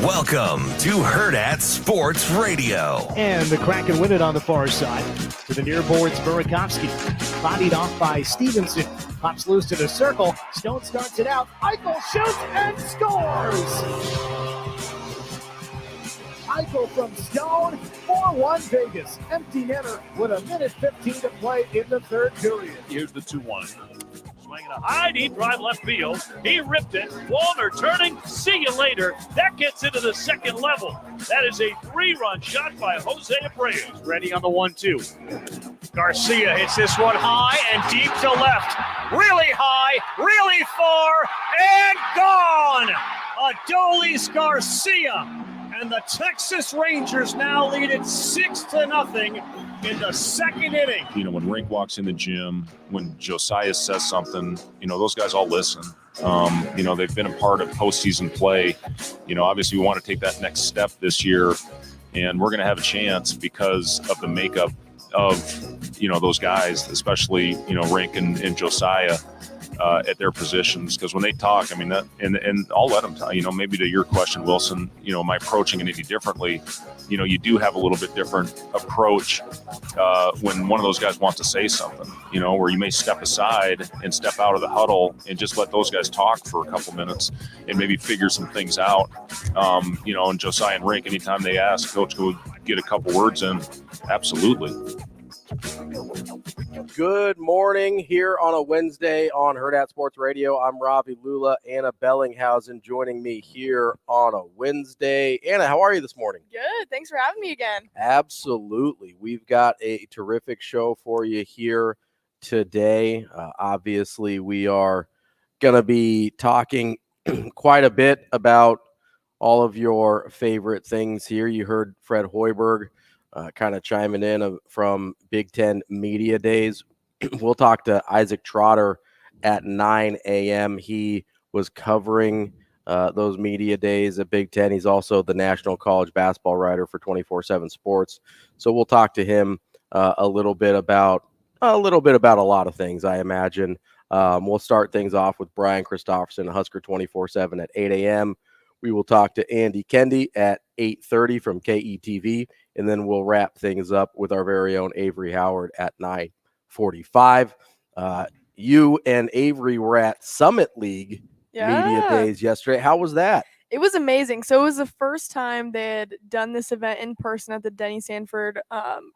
Welcome to Hurrdat Sports Radio. And the Kraken win it on the far side. To the near boards, Burakovsky. Bodied off by Stevenson. Pops loose to the circle. Stone starts it out. Eichel shoots and scores! Eichel from Stone, 4-1 Vegas. Empty netter with 1:15 to play in the third period. Here's the 2-1. Swinging a high deep drive left field. He ripped it. Wallner turning. See you later. That gets into the second level. That is a 3-run shot by Jose Abreu. Ready on the 1-2. Garcia hits this one high and deep to left. Really high, really far, and gone. Adolis Garcia. And the Texas Rangers now lead it 6-0 in the second inning. You know, when Rink walks in the gym, when Josiah says something, you know, those guys all listen. You know, they've been a part of postseason play. You know, obviously we want to take that next step this year, and we're going to have a chance because of the makeup of, you know, those guys, especially, you know, Rink and Josiah. At their positions, because when they talk, I mean, that, and I'll let them tell, you know, maybe to your question, Wilson, you know, am I approaching it any differently? You know, you do have a little bit different approach when one of those guys wants to say something, you know, where you may step aside and step out of the huddle and just let those guys talk for a couple minutes and maybe figure some things out. You know, and Josiah and Rink, anytime they ask, Coach, go get a couple words in. Absolutely. Good morning here on a Wednesday on Hurrdat Sports Radio. I'm Ravi Lulla. Anna Bellinghausen joining me here on a Wednesday. Anna, how are you this morning? Good. Thanks for having me again. Absolutely. We've got a terrific show for you here today. Obviously, we are going to be talking quite a bit about all of your favorite things here. You heard Fred Hoiberg kind of chiming in from Big Ten Media Days. We'll talk to Isaac Trotter at 9 a.m. He was covering those media days at Big Ten. He's also the national college basketball writer for 24/7 Sports. So we'll talk to him a little bit about a lot of things, I imagine. We'll start things off with Brian Christopherson, Husker 24/7 at 8 a.m. We will talk to Andy Kendeigh at 8:30 from KETV, and then we'll wrap things up with our very own Avarie Howard at 9:45. You and Avarie were at Summit League Media Days yesterday. How was that? It was amazing. So it was the first time they had done this event in person at the Denny Sanford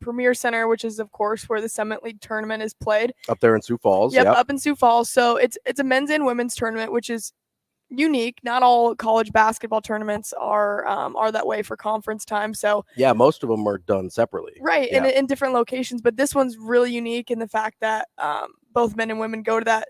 Premier Center, which is, of course, where the Summit League tournament is played. Up there in Sioux Falls. Yep, up in Sioux Falls. So it's a men's and women's tournament, which is unique. Not all college basketball tournaments are that way for conference time. So yeah, most of them are done separately. Right, yeah. in different locations. But this one's really unique in the fact that both men and women go to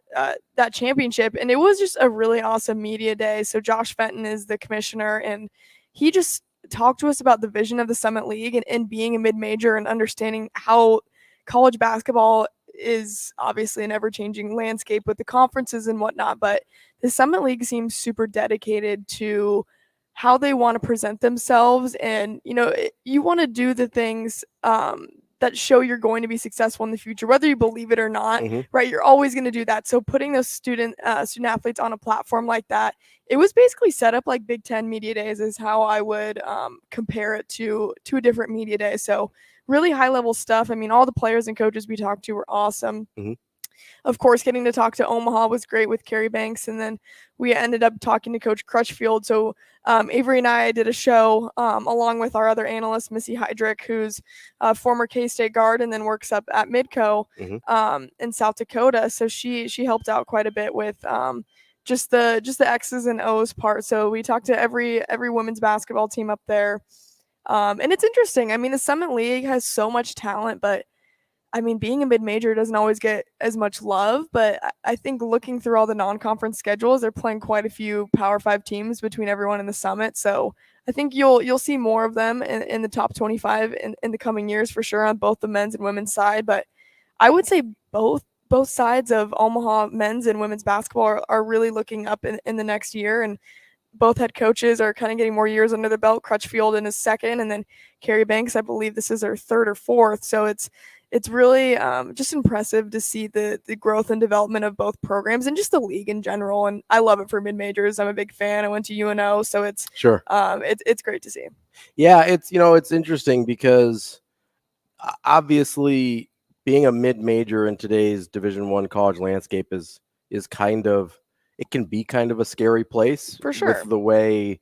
that championship. And it was just a really awesome media day. So Josh Fenton is the commissioner, and he just talked to us about the vision of the Summit League and being a mid-major and understanding how college basketball is obviously an ever-changing landscape with the conferences and whatnot, but the Summit League seems super dedicated to how they want to present themselves. And, you know, you want to do the things that show you're going to be successful in the future, whether you believe it or not, right? You're always going to do that. So putting those student athletes on a platform like that, it was basically set up like Big Ten Media Days is how I would compare it to a different media day. So really high level stuff. I mean, all the players and coaches we talked to were awesome. Of course, getting to talk to Omaha was great with Carrie Banks. And then we ended up talking to Coach Crutchfield. So Avarie and I did a show along with our other analyst, Missy Heydrich, who's a former K-State guard and then works up at Midco in South Dakota. So she helped out quite a bit with just the X's and O's part. So we talked to every women's basketball team up there. And it's interesting. I mean, the Summit League has so much talent, but I mean, being a mid-major doesn't always get as much love, but I think looking through all the non-conference schedules, they're playing quite a few Power 5 teams between everyone in the Summit. So I think you'll see more of them in the top 25 in the coming years for sure on both the men's and women's side. But I would say both sides of Omaha men's and women's basketball are really looking up in the next year. And both head coaches are kind of getting more years under their belt. Crutchfield in his second, and then Carrie Banks, I believe this is her third or fourth. So it's it's really just impressive to see the growth and development of both programs and just the league in general. And I love it for mid-majors. I'm a big fan. I went to UNO, so it's it's great to see. Yeah, it's interesting because obviously being a mid-major in today's Division I college landscape is kind of, it can be kind of a scary place for sure. With the way,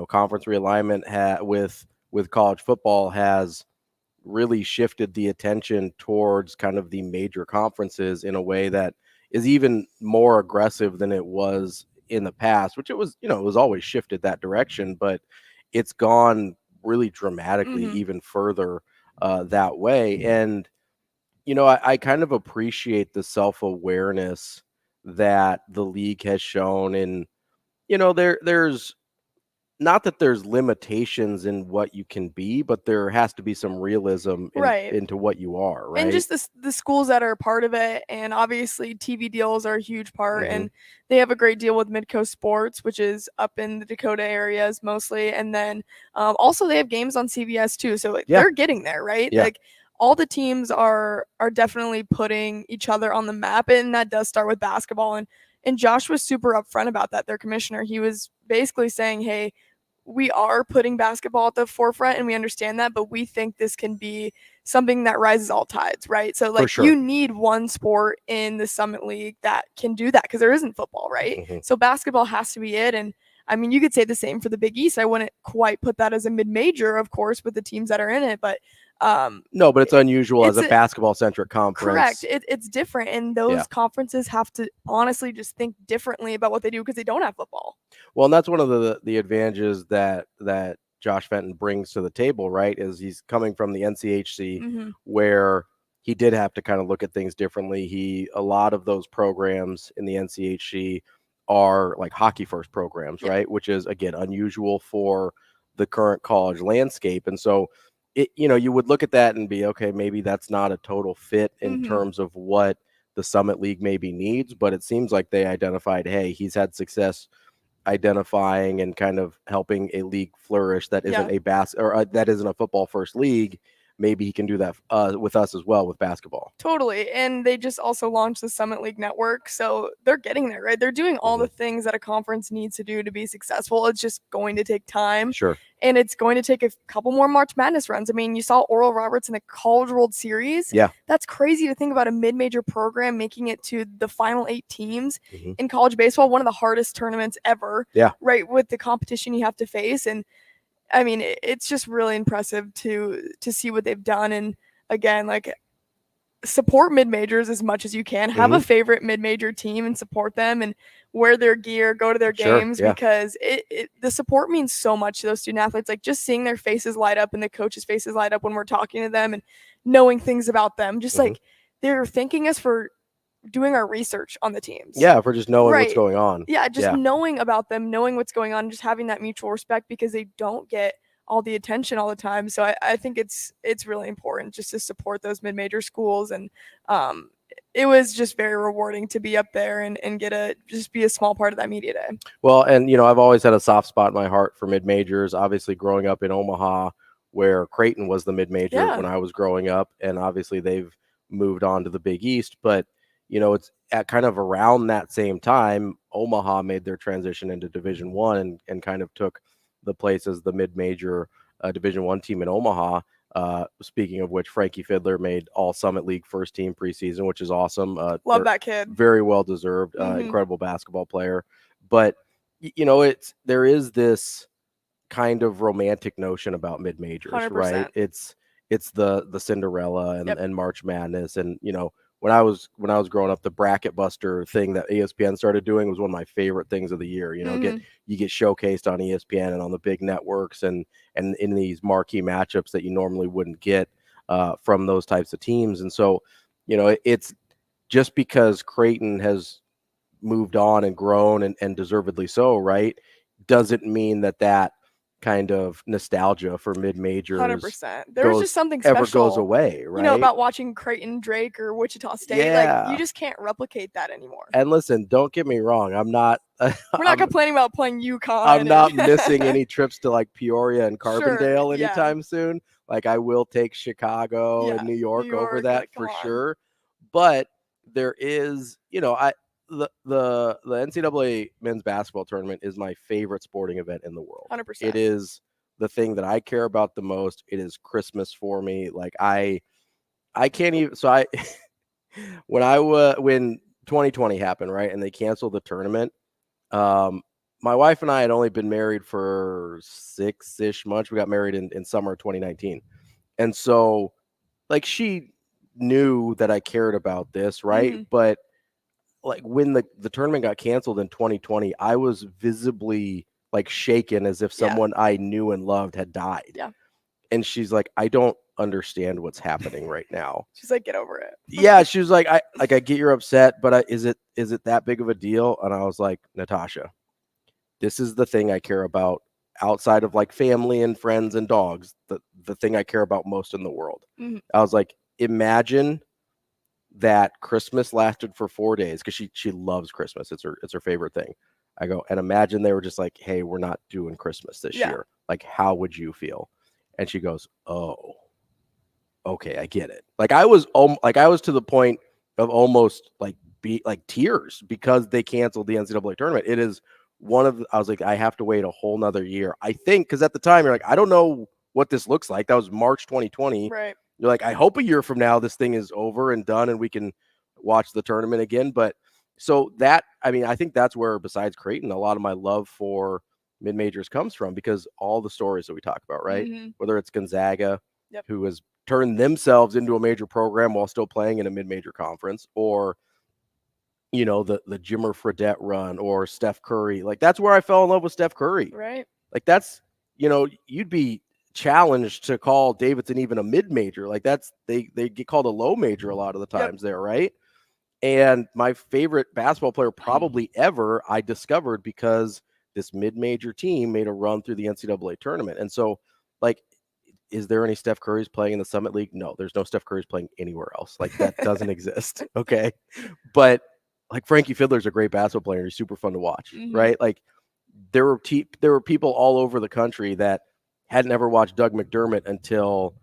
conference realignment with college football has really shifted the attention towards kind of the major conferences in a way that is even more aggressive than it was in the past, which it was always shifted that direction, but it's gone really dramatically even further that way. And, I kind of appreciate the self-awareness that the league has shown. And, there's not that there's limitations in what you can be, but there has to be some realism into what you are, right? And just the schools that are part of it, and obviously TV deals are a huge part, and they have a great deal with Midcoast Sports, which is up in the Dakota areas mostly, and then also they have games on CBS too, so they're getting there, right? Yeah. Like all the teams are definitely putting each other on the map, and that does start with basketball. And Josh was super upfront about that, their commissioner. He was basically saying, hey, we are putting basketball at the forefront and we understand that, but we think this can be something that rises all tides, right? So like you need one sport in the Summit League that can do that because there isn't football, right? So basketball has to be it. And I mean, you could say the same for the Big East. I wouldn't quite put that as a mid-major, of course, with the teams that are in it, but no, but it's unusual as a basketball-centric conference. Correct. It's different, and those conferences have to honestly just think differently about what they do because they don't have football. Well, and that's one of the advantages that Josh Fenton brings to the table, right? Is he's coming from the NCHC where he did have to kind of look at things differently. A lot of those programs in the NCHC are like hockey first programs, right? Which is again unusual for the current college landscape, and so. You would look at that and be, okay, maybe that's not a total fit in terms of what the Summit League maybe needs, but it seems like they identified, hey, he's had success identifying and kind of helping a league flourish that isn't that isn't a football first league. Maybe he can do that with us as well with basketball. Totally. And they just also launched the Summit League Network. So they're getting there, right? They're doing all the things that a conference needs to do to be successful. It's just going to take time. Sure. And it's going to take a couple more March Madness runs. I mean, you saw Oral Roberts in the College World Series. Yeah. That's crazy to think about a mid-major program making it to the final 8 teams in college baseball, one of the hardest tournaments ever. Yeah. Right, with the competition you have to face. And I mean, it's just really impressive to see what they've done. And again, like, support mid-majors as much as you can. Have a favorite mid-major team and support them and wear their gear, go to their games because the support means so much to those student athletes. Like just seeing their faces light up and the coaches' faces light up when we're talking to them and knowing things about them. Just like they're thanking us for doing our research on the teams. Yeah, for just knowing what's going on. Yeah, just knowing about them, knowing what's going on, just having that mutual respect because they don't get all the attention all the time. So I think it's really important just to support those mid-major schools. And it was just very rewarding to be up there and just be a small part of that media day. Well, and, I've always had a soft spot in my heart for mid-majors, obviously growing up in Omaha where Creighton was the mid-major when I was growing up. And obviously they've moved on to the Big East, but it's at kind of around that same time, Omaha made their transition into Division I and kind of took the place as the mid-major Division I team in Omaha. Speaking of which, Frankie Fiddler made all Summit League first team preseason, which is awesome. Love that kid. Very well deserved, incredible basketball player. But, there is this kind of romantic notion about mid-majors, 100%. right? It's the Cinderella and March Madness. And, when I was growing up, the bracket buster thing that ESPN started doing was one of my favorite things of the year. You get showcased on ESPN and on the big networks and in these marquee matchups that you normally wouldn't get from those types of teams. And so, it's just because Creighton has moved on and grown and deservedly so, right, doesn't mean that kind of nostalgia for mid-majors 100%. There's just something special ever goes away, right? About watching Creighton, Drake, or Wichita State. Like you just can't replicate that anymore. And listen, don't get me wrong, we're not complaining about playing UConn. I'm not missing any trips to like Peoria and Carbondale anytime soon. Like I will take Chicago and New York over that like, for sure. But there is, the NCAA men's basketball tournament is my favorite sporting event in the world. 100%. It is the thing that I care about the most. It is Christmas for me. Like I can't even. So when 2020 happened, right, and they canceled the tournament. My wife and I had only been married for 6-ish months. We got married in summer of 2019. And so like she knew that I cared about this, right? Mm-hmm. But like when the tournament got canceled in 2020, I was visibly like shaken as if someone I knew and loved had died. Yeah. And she's like, I don't understand what's happening right now. She's like, get over it. Yeah, she was like, I get you're upset, but is it that big of a deal? And I was like, Natasha, this is the thing I care about outside of like family and friends and dogs. The thing I care about most in the world. Mm-hmm. I was like, imagine that Christmas lasted for 4 days because she loves Christmas. It's her favorite thing. I go, and imagine they were just like, hey, we're not doing Christmas this year. Like, how would you feel? And she goes, oh, okay, I get it. Like I was to the point of almost like tears because they canceled the NCAA tournament. It is I was like, I have to wait a whole nother year. I think because at the time you're like, I don't know what this looks like. That was March 2020. Right. You're like, I hope a year from now this thing is over and done and we can watch the tournament again. But so I think that's where, besides Creighton, a lot of my love for mid-majors comes from, because all the stories that we talk about, right? Mm-hmm. Whether it's Gonzaga, who has turned themselves into a major program while still playing in a mid-major conference, or the Jimmer Fredette run, or Steph Curry. Like that's where I fell in love with Steph Curry. Right. Like that's, you'd be challenged to call Davidson even a mid-major. Like they get called a low major a lot of the times there, right? And my favorite basketball player probably ever I discovered because this mid-major team made a run through the NCAA tournament. And so, like, is there any Steph Curry's playing in the Summit League? No, there's no Steph Curry's playing anywhere else. Like that doesn't exist. Okay. But like Frankie Fiddler's a great basketball player. He's super fun to watch, right? Like there were people all over the country that hadn't ever watched Doug McDermott until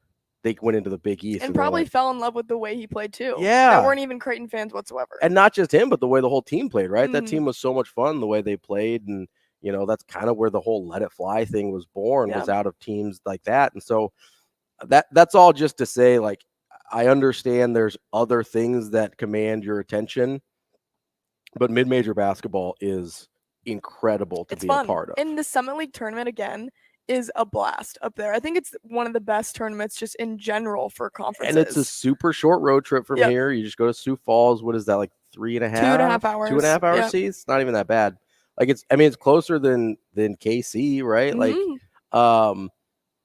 they went into the Big East. And probably fell in love with the way he played too. Yeah. That weren't even Creighton fans whatsoever. And not just him, but the way the whole team played, right? That team was so much fun, the way they played. And, that's kind of where the whole let it fly thing was born, was out of teams like that. And so that's all just to say, like, I understand there's other things that command your attention, but mid-major basketball is incredible to be fun. a part of. And the Summit League tournament, again, is a blast up there. I think it's one of the best tournaments just in general for conferences. And it's a super short road trip from here. You just go to Sioux Falls. What is that, like 3.5? 2.5 hours. 2.5 hours, see? It's not even that bad. Like it's closer than KC, right? Like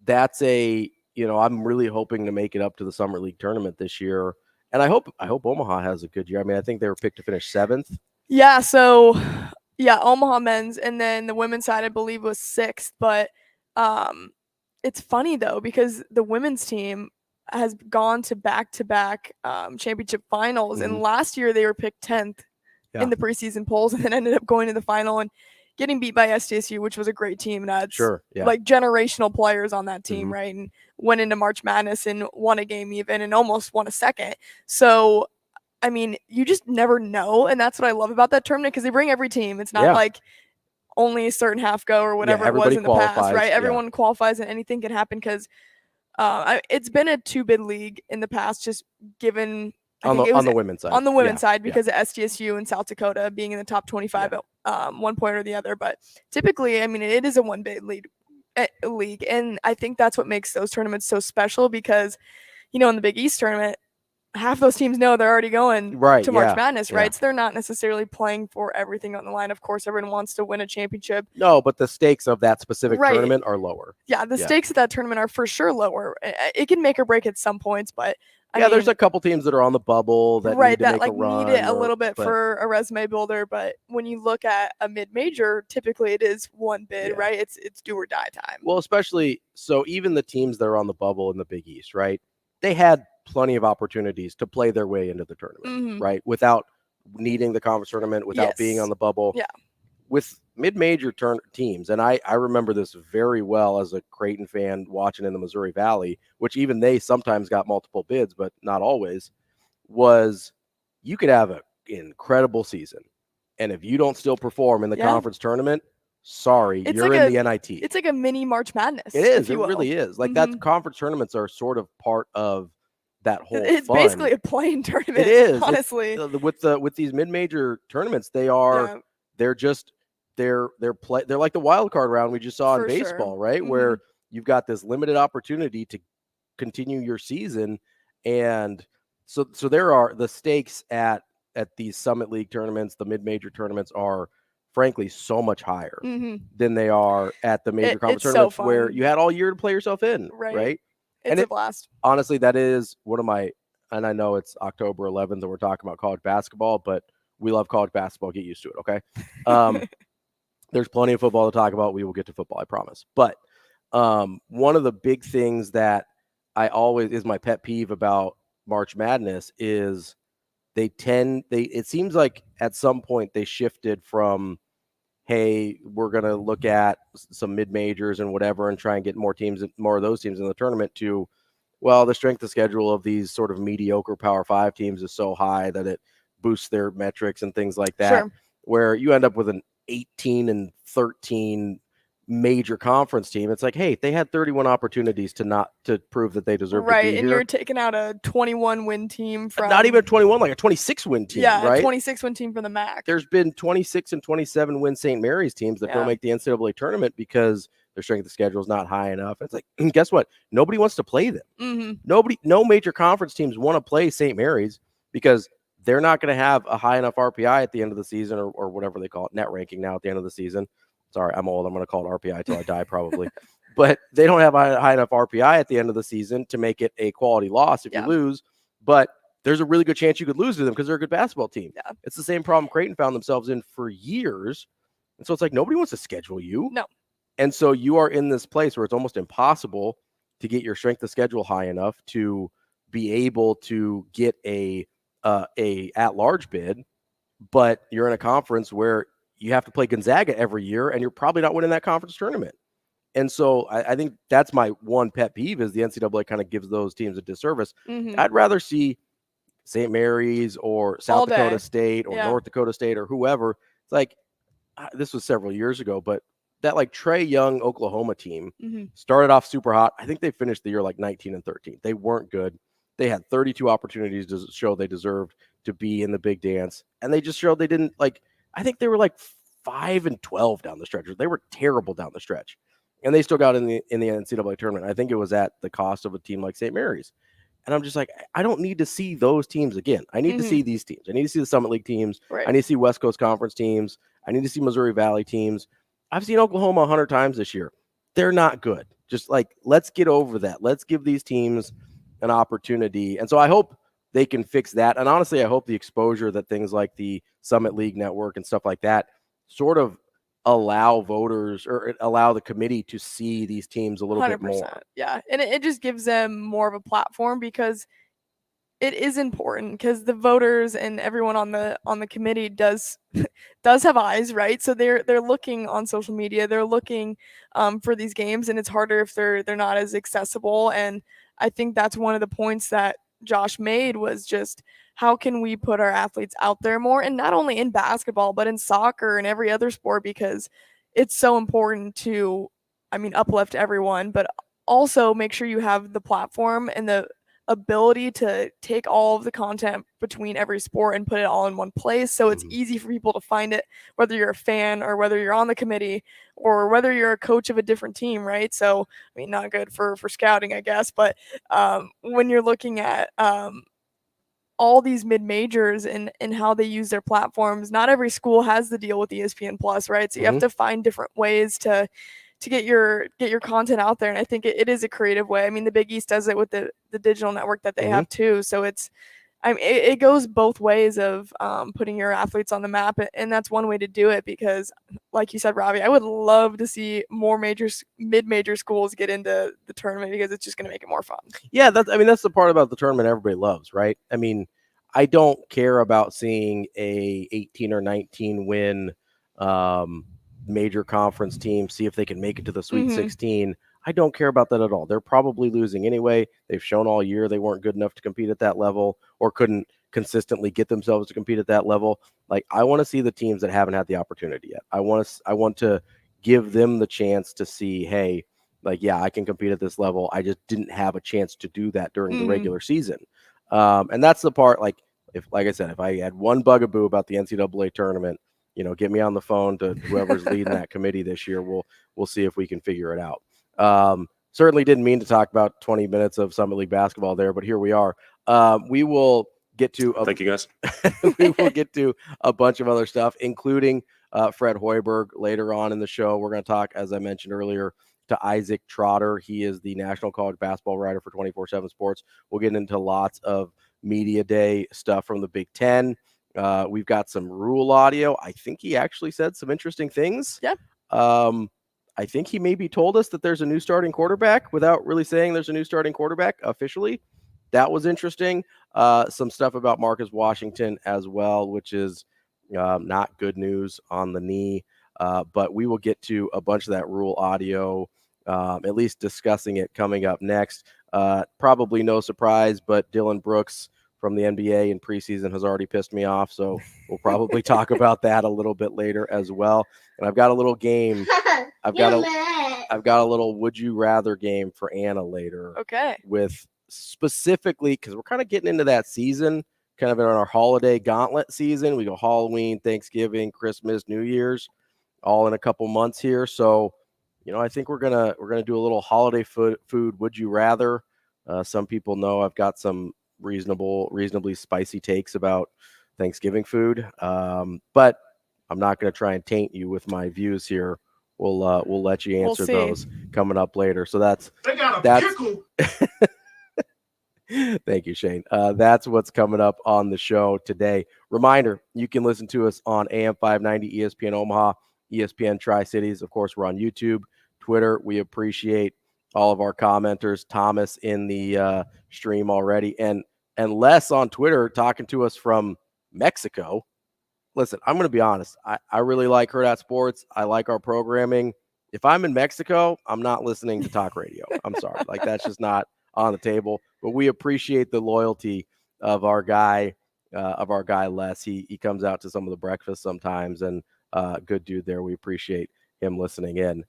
that's I'm really hoping to make it up to the Summer League tournament this year. And I hope Omaha has a good year. I mean, I think they were picked to finish 7th. Yeah, so Omaha men's, and then the women's side I believe was 6th, but it's funny though because the women's team has gone to back-to-back championship finals, and last year they were picked 10th in the preseason polls, and then ended up going to the final and getting beat by SDSU, which was a great team and had like generational players on that team, right? And went into March Madness and won a game even, and almost won a second. So I mean, you just never know, and that's what I love about that tournament, because they bring every team. It's not like only a certain half go or whatever it was in the past, right? Everyone qualifies and anything can happen, because it's been a 2-bid league in the past, just given on the women's side. On the women's side, because of SDSU and South Dakota being in the top 25 at one point or the other. But typically, I mean, it is a 1-bid league, and I think that's what makes those tournaments so special, because, in the Big East tournament, half those teams know they're already going to March Madness, right? So they're not necessarily playing for everything on the line. Of course, everyone wants to win a championship. No, but the stakes of that specific tournament are lower. Yeah, the stakes of that tournament are for sure lower. It can make or break at some points, but I mean, there's a couple teams that are on the bubble that need to make a run. Need it a little bit for a resume builder. But when you look at a mid-major, typically it is 1 bid, right? It's do or die time. Well, especially so even the teams that are on the bubble in the Big East, right? They had plenty of opportunities to play their way into the tournament, right? Without needing the conference tournament, without being on the bubble. Yeah. with mid-major teams, and I remember this very well as a Creighton fan watching in the Missouri Valley, which even they sometimes got multiple bids, but not always, was you could have an incredible season. And if you don't still perform in the conference tournament, sorry, you're in the NIT. It's like a mini March Madness. It is. It really is. Like that conference tournaments are sort of part of that whole It's fun. Basically a playing tournament. It is. Honestly. With these mid-major tournaments, they're like the wild card round we just saw in baseball, right? Where you've got this limited opportunity to continue your season. And so there are the stakes at these Summit League tournaments, the mid-major tournaments are frankly so much higher than they are at the major conference tournaments where you had all year to play yourself in, right? It's a blast. Honestly, that is one of my, and I know it's October 11th and we're talking about college basketball, but we love college basketball. Get used to it, okay? There's plenty of football to talk about. We will get to football, I promise. But one of the big things that is my pet peeve about March Madness is it seems like at some point they shifted from, hey, we're going to look at some mid-majors and whatever and try and get more of those teams in the tournament to, well, the strength of schedule of these sort of mediocre Power 5 teams is so high that it boosts their metrics and things like that, where you end up with an 18-13 major conference team. It's like, hey, they had 31 opportunities to prove that they deserve to be here. And you're taking out a 21 win team from not even a 21, like a 26 win team, right? A 26 win team from the MAC. There's been 26 and 27 win St. Mary's teams that don't make the NCAA tournament because their strength of schedule is not high enough. It's like, guess what? Nobody wants to play them. No major conference teams want to play St. Mary's because they're not going to have a high enough RPI at the end of the season or whatever they call it, net ranking now at the end of the season. Sorry, I'm old. I'm going to call it RPI till I die probably. But they don't have a high enough RPI at the end of the season to make it a quality loss if you lose. But there's a really good chance you could lose to them because they're a good basketball team. Yeah. It's the same problem Creighton found themselves in for years. And so it's like nobody wants to schedule you. No. And so you are in this place where it's almost impossible to get your strength of schedule high enough to be able to get a at-large bid, but you're in a conference where you have to play Gonzaga every year, and you're probably not winning that conference tournament. And so I think that's my one pet peeve is the NCAA kind of gives those teams a disservice. I'd rather see St. Mary's or South Dakota State or North Dakota State or whoever. It's like, this was several years ago, but that like Trae Young Oklahoma team started off super hot. I think they finished the year like 19-13. They weren't good. They had 32 opportunities to show they deserved to be in the big dance. And they just showed they didn't I think they were like 5-12 down the stretch. They were terrible down the stretch. And they still got in the NCAA tournament. I think it was at the cost of a team like St. Mary's. And I'm just like, I don't need to see those teams again. I need to see these teams. I need to see the Summit League teams. I need to see West Coast Conference teams. I need to see Missouri Valley teams. I've seen Oklahoma 100 times this year. They're not good. Just like, let's get over that. Let's give these teams an opportunity. And so I hope they can fix that. And honestly, I hope the exposure that things like the Summit League Network and stuff like that sort of allow voters or allow the committee to see these teams a little 100%. Bit more. Yeah. And it just gives them more of a platform because it is important because the voters and everyone on the committee does have eyes, right? So they're looking on social media, they're looking for these games, and it's harder if they're not as accessible. And I think that's one of the points that Josh made was just how can we put our athletes out there more, and not only in basketball but in soccer and every other sport, because it's so important to uplift everyone, but also make sure you have the platform and the ability to take all of the content between every sport and put it all in one place so it's easy for people to find it, whether you're a fan or whether you're on the committee or whether you're a coach of a different team, right? So not good for scouting, I guess, but when you're looking at all these mid-majors and how they use their platforms, not every school has the deal with ESPN Plus, right? So you have to find different ways to get your content out there. And I think it is a creative way. The Big East does it with the digital network that they have too. So it goes both ways of putting your athletes on the map. And that's one way to do it because like you said, Ravi, I would love to see more mid-major schools get into the tournament because it's just going to make it more fun. Yeah. That's the part about the tournament everybody loves, right? I don't care about seeing a 18 or 19 win major conference team, see if they can make it to the Sweet 16. I don't care about that at all. They're probably losing anyway. They've shown all year they weren't good enough to compete at that level or couldn't consistently get themselves to compete at that level. Like, I want to see the teams that haven't had the opportunity yet. I want to give them the chance to see, hey, like, yeah, I can compete at this level. I just didn't have a chance to do that during the regular season. And that's the part, like I said, if I had one bugaboo about the NCAA tournament, get me on the phone to whoever's leading that committee this year. We'll see if we can figure it out. Certainly didn't mean to talk about 20 minutes of Summit League basketball there, but here we are. We will get to thank you guys. We will get to a bunch of other stuff, including Fred Hoiberg later on in the show. We're going to talk, as I mentioned earlier, to Isaac Trotter. He is the national college basketball writer for 24/7 Sports. We'll get into lots of media day stuff from the Big Ten. We've got some Rule audio. I think he actually said some interesting things. Yeah. I think he maybe told us that there's a new starting quarterback without really saying there's a new starting quarterback officially. That was interesting. Some stuff about Marcus Washington as well, which is not good news on the knee. But we will get to a bunch of that Rule audio, at least discussing it coming up next. Probably no surprise, but Dylan Brooks from the NBA in preseason has already pissed me off. So we'll probably talk about that a little bit later as well. And I've got a little game. I've got a little would you rather game for Anna later. Okay. With specifically, because we're kind of getting into that season, kind of in our holiday gauntlet season. We go Halloween, Thanksgiving, Christmas, New Year's, all in a couple months here. So, I think we're gonna do a little holiday food would you rather. Some people know I've got some reasonably spicy takes about Thanksgiving food, but I'm not going to try and taint you with my views here. We'll let you answer those coming up later. So that's pickle. Thank you, Shane. That's what's coming up on the show today. Reminder, you can listen to us on AM 590 ESPN Omaha, ESPN Tri-Cities. Of course, we're on YouTube, Twitter. We appreciate all of our commenters. Thomas in the stream already, and Les on Twitter talking to us from Mexico. Listen, I'm going to be honest. I really like Hurrdat Sports. I like our programming. If I'm in Mexico, I'm not listening to talk radio. I'm sorry. Like, that's just not on the table. But we appreciate the loyalty of our guy Les. He comes out to some of the breakfast sometimes, and good dude there. We appreciate him listening in.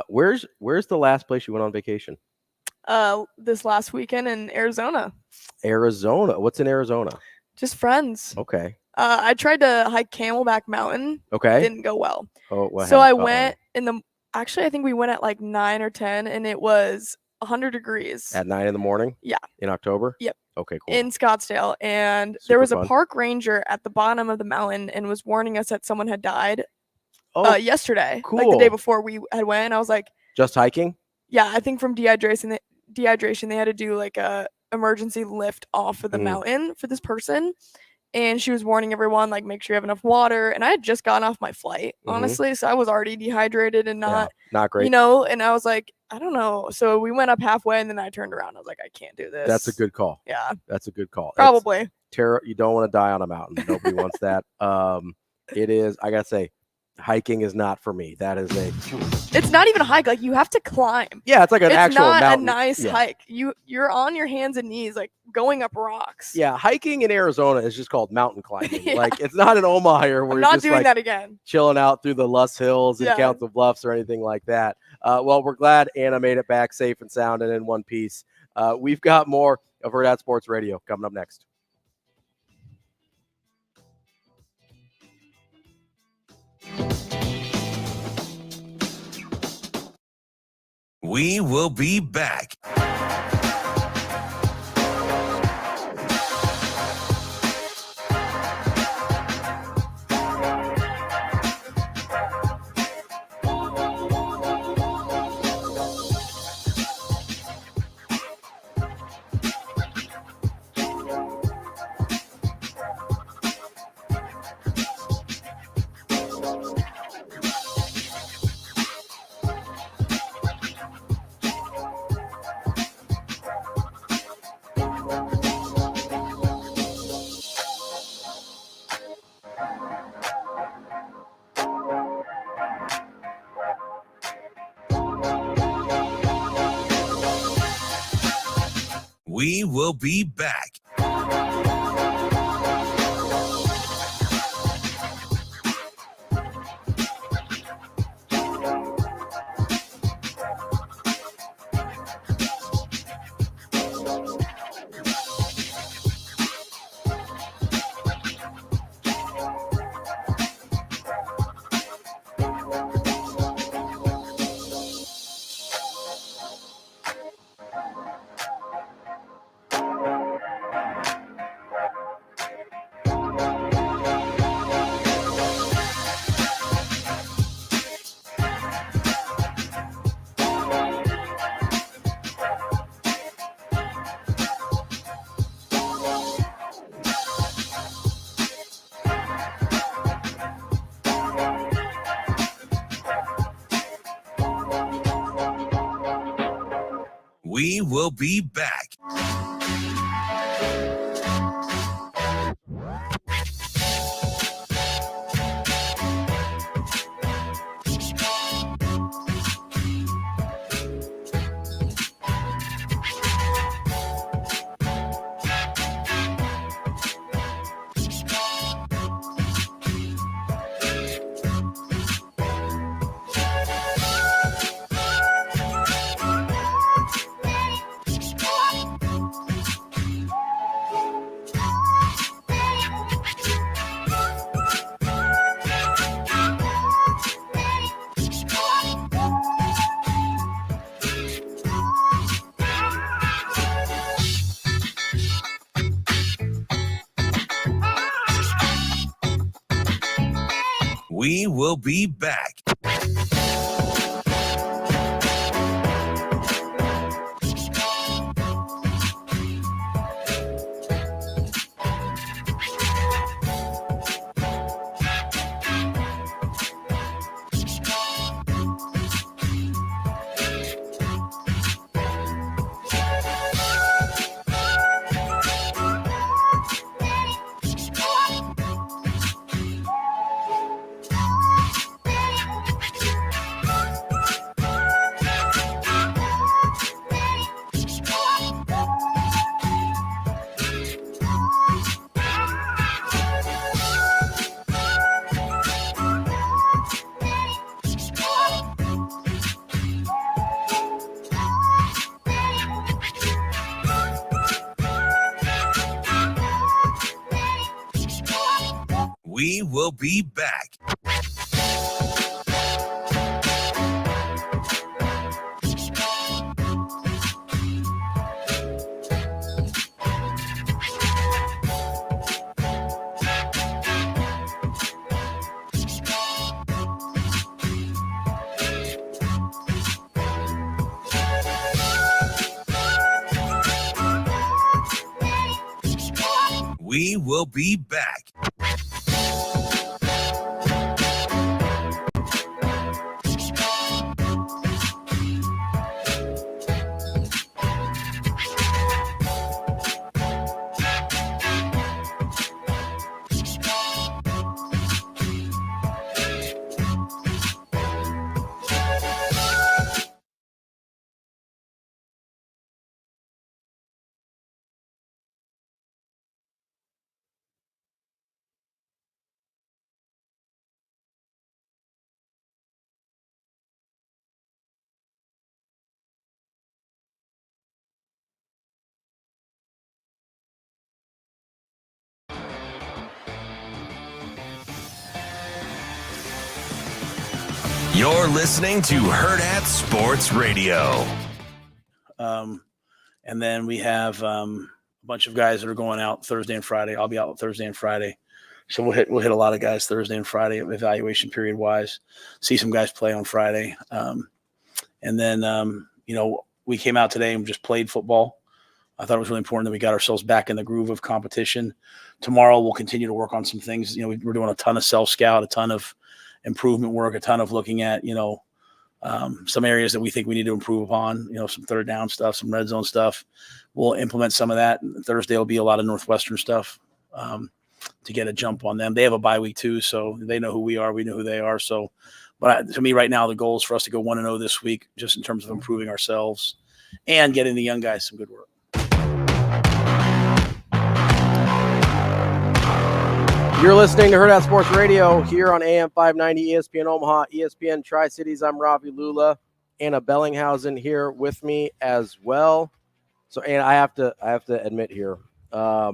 Where's the last place you went on vacation? This last weekend in Arizona. Arizona. What's in Arizona? Just friends. Okay. I tried to hike Camelback Mountain. Okay. Didn't go well. Oh, what so happened? I went I think we went at like 9 or 10, and it was 100 degrees. At 9 in the morning? Yeah. In October? Yep. Okay, cool. In Scottsdale. And there was a park ranger at the bottom of the mountain and was warning us that someone had died yesterday. Cool. Like the day before we had went. I was like, just hiking? Yeah, I think from dehydration they had to do like a emergency lift off of the mountain for this person. And she was warning everyone, like, make sure you have enough water. And I had just gotten off my flight, honestly. So I was already dehydrated and not great. And I was like, I don't know. So we went up halfway, and then I turned around. I was like, I can't do this. That's a good call. Yeah. That's a good call. Probably. You don't want to die on a mountain. Nobody wants that. It is, I got to say, hiking is not for me. That is it's not even a hike. Like, you have to climb. Yeah, it's like an actual mountain. It's not a nice hike. You're on your hands and knees, like going up rocks. Yeah, hiking in Arizona is just called mountain climbing. Yeah. Like, it's not in Omaha here where I'm you're not just doing like that again. Chilling out through the Luss Hills and Council Bluffs or anything like that. Well, we're glad Anna made it back safe and sound and in one piece. We've got more of Hurrdat Sports Radio coming up next. We will be back. We will be back. We will be back. We will be back. We will be back. We will be back. You're listening to Hurrdat Sports Radio. And then we have a bunch of guys that are going out Thursday and Friday. I'll be out Thursday and Friday. So we'll hit a lot of guys Thursday and Friday evaluation period wise. See some guys play on Friday. And then, we came out today and just played football. I thought it was really important that we got ourselves back in the groove of competition. Tomorrow we'll continue to work on some things. We're doing a ton of self-scout, a ton of improvement work, a ton of looking at, some areas that we think we need to improve upon, some third down stuff, some red zone stuff. We'll implement some of that. Thursday will be a lot of Northwestern stuff to get a jump on them. They have a bye week too, so they know who we are. We know who they are. So, but to me right now, the goal is for us to go 1-0 this week, just in terms of improving ourselves and getting the young guys some good work. You're listening to Hurrdat Sports Radio here on AM 590 ESPN Omaha, ESPN Tri-Cities. I'm Ravi Lulla. Anna Bellinghausen here with me as well. So, Anna, I have to admit here, I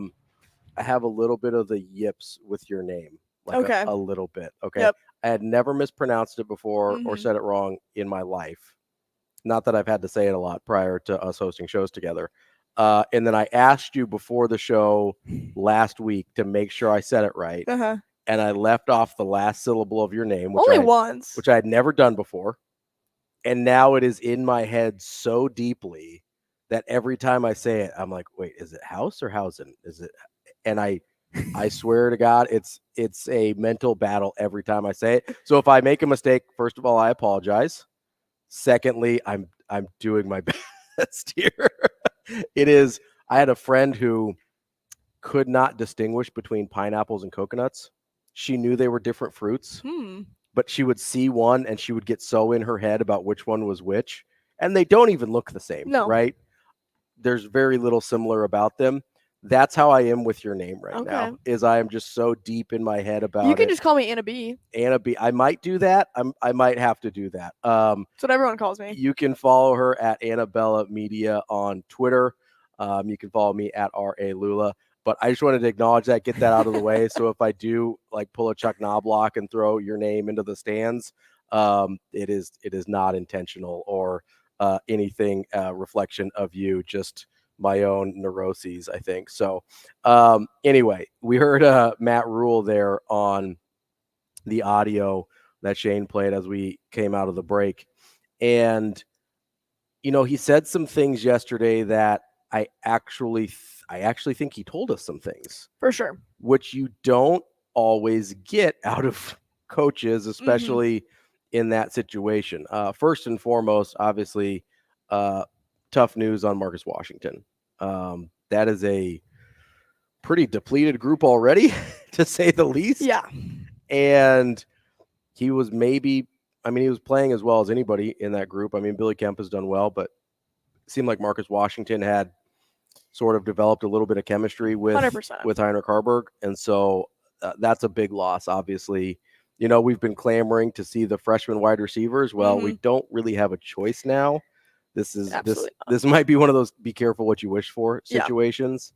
have a little bit of the yips with your name. Okay. A little bit. Okay. Yep. I had never mispronounced it before or said it wrong in my life. Not that I've had to say it a lot prior to us hosting shows together. And then I asked you before the show last week to make sure I said it right. Uh-huh. And I left off the last syllable of your name, once, which I had never done before. And now it is in my head so deeply that every time I say it, I'm like, wait, is it house or housen? Is it? And I swear to God, it's a mental battle every time I say it. So if I make a mistake, first of all, I apologize. Secondly, I'm doing my best here. It is. I had a friend who could not distinguish between pineapples and coconuts. She knew they were different fruits, but she would see one and she would get so in her head about which one was which. And they don't even look the same, right? There's very little similar about them. That's how I am with your name right now, is I am just so deep in my head about it. You can just call me Anna B. Anna B. I might do that. I might have to do that. That's what everyone calls me. You can follow her at Annabella Media on Twitter. You can follow me at R.A. Lula. But I just wanted to acknowledge that, get that out of the way. So if I do pull a Chuck Knobloch and throw your name into the stands, it is not intentional or anything reflection of you, just my own neuroses, I think. So anyway, we heard Matt Rule there on the audio that Shane played as we came out of the break. And, he said some things yesterday that I actually think he told us some things. For sure. Which you don't always get out of coaches, especially in that situation. First and foremost, obviously, tough news on Marcus Washington. That is a pretty depleted group already, to say the least. Yeah. And he was he was playing as well as anybody in that group. I mean, Billy Kemp has done well, but it seemed like Marcus Washington had sort of developed a little bit of chemistry with 100%. with Heinrich Harburg. And so that's a big loss, obviously. We've been clamoring to see the freshman wide receivers. Well, we don't really have a choice now. This might be one of those be careful what you wish for situations.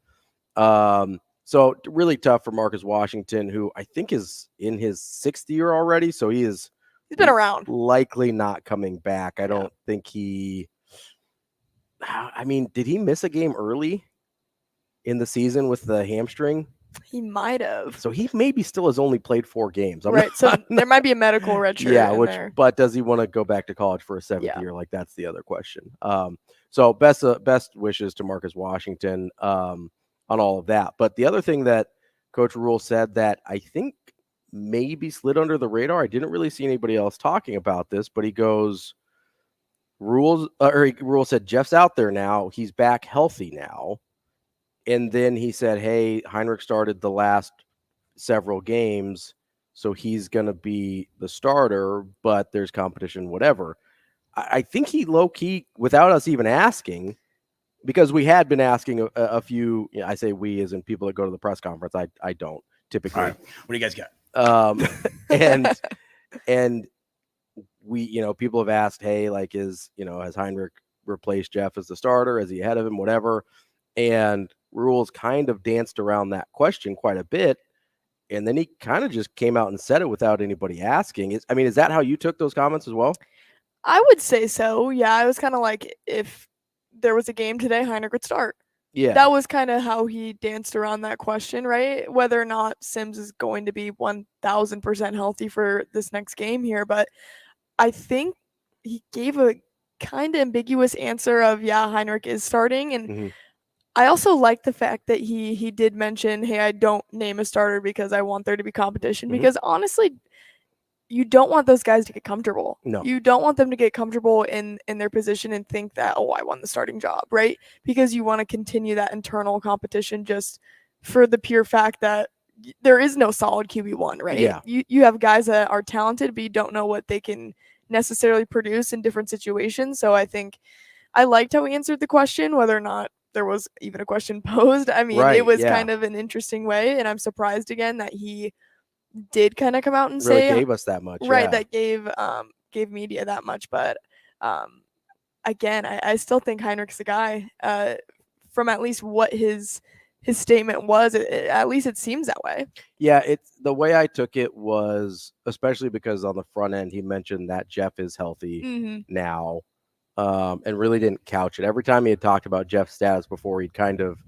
So really tough for Marcus Washington, who I think is in his 6th year already. So he's been around. Likely not coming back. I don't think did he miss a game early in the season with the hamstring? He might have. So he maybe still has only played 4 games. So there might be a medical redshirt. Yeah, but does he want to go back to college for a 7th year? That's the other question. So best wishes to Marcus Washington on all of that. But the other thing that Coach Rule said that I think maybe slid under the radar, I didn't really see anybody else talking about this, but he goes, Rule said, Jeff's out there now. He's back healthy now. And then he said, hey, Heinrich started the last several games, so he's going to be the starter, but there's competition, whatever. I think he low-key, without us even asking, because we had been asking a few, I say we as in people that go to the press conference. I don't typically. All right. What do you guys got? And we, people have asked, hey, has Heinrich replaced Jeff as the starter? Is he ahead of him? Whatever. And Rules kind of danced around that question quite a bit. And then he kind of just came out and said it without anybody asking. Is that how you took those comments as well? I would say so. Yeah. I was kind of like, if there was a game today, Heinrich would start. Yeah. That was kind of how he danced around that question, right? Whether or not Sims is going to be 1000% healthy for this next game here. But I think he gave a kind of ambiguous answer of, Heinrich is starting. And I also like the fact that he did mention, hey, I don't name a starter because I want there to be competition. Because honestly, you don't want those guys to get comfortable. No. You don't want them to get comfortable in their position and think that, I won the starting job, right? Because you want to continue that internal competition just for the pure fact that there is no solid QB1, right? Yeah. You have guys that are talented, but you don't know what they can necessarily produce in different situations. So I think I liked how he answered the question, whether or not there was even a question posed. It was kind of an interesting way, and I'm surprised again that he did kind of come out and really say gave us that much. right, Yeah. that gave media that much. But again, I still think Heinrich's the guy. From at least what his statement was, at least it seems that way. Yeah, it's the way I took it was, especially because on the front end he mentioned that Jeff is healthy now, and really didn't couch it. Every time he had talked about Jeff's status before, he'd kind of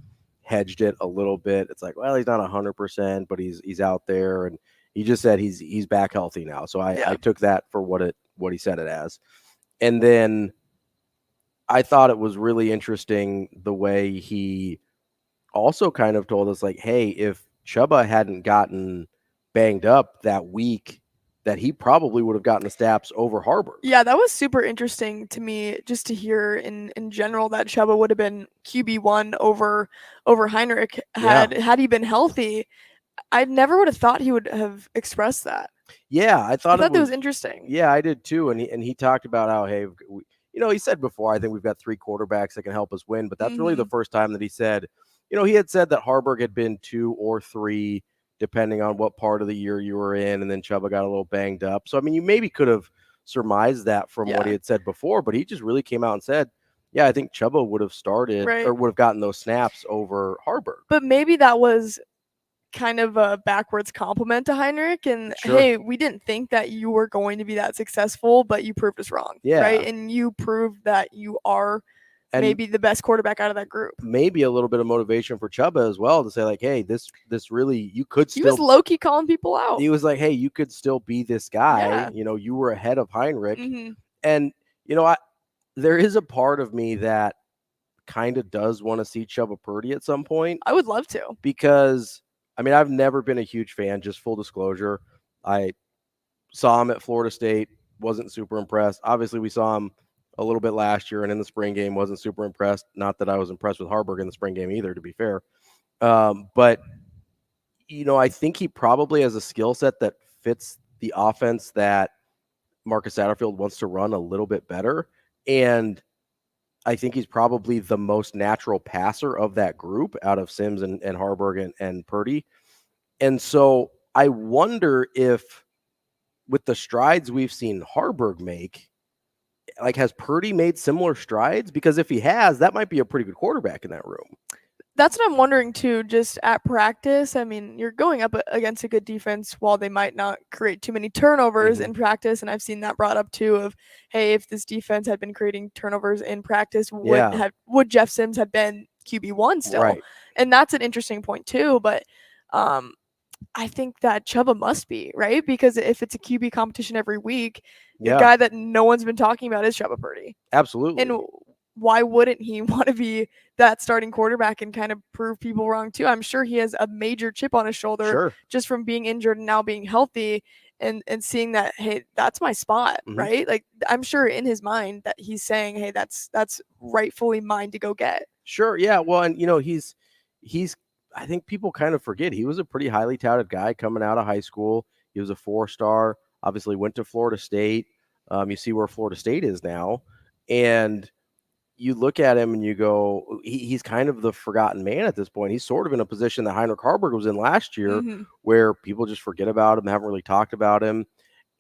hedged it a little bit. It's like, well, he's not 100%, but he's out there, and he just said he's back healthy now. So I took that for what he said it as. And then I thought it was really interesting the way he also kind of told us, like, hey, if Chubba hadn't gotten banged up that week, that he probably would have gotten the snaps over Harburg. Yeah, that was super interesting to me just to hear in general that Chubba would have been QB1 over Heinrich had he been healthy. I never would have thought he would have expressed that. Yeah, I thought that was interesting. Yeah, I did too. And he talked about how, hey, he said before, I think we've got 3 quarterbacks that can help us win, but that's really the first time that he said, he had said that Harburg had been 2 or 3, depending on what part of the year you were in, and then Chubba got a little banged up. So, I mean, you maybe could have surmised that from what he had said before, but he just really came out and said, yeah, I think Chubba would have started or would have gotten those snaps over Harburg. But maybe that was kind of a backwards compliment to Heinrich, and hey, we didn't think that you were going to be that successful, but you proved us wrong. Yeah. Right? And you proved that you are maybe the best quarterback out of that group. Maybe a little bit of motivation for Chubba as well to say, like, hey, this really, you could still. He was low-key calling people out. He was like, hey, you could still be this guy. Yeah. You were ahead of Heinrich. And, there is a part of me that kind of does want to see Chubba Purdy at some point. I would love to. Because, I mean, I've never been a huge fan, just full disclosure. I saw him at Florida State, wasn't super impressed. Obviously, we saw him a little bit last year, and in the spring game wasn't super impressed. Not that I was impressed with Harburg in the spring game either, to be fair. But, I think he probably has a skill set that fits the offense that Marcus Satterfield wants to run a little bit better. And I think he's probably the most natural passer of that group out of Sims and Harburg and Purdy. And so I wonder if with the strides we've seen Harburg make, like, has Purdy made similar strides? Because if he has, that might be a pretty good quarterback in that room. That's what I'm wondering too, just at practice. I mean, you're going up against a good defense while they might not create too many turnovers in practice. And I've seen that brought up too of, hey, if this defense had been creating turnovers in practice, would Jeff Sims have been QB1 still? Right. And that's an interesting point too. But I think that Chubba must be, right? Because if it's a QB competition every week, the guy that no one's been talking about is Chubba Purdy. Absolutely. And why wouldn't he want to be that starting quarterback and kind of prove people wrong too? I'm sure he has a major chip on his shoulder just from being injured and now being healthy and seeing that, hey, that's my spot, right? Like, I'm sure in his mind that he's saying, hey, that's rightfully mine to go get. Sure. Yeah. Well, and he's I think people kind of forget he was a pretty highly touted guy coming out of high school. He was a 4-star, obviously went to Florida State. You see where Florida State is now. And you look at him and you go, he's kind of the forgotten man at this point. He's sort of in a position that Heinrich Harburg was in last year, where people just forget about him, haven't really talked about him.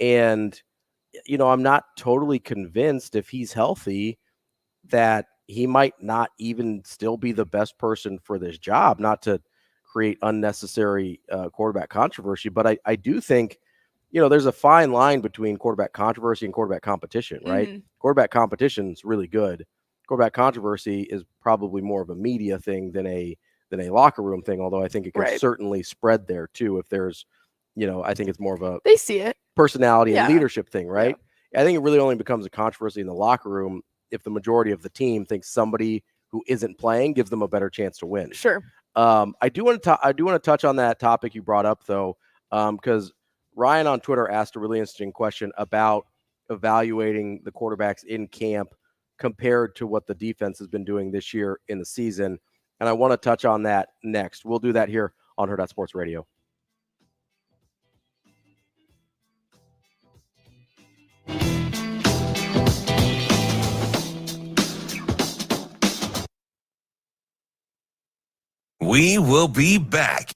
And, I'm not totally convinced if he's healthy that he might not even still be the best person for this job, not to create unnecessary quarterback controversy. But I do think, there's a fine line between quarterback controversy and quarterback competition, right? Quarterback competition is really good. Quarterback controversy is probably more of a media thing than a locker room thing, although I think it can certainly spread there too. If there's, I think it's more of a they see it personality and leadership thing, right? I think it really only becomes a controversy in the locker room if the majority of the team thinks somebody who isn't playing gives them a better chance to win. Sure. I do want to touch on that topic you brought up though, because Ryan on Twitter asked a really interesting question about evaluating the quarterbacks in camp compared to what the defense has been doing this year in the season. And I want to touch on that next. We'll do that here on Hurrdat Sports Radio. We will be back.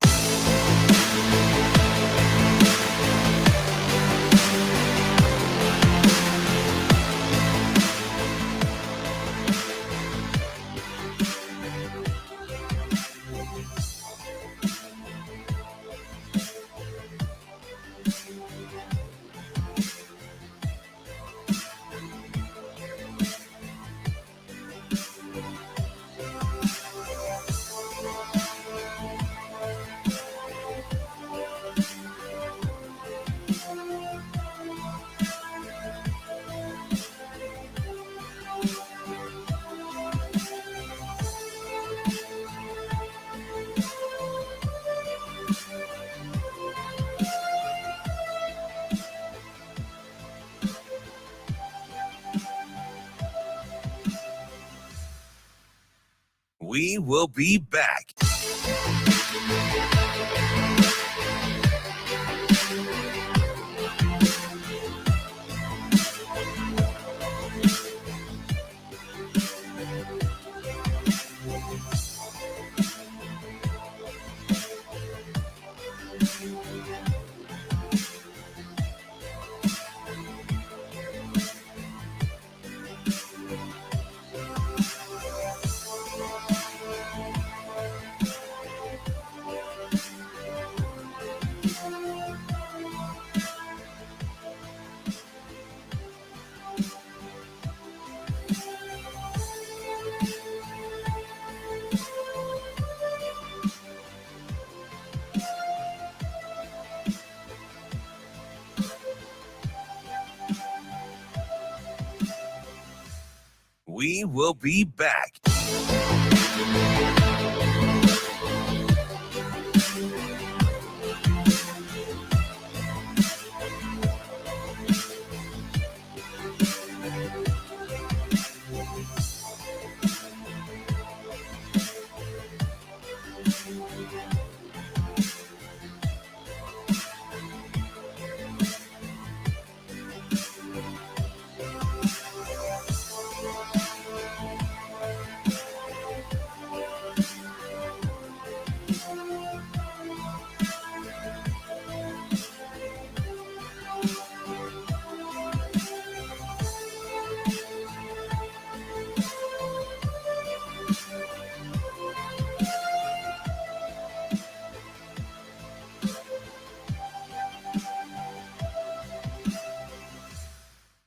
We will be back. We will be back.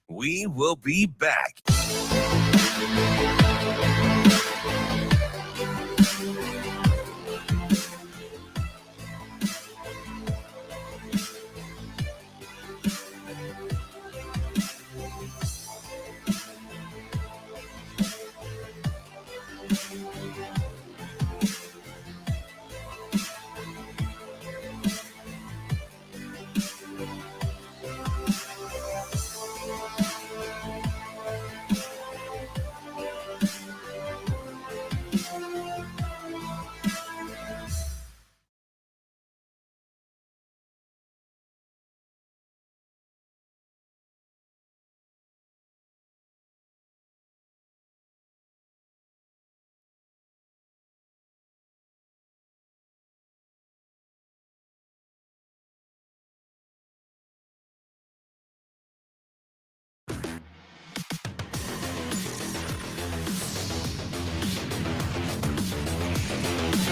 We will be back.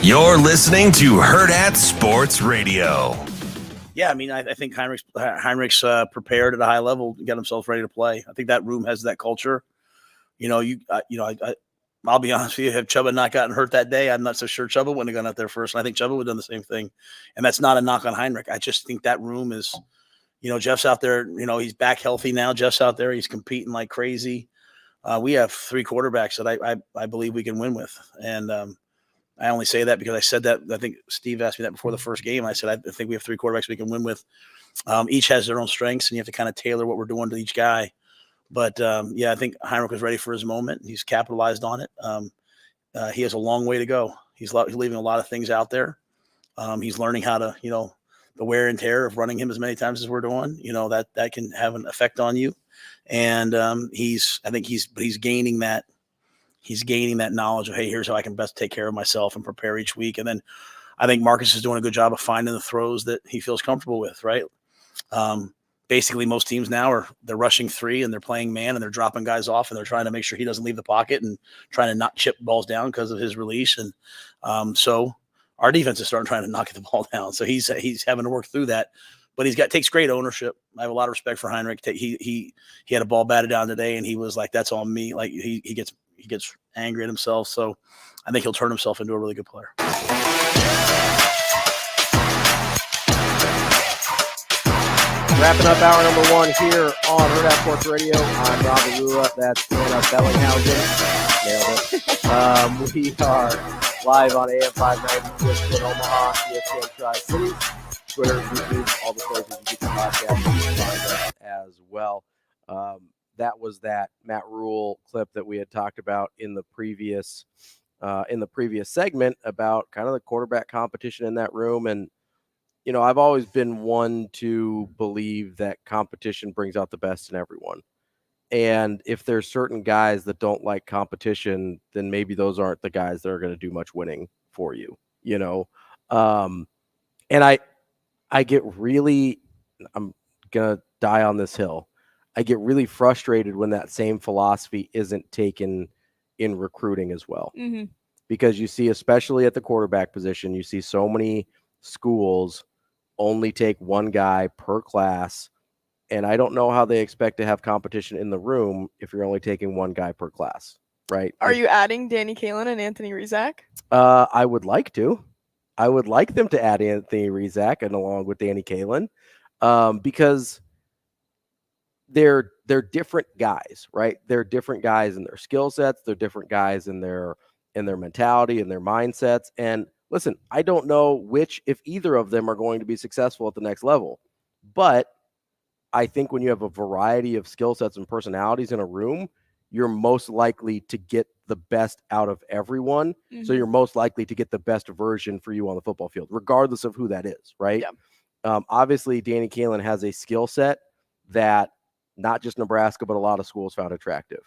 You're listening to Hurrdat Sports Radio. Yeah, I mean, I think Heinrich's prepared at a high level, got himself ready to play. I think that room has that culture. I'll be honest with you. If Chubba not gotten hurt that day, I'm not so sure Chubba wouldn't have gone out there first. And I think Chubba would have done the same thing. And that's not a knock on Heinrich. I just think that room is, Jeff's out there. He's back healthy now. Jeff's out there. He's competing like crazy. We have 3 quarterbacks that I believe we can win with. And I only say that because I said that. I think Steve asked me that before the first game. I said, I think we have 3 quarterbacks we can win with. Each has their own strengths, and you have to kind of tailor what we're doing to each guy. But, I think Heinrich was ready for his moment. He's capitalized on it. He has a long way to go. He's leaving a lot of things out there. He's learning how to, the wear and tear of running him as many times as we're doing, that can have an effect on you. And he's gaining that. He's gaining that knowledge of, hey, here's how I can best take care of myself and prepare each week. And then I think Marcus is doing a good job of finding the throws that he feels comfortable with, right? Basically, most teams now they're rushing 3 and they're playing man and they're dropping guys off and they're trying to make sure he doesn't leave the pocket and trying to not chip balls down because of his release. And so our defense is starting trying to knock the ball down. So he's having to work through that. But takes great ownership. I have a lot of respect for Heinrich. He had a ball batted down today and he was like, that's on me. Like he gets angry at himself. So I think he'll turn himself into a really good player. Wrapping up hour number 1 here on Hurrdat Sports Radio. I'm Ravi Lulla. That's Anna Bellinghausen. Nailed it. We are live on AM 590, ESPN Omaha, ESPN Tri-Cities, Twitter, YouTube, all the places you get the podcast. You can find us as well. That was that Matt Rule clip that we had talked about in the previous in the previous segment about kind of the quarterback competition in that room. And, I've always been one to believe that competition brings out the best in everyone. And if there's certain guys that don't like competition, then maybe those aren't the guys that are going to do much winning for you, And I get really, I'm going to die on this hill. I get really frustrated when that same philosophy isn't taken in recruiting as well. Mm-hmm. Because you see, especially at the quarterback position, you see so many schools only take one guy per class. And I don't know how they expect to have competition in the room if you're only taking one guy per class, right? Are you adding Danny Kaelin and Anthony Rizak? I would like to. I would like them to add Anthony Rizak and along with Danny Kaelin, because they're different guys, right? They're different guys in their skill sets. They're different guys in their mentality and their mindsets. And listen, I don't know if either of them are going to be successful at the next level, but I think when you have a variety of skill sets and personalities in a room, you're most likely to get the best out of everyone. Mm-hmm. So you're most likely to get the best version for you on the football field, regardless of who that is, right? Yeah. Obviously, Danny Kaelin has a skill set that not just Nebraska, but a lot of schools found attractive.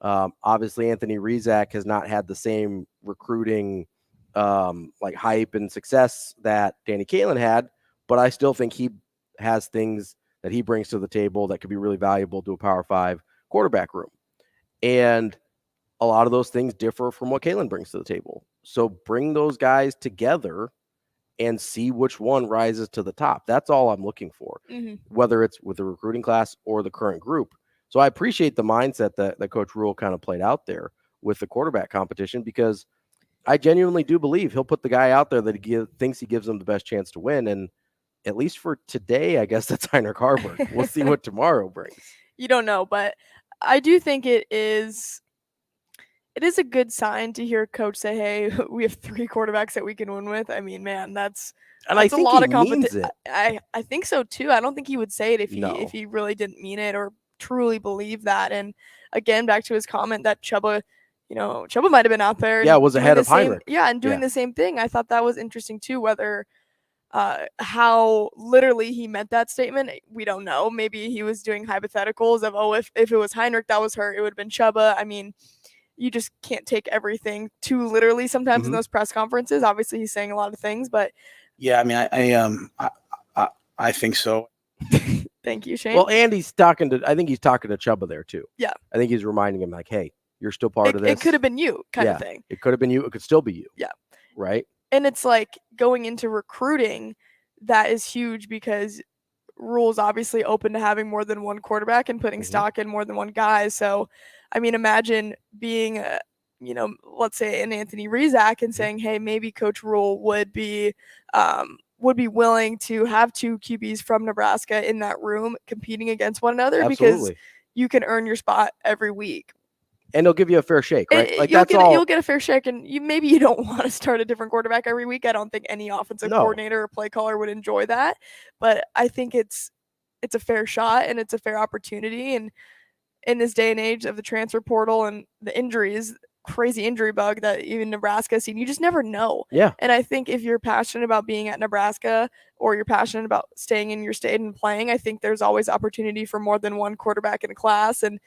Obviously, Anthony Rizak has not had the same recruiting hype and success that Danny Kaelin had, but I still think he has things that he brings to the table that could be really valuable to a Power 5 quarterback room. And a lot of those things differ from what Kaelin brings to the table. So bring those guys together and see which one rises to the top. That's all I'm looking for, whether it's with the recruiting class or the current group. So I appreciate the mindset that Coach Rule kind of played out there with the quarterback competition, because I genuinely do believe he'll put the guy out there that he thinks he gives them the best chance to win. And at least for today, I guess that's Heinrich Harburg. We'll see what tomorrow brings. You don't know, but I do think it is a good sign to hear Coach say, "Hey, we have 3 quarterbacks that we can win with." I mean, man, that's I think a lot he of competition. means it. I think so too. I don't think he would say it if he really didn't mean it or truly believe that. And again, back to his comment that Chubba might have been out there. Yeah, was ahead of Heinrich. Yeah, and doing the same thing. I thought that was interesting too. Whether how literally he meant that statement, we don't know. Maybe he was doing hypotheticals of, if it was Heinrich that was hurt, it would have been Chubba. I mean, you just can't take everything too literally sometimes in those press conferences. Obviously, he's saying a lot of things, but yeah, I mean, I think so. Thank you, Shane. Well, Andy's talking to Chubba there too. Yeah, I think he's reminding him like, hey, you're still part of this. It could have been you, kind of thing. It could have been you. It could still be you. Yeah. Right. And it's like going into recruiting, that is huge because Rule's obviously open to having more than one quarterback and putting stock in more than one guy. So, I mean, imagine being let's say an Anthony Rizak and saying, hey, maybe Coach Rule would be willing to have 2 QBs from Nebraska in that room competing against one another. Absolutely. Because you can earn your spot every week. And they'll give you a fair shake, right? You'll get a fair shake, and maybe you don't want to start a different quarterback every week. I don't think any offensive coordinator or play caller would enjoy that, but I think it's a fair shot and it's a fair opportunity. And in this day and age of the transfer portal and the injuries, crazy injury bug that even Nebraska has seen, you just never know. Yeah. And I think if you're passionate about being at Nebraska or you're passionate about staying in your state and playing, I think there's always opportunity for more than one quarterback in a class. And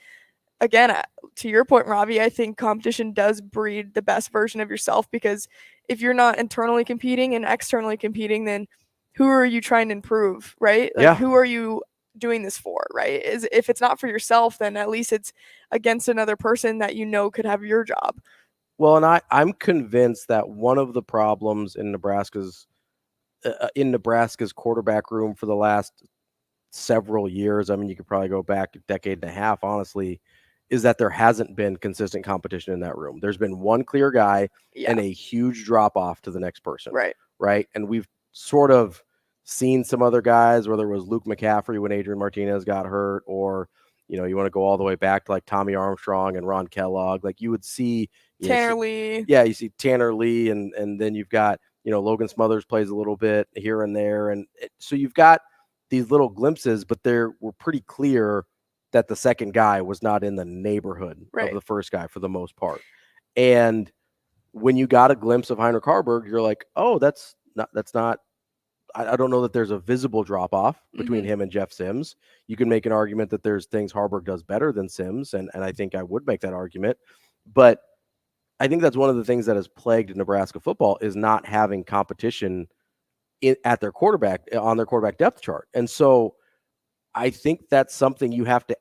again, to your point, Ravi, I think competition does breed the best version of yourself, because if you're not internally competing and externally competing, then who are you trying to improve, right? Who are you doing this for, right? If it's not for yourself, then at least it's against another person that could have your job. Well, and I'm convinced that one of the problems in Nebraska's quarterback room for the last several years, I mean, you could probably go back a decade and a half, honestly, is that there hasn't been consistent competition in that room. There's been one clear guy and a huge drop off to the next person. Right. And we've sort of seen some other guys, whether it was Luke McCaffrey when Adrian Martinez got hurt, or, you want to go all the way back to like Tommy Armstrong and Ron Kellogg. Like you would see Tanner Lee. Yeah, you see Tanner Lee, and then you've got, Logan Smothers plays a little bit here and there. And so you've got these little glimpses, but they were pretty clear that the second guy was not in the neighborhood of the first guy for the most part. And when you got a glimpse of Heinrich Harburg, you're like, oh, that's not. I don't know that there's a visible drop off between him and Jeff Sims. You can make an argument that there's things Harburg does better than Sims, and I think I would make that argument. But I think that's one of the things that has plagued Nebraska football is not having competition at their quarterback on their quarterback depth chart. And so I think that's something you have to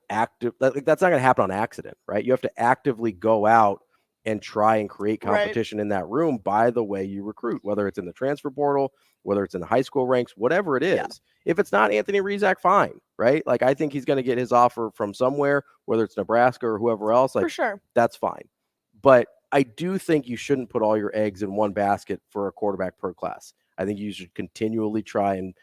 that's not going to happen on accident, right? You have to actively go out and try and create competition in that room by the way you recruit, whether it's in the transfer portal, whether it's in the high school ranks, whatever it is. Yeah. If it's not Anthony Rizak, fine, right? Like, I think he's going to get his offer from somewhere, whether it's Nebraska or whoever else. Like, for sure, that's fine. But I do think you shouldn't put all your eggs in one basket for a quarterback per class. I think you should continually try and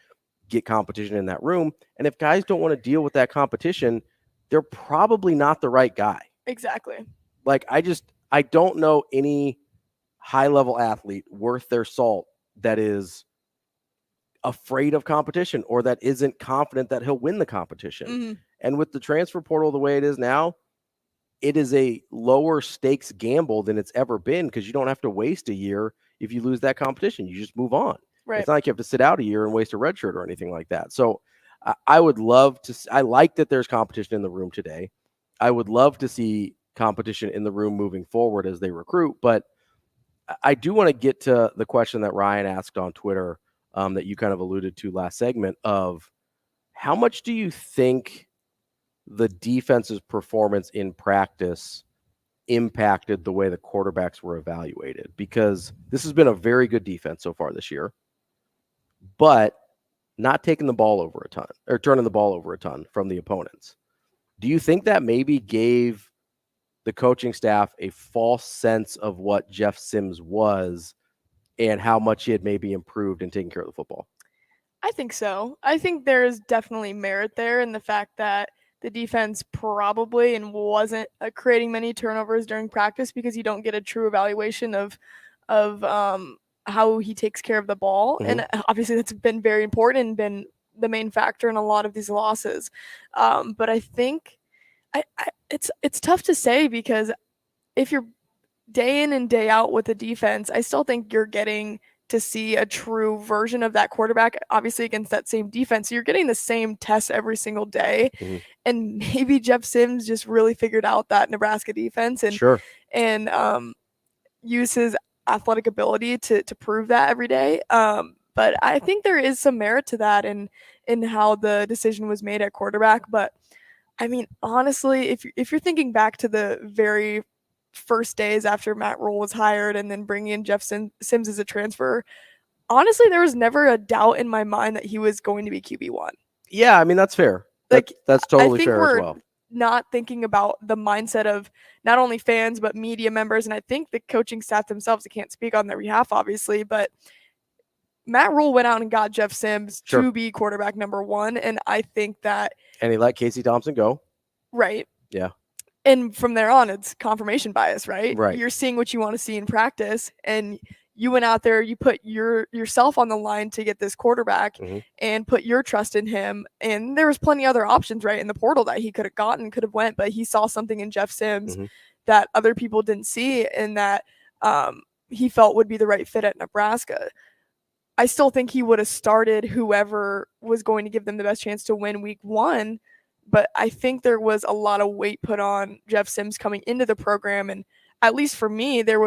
get competition in that room. And if guys don't want to deal with that competition, they're probably not the right guy. Exactly. Like, I don't know any high-level athlete worth their salt that is afraid of competition or that isn't confident that he'll win the competition. And with the transfer portal the way it is now, it is a lower stakes gamble than it's ever been because you don't have to waste a year if you lose that competition. You just move on. Right. It's not like you have to sit out a year and waste a red shirt or anything like that. So I would love to – I like that there's competition in the room today. I would love to see competition in the room moving forward as they recruit. But I do want to get to the question that Ryan asked on Twitter that you kind of alluded to last segment of how much do you think the defense's performance in practice impacted the way the quarterbacks were evaluated? Because this has been a very good defense so far this year, but not taking the ball over a ton or turning the ball over a ton from the opponents. Do you think that maybe gave the coaching staff a false sense of what Jeff Sims was and how much he had maybe improved in taking care of the football? I think so. I think there's definitely merit there in the fact that the defense probably and wasn't creating many turnovers during practice because you don't get a true evaluation of how he takes care of the ball. And obviously that's been very important and been the main factor in a lot of these losses. But I think it's tough to say because if you're day in and day out with the defense, I still think you're getting to see a true version of that quarterback, obviously against that same defense. So you're getting the same tests every single day. And maybe Jeff Sims just really figured out that Nebraska defense and use his athletic ability to prove that every day. But I think there is some merit to that in how the decision was made at quarterback. But I mean, honestly, if you're thinking back to the very first days after Matt Rule was hired and then bringing in Jeff Sims as a transfer, honestly, there was never a doubt in my mind that he was going to be QB1. Yeah, I mean, that's fair. Like, that's totally fair as well. Not thinking about the mindset of not only fans, but media members. And I think the coaching staff themselves, I can't speak on their behalf, obviously, but Matt Rule went out and got Jeff Sims to be quarterback number one. And I think that. And he let Casey Thompson go. Right. Yeah. And from there on, it's confirmation bias, right? Right. You're seeing what you want to see in practice, and you went out there, you put yourself on the line to get this quarterback and put your trust in him. And there was plenty of other options, right, in the portal that he could have gotten, could have went, but he saw something in Jeff Sims that other people didn't see and that he felt would be the right fit at Nebraska. I still think he would have started whoever was going to give them the best chance to win week one. But I think there was a lot of weight put on Jeff Sims coming into the program. And at least for me, it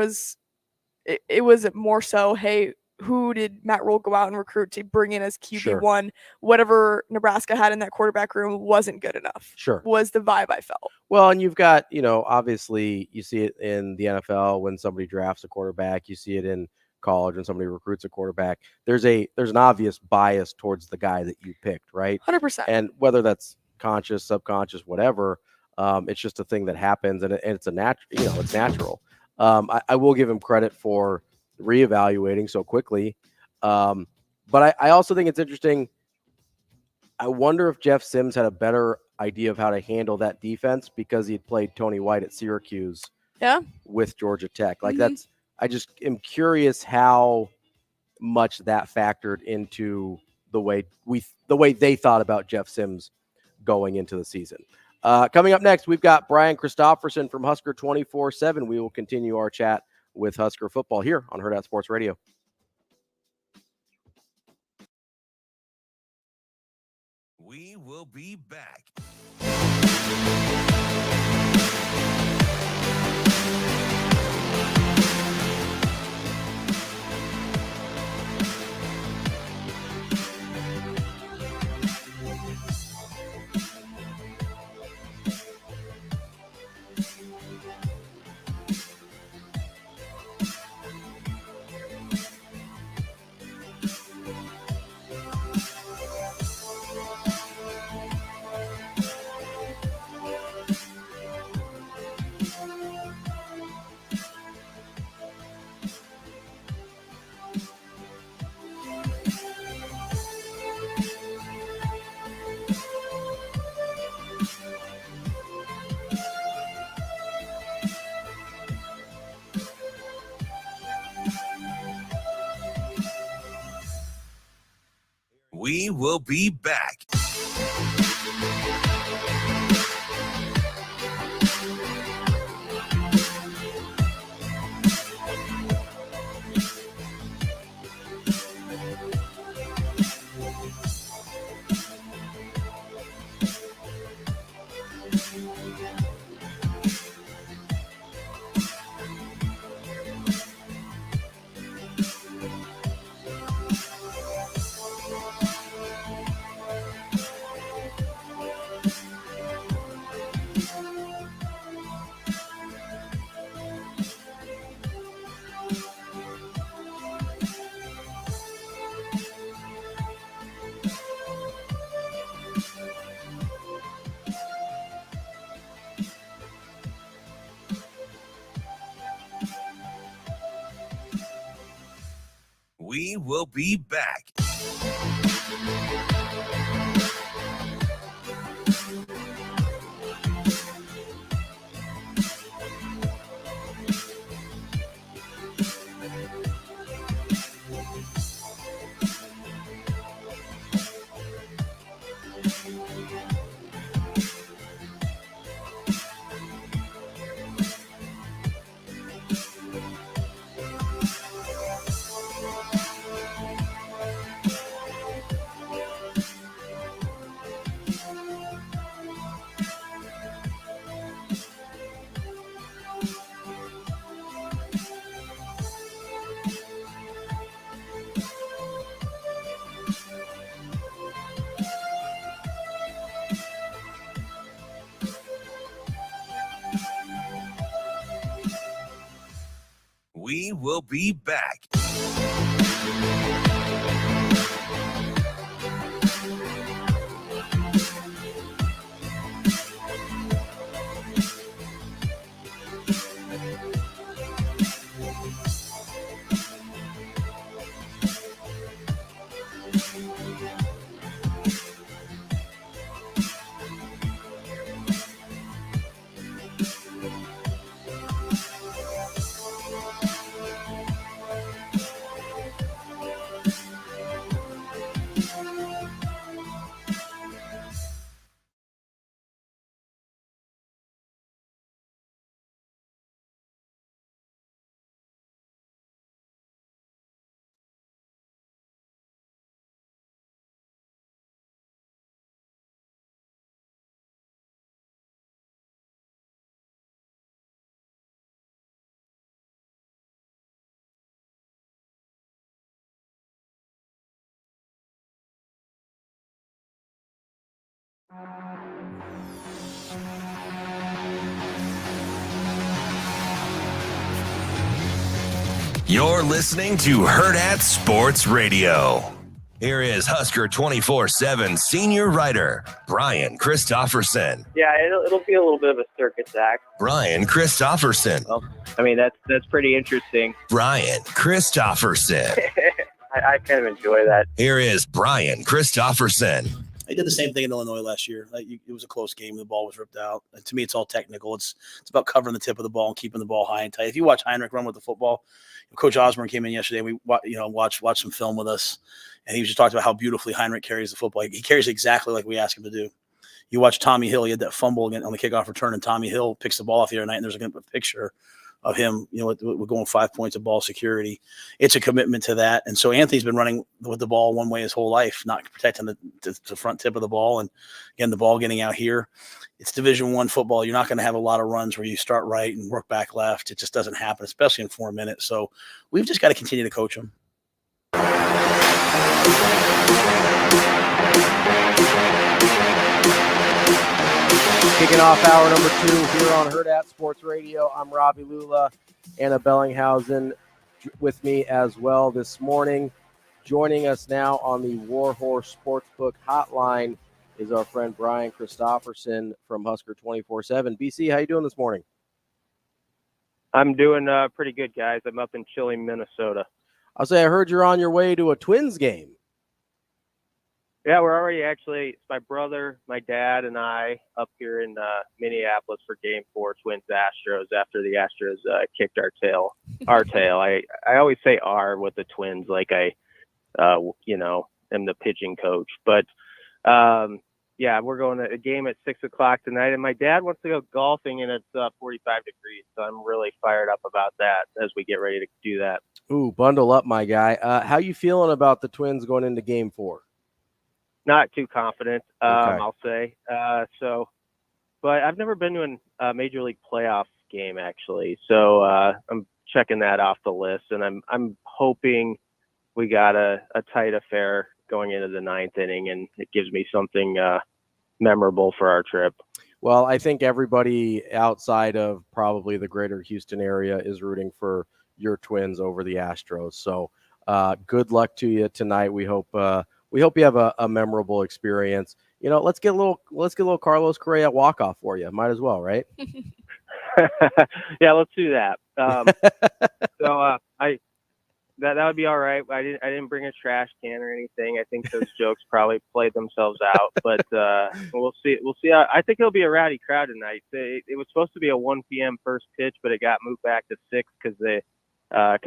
was more so, hey, who did Matt Rule go out and recruit to bring in as QB1? Whatever Nebraska had in that quarterback room wasn't good enough. Was the vibe I felt. Well, and you've got, obviously you see it in the NFL when somebody drafts a quarterback. You see it in college when somebody recruits a quarterback. There's an obvious bias towards the guy that you picked, right? 100%. And whether that's conscious, subconscious, whatever, it's just a thing that happens, and it's it's natural. I will give him credit for reevaluating so quickly, but I also think it's interesting. I wonder if Jeff Sims had a better idea of how to handle that defense because he had played Tony White at Syracuse, with Georgia Tech. Like I just am curious how much that factored into the way they thought about Jeff Sims going into the season. Coming up next, we've got Brian Christopherson from Husker 24/7. We will continue our chat with Husker football here on Hurrdat Sports Radio. We will be back. We will be back. We will be back. We will be back. You're listening to Hurrdat Sports Radio. Here is Husker 24/7 senior writer, Brian Christopherson. Yeah, it'll be a little bit of a circus act. Brian Christopherson. Well, I mean, that's pretty interesting. Brian Christopherson. I kind of enjoy that. Here is Brian Christopherson. I did the same thing in Illinois last year. It was a close game. The ball was ripped out. To me, it's all technical. It's about covering the tip of the ball and keeping the ball high and tight. If you watch Heinrich run with the football, Coach Osborne came in yesterday. We watched some film with us, and he just talked about how beautifully Heinrich carries the football. He carries exactly like we ask him to do. You watch Tommy Hill. He had that fumble again on the kickoff return, and Tommy Hill picks the ball off the other night, and there's a picture of him, we're going 5 points of ball security. It's a commitment to that. And so Anthony's been running with the ball one way his whole life, not protecting the front tip of the ball. And again, the ball getting out here. It's Division I football. You're not going to have a lot of runs where you start right and work back left. It just doesn't happen, especially in 4 minutes. So we've just got to continue to coach him. Kicking off hour number 2 here on Hurrdat Sports Radio. I'm Ravi Lulla. Anna Bellinghausen with me as well this morning. Joining us now on the Warhorse Sportsbook Hotline is our friend Brian Christopherson from Husker 24/7. BC, how you doing this morning? I'm doing pretty good, guys. I'm up in chilly Minnesota. I'll say I heard you're on your way to a Twins game. Yeah, we're already it's my brother, my dad, and I up here in Minneapolis for Game 4, Twins Astros, after the Astros kicked our tail. I always say "our" with the Twins, like I, am the pitching coach. But yeah, we're going to a game at 6:00 tonight, and my dad wants to go golfing, and it's 45 degrees, so I'm really fired up about that as we get ready to do that. Ooh, bundle up, my guy. How you feeling about the Twins going into Game 4? Not too confident, Okay. I'll say. But I've never been to a Major League playoff game, actually. So I'm checking that off the list, and I'm hoping we got a tight affair going into the 9th inning, and it gives me something memorable for our trip. Well, I think everybody outside of probably the greater Houston area is rooting for your Twins over the Astros. So good luck to you tonight. We hope you have a memorable experience. Let's get a little Carlos Correa walk-off for you. Might as well, right? Yeah, let's do that. So that would be all right. I didn't bring a trash can or anything. I think those jokes probably played themselves out, but we'll see. I think it'll be a rowdy crowd tonight. It was supposed to be a 1 p.m. first pitch, but it got moved back to 6 because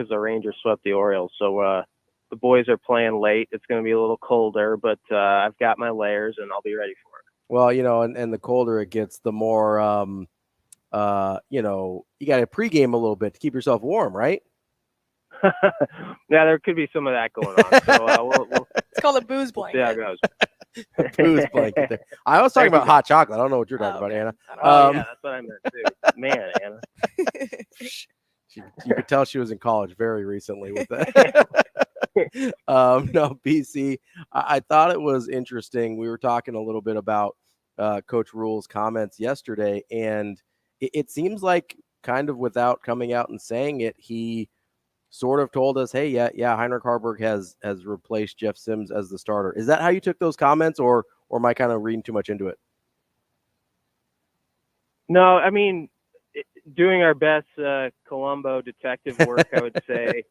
the Rangers swept the Orioles. So the boys are playing late. It's going to be a little colder, but I've got my layers and I'll be ready for it. Well, and the colder it gets, the more you got to pregame a little bit to keep yourself warm, right? Yeah, there could be some of that going on. So it's called a booze blanket. See how it goes. Booze blanket there. I was talking about hot chocolate. I don't know what you're talking about, Anna. Yeah, that's what I meant too. Man, Anna. You could tell she was in college very recently with that. No, BC, I thought it was interesting. We were talking a little bit about Coach Rule's comments yesterday, and it seems like, kind of without coming out and saying it, he sort of told us, hey, yeah, Heinrich Haarberg has replaced Jeff Sims as the starter. Is that how you took those comments, or am I kind of reading too much into it? No, I mean, doing our best Columbo detective work, I would say.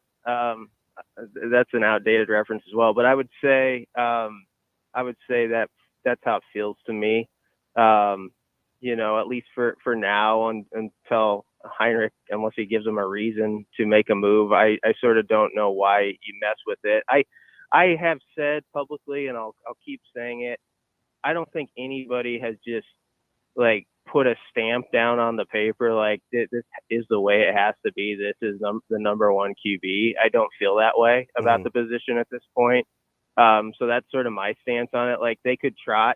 That's an outdated reference as well, but I would say that that's how it feels to me. At least for now, until Heinrich, unless he gives him a reason to make a move, I sort of don't know why you mess with it. I have said publicly, and I'll keep saying it, I don't think anybody has just put a stamp down on the paper like this is the way it has to be. This is the number one QB. I don't feel that way about the position at this point. So that's sort of my stance on it. Like, they could trot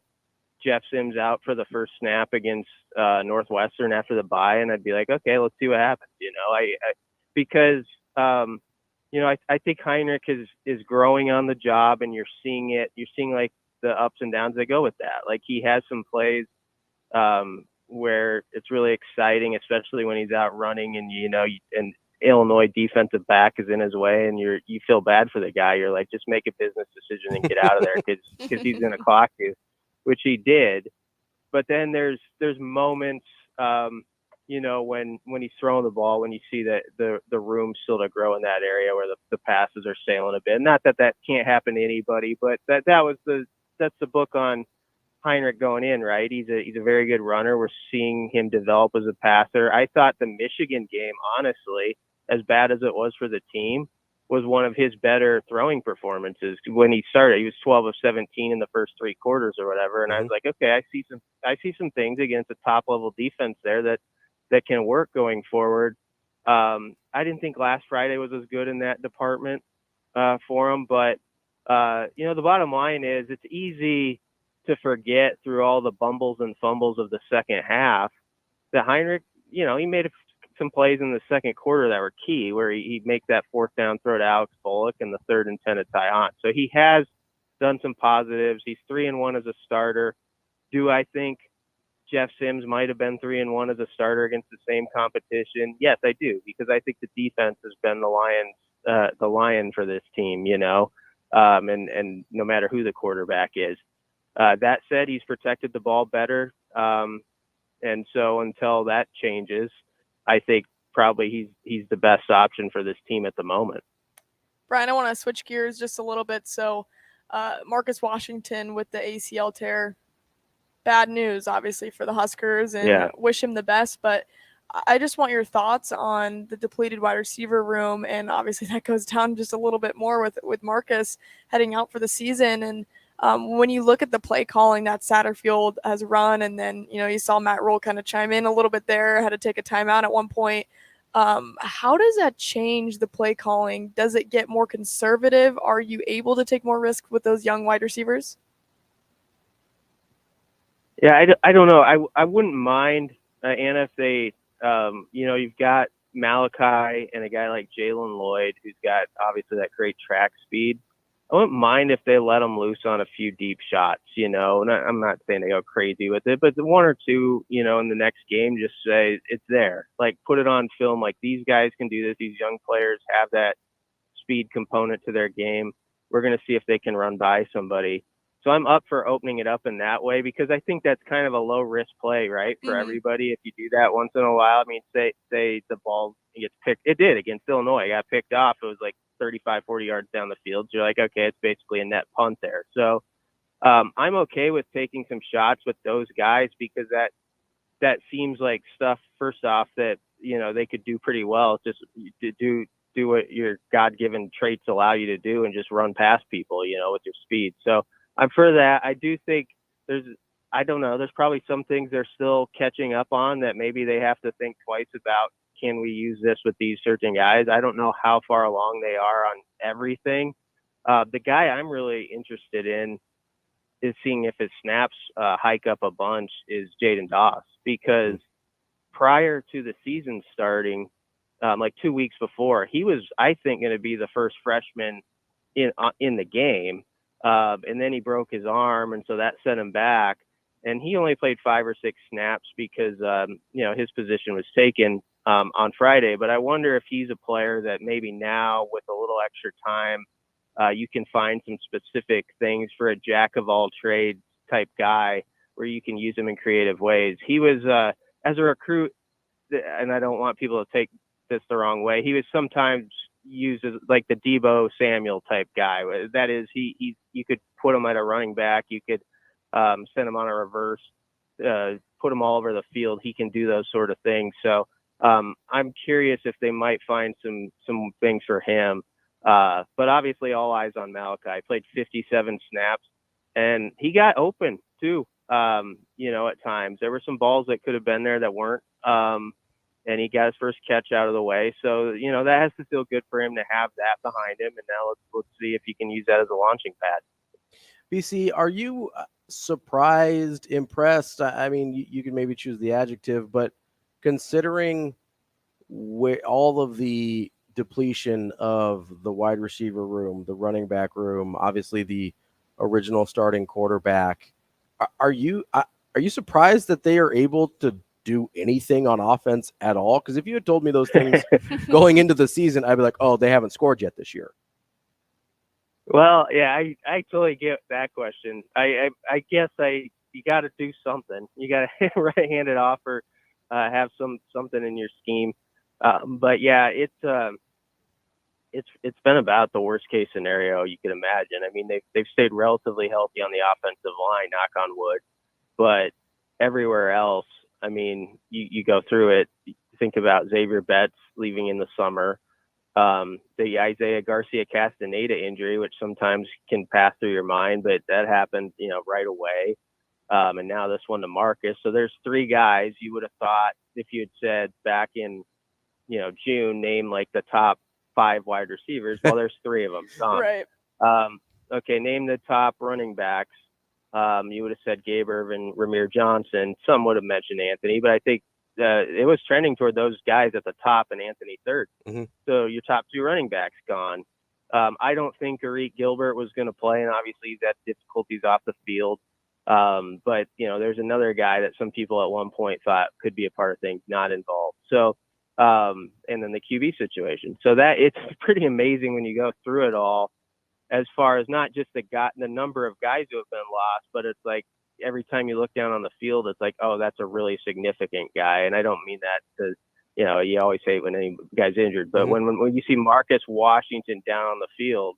Jeff Sims out for the first snap against Northwestern after the bye, and I'd be like, okay, let's see what happens. Because I think Heinrich is growing on the job, and you're seeing it. You're seeing the ups and downs that go with that. Like, he has some plays where it's really exciting, especially when he's out running and an Illinois defensive back is in his way, and you feel bad for the guy. You're like, just make a business decision and get out of there because he's going to clock you, which he did. But then there's moments, when he's throwing the ball, when you see that the room still to grow in that area where the passes are sailing a bit. Not that can't happen to anybody, but that's the book on Heinrich going in, right? He's a very good runner. We're seeing him develop as a passer. I thought the Michigan game, honestly, as bad as it was for the team, was one of his better throwing performances. When he started, he was 12 of 17 in the first 3 quarters or whatever, and I was like, okay, I see some things against a top level defense there that can work going forward. I didn't think last Friday was as good in that department for him, but the bottom line is it's easy to forget through all the bumbles and fumbles of the second half that Heinrich, he made some plays in the second quarter that were key, where he'd make that fourth down throw to Alex Bullock and the 3rd and 10 to Ty Hunt. So he has done some positives. He's 3-1 as a starter. Do I think Jeff Sims might have been 3-1 as a starter against the same competition? Yes, I do, because I think the defense has been the lion for this team, and no matter who the quarterback is. That said, he's protected the ball better. And so until that changes, I think probably he's the best option for this team at the moment. Brian, I want to switch gears just a little bit. So Marcus Washington with the ACL tear, bad news, obviously, for the Huskers, and wish him the best. But I just want your thoughts on the depleted wide receiver room. And obviously that goes down just a little bit more with Marcus heading out for the season. And when you look at the play calling that Satterfield has run, and then, you saw Matt Rule kind of chime in a little bit there, had to take a timeout at one point. How does that change the play calling? Does it get more conservative? Are you able to take more risk with those young wide receivers? Yeah, I don't know. I wouldn't mind, Anna, if they, you've got Malachi and a guy like Jalen Lloyd, who's got obviously that great track speed. I wouldn't mind if they let them loose on a few deep shots, and I'm not saying they go crazy with it, but the one or two, in the next game, just say it's there. Like, put it on film. Like, these guys can do this. These young players have that speed component to their game. We're going to see if they can run by somebody. So I'm up for opening it up in that way, because I think that's kind of a low risk play, right, for everybody. If you do that once in a while, I mean, say the ball gets picked. It did against Illinois. It got picked off. It was like 35, 40 yards down the field. So you're like, okay, it's basically a net punt there. So I'm okay with taking some shots with those guys, because that seems like stuff, first off, that, they could do pretty well. Just to do what your God-given traits allow you to do, and just run past people, with your speed. So I'm for that. I do think there's probably some things they're still catching up on that maybe they have to think twice about. Can we use this with these certain guys? I don't know how far along they are on everything. The guy I'm really interested in is seeing if his snaps hike up a bunch is Jaden Doss, because prior to the season starting, like 2 weeks before, he was, I think, going to be the first freshman in the game. And then he broke his arm, and so that set him back. And he only played 5 or 6 snaps because, his position was taken on Friday. But I wonder if he's a player that maybe now, with a little extra time, you can find some specific things for a jack of all trades type guy, where you can use him in creative ways. He was, as a recruit, and I don't want people to take this the wrong way, he was sometimes used as like the Debo Samuel type guy. That is, you could put him at a running back, you could send him on a reverse, put him all over the field. He can do those sort of things. So I'm curious if they might find some things for him. But obviously all eyes on Malachi. Played 57 snaps, and he got open too. At times there were some balls that could have been there that weren't. And he got his first catch out of the way. So, that has to feel good for him to have that behind him. And now let's see if he can use that as a launching pad. BC, are you surprised, impressed? I mean, you can maybe choose the adjective, but considering all of the depletion of the wide receiver room, the running back room, obviously the original starting quarterback, are you surprised that they are able to do anything on offense at all? Because if you had told me those things going into the season, I'd be like, oh, they haven't scored yet this year. Well, yeah, I totally get that question. I guess you got to do something. You got to hand it off or have something in your scheme. But yeah, it's been about the worst case scenario you could imagine. I mean, they've stayed relatively healthy on the offensive line, knock on wood, but everywhere else, I mean, you go through it. Think about Xavier Betts leaving in the summer, the Isaiah Garcia Castaneda injury, which sometimes can pass through your mind, but that happened, right away. And now this one to Marcus. So there's 3 guys you would have thought, if you had said back in, June, name like the top 5 wide receivers. Well, there's 3 of them gone. Right. Okay, name the top running backs. You would have said Gabe Irvin, Ramir Johnson. Some would have mentioned Anthony, but I think it was trending toward those guys at the top and Anthony third. Mm-hmm. So your top 2 running backs gone. I don't think Arik Gilbert was going to play, and obviously he's had difficulties off the field. But there's another guy that some people at one point thought could be a part of things, not involved. So, and then the QB situation. So that it's pretty amazing when you go through it all, as far as not just the number of guys who have been lost, but it's like every time you look down on the field, it's like, oh, that's a really significant guy. And I don't mean that to, you always say when any guy's injured, but Mm-hmm. when you see Marcus Washington down on the field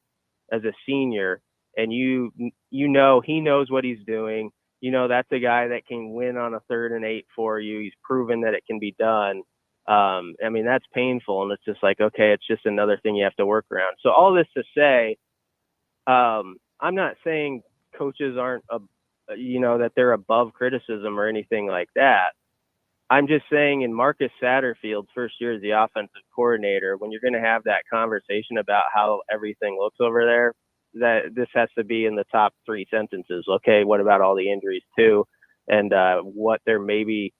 as a senior, and he knows what he's doing, that's a guy that can win on a 3rd and 8 for you. He's proven that it can be done. That's painful, and it's just like, okay, it's just another thing you have to work around. So all this to say, I'm not saying coaches aren't, that they're above criticism or anything like that. I'm just saying in Marcus Satterfield's first year as the offensive coordinator, when you're going to have that conversation about how everything looks over there, that this has to be in the top 3 sentences. Okay, what about all the injuries too? And what they're maybe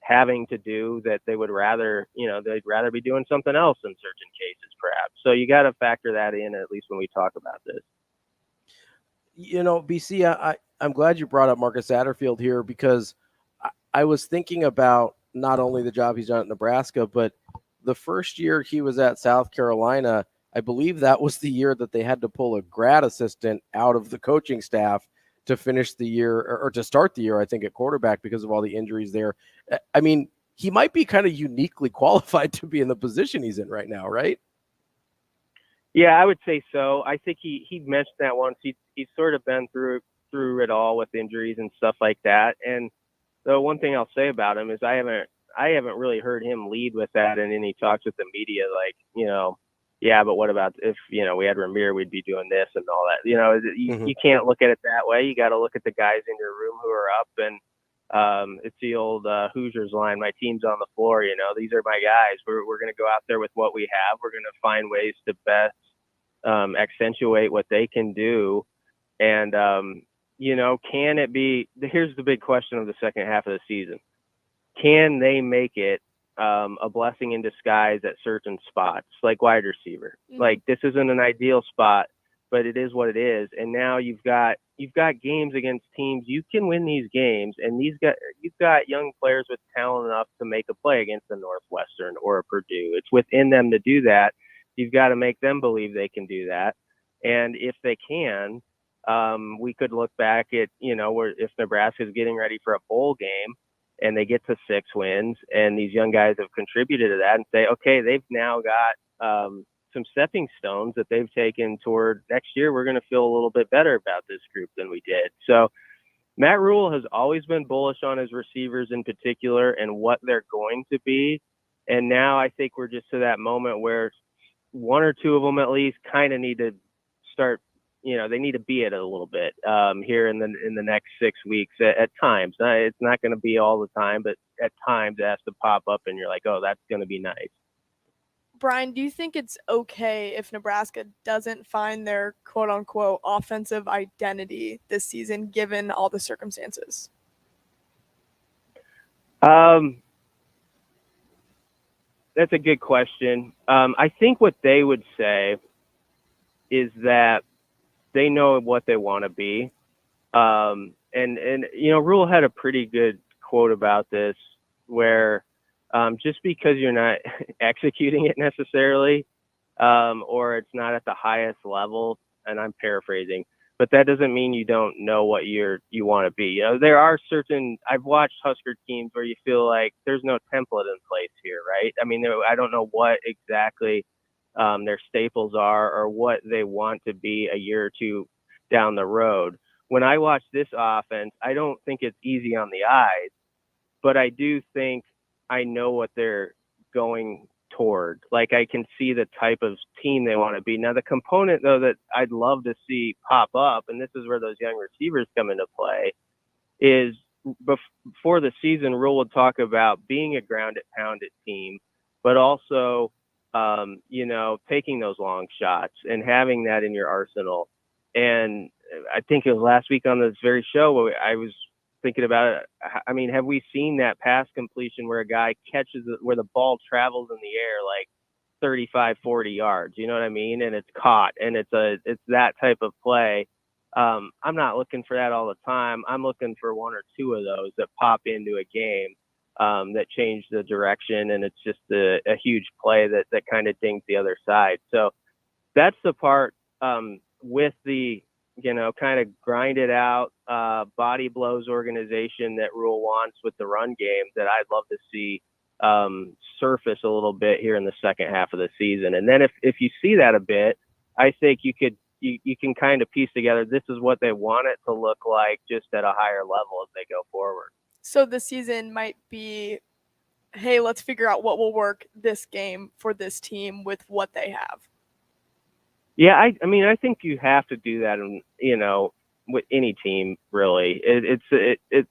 having to do that they would rather, they'd rather be doing something else in certain cases, perhaps. So you got to factor that in, at least when we talk about this. BC, I'm glad you brought up Marcus Satterfield here, because I was thinking about not only the job he's done at Nebraska, but the first year he was at South Carolina, I believe that was the year that they had to pull a grad assistant out of the coaching staff to finish the year, or to start the year, I think, at quarterback because of all the injuries there. I mean, he might be kind of uniquely qualified to be in the position he's in right now, right? Yeah, I would say so. I think he mentioned that once. He's sort of been through it all with injuries and stuff like that. And the one thing I'll say about him is I haven't really heard him lead with that in any talks with the media, like, yeah, but what about if, we had Ramir, we'd be doing this and all that. You can't look at it that way. You got to look at the guys in your room who are up, and it's the old Hoosiers line, my team's on the floor, these are my guys. We're going to go out there with what we have. We're going to find ways to best accentuate what they can do. And, can it be, here's the big question of the second half of the season. Can they make it a blessing in disguise at certain spots, like wide receiver? Mm-hmm. Like, this isn't an ideal spot, but it is what it is. And now you've got games against teams. You can win these games, and you've got young players with talent enough to make a play against a Northwestern or a Purdue. It's within them to do that. You've got to make them believe they can do that. And if they can, we could look back at, where if Nebraska is getting ready for a bowl game and they get to 6 wins and these young guys have contributed to that, and say, okay, they've now got some stepping stones that they've taken toward next year. We're going to feel a little bit better about this group than we did. So Matt Rule has always been bullish on his receivers in particular and what they're going to be. And now I think we're just to that moment where 1 or 2 of them at least kind of need to start, they need to be it a little bit here in the next 6 weeks at times. It's not going to be all the time, but at times it has to pop up and you're like, oh, that's going to be nice. Brian, do you think it's okay if Nebraska doesn't find their quote-unquote offensive identity this season, given all the circumstances? That's a good question. I think what they would say is that they know what they want to be. And Rule had a pretty good quote about this where just because you're not executing it necessarily, or it's not at the highest level, and I'm paraphrasing, but that doesn't mean you don't know what you want to be. There are I've watched Husker teams where you feel like there's no template in place here, right? I mean, I don't know what exactly their staples are or what they want to be a year or 2 down the road. When I watch this offense, I don't think it's easy on the eyes, but I do think I know what they're going toward. Like, I can see the type of team they want to be. Now, the component, though, that I'd love to see pop up, and this is where those young receivers come into play, is before the season, Rule would talk about being a grounded, pounded team, but also, taking those long shots and having that in your arsenal. And I think it was last week on this very show where I was thinking about it. I mean, have we seen that pass completion where a guy catches it, where the ball travels in the air like 35, 40 yards, you know what I mean? And it's caught, and it's that type of play. I'm not looking for that all the time. I'm looking for one or two of those that pop into a game that change the direction, and it's just a huge play that kind of dings the other side. So that's the part with the, kind of grind it out, body blows organization that Rule wants with the run game that I'd love to see surface a little bit here in the second half of the season. And then if you see that a bit, I think you can kind of piece together, this is what they want it to look like just at a higher level as they go forward. So the season might be, hey, let's figure out what will work this game for this team with what they have. Yeah, I mean, I think you have to do that, with any team, really.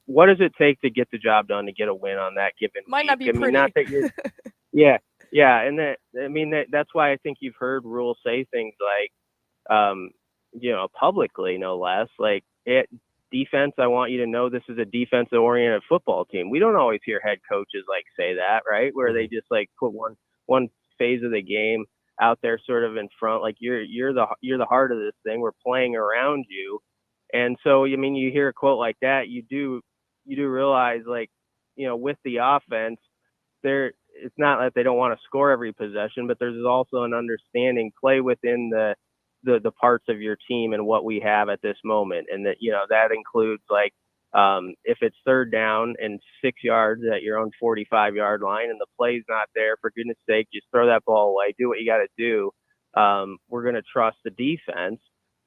What does it take to get the job done, to get a win on that given Might week? not be pretty. Not that you're, yeah, and that's why I think you've heard Rule say things like, publicly, no less, like, defense, I want you to know this is a defensive-oriented football team. We don't always hear head coaches say that, right? Where they just put one phase of the game out there sort of in front, like you're the heart of this thing. We're playing around you. And so, I mean, you hear a quote like that, you do realize, with the offense, it's not that they don't want to score every possession, but there's also an understanding, play within the parts of your team and what we have at this moment. And that, that includes if it's third down and 6 yards at your own 45-yard line and the play's not there, for goodness sake, just throw that ball away, do what you got to do. We're going to trust the defense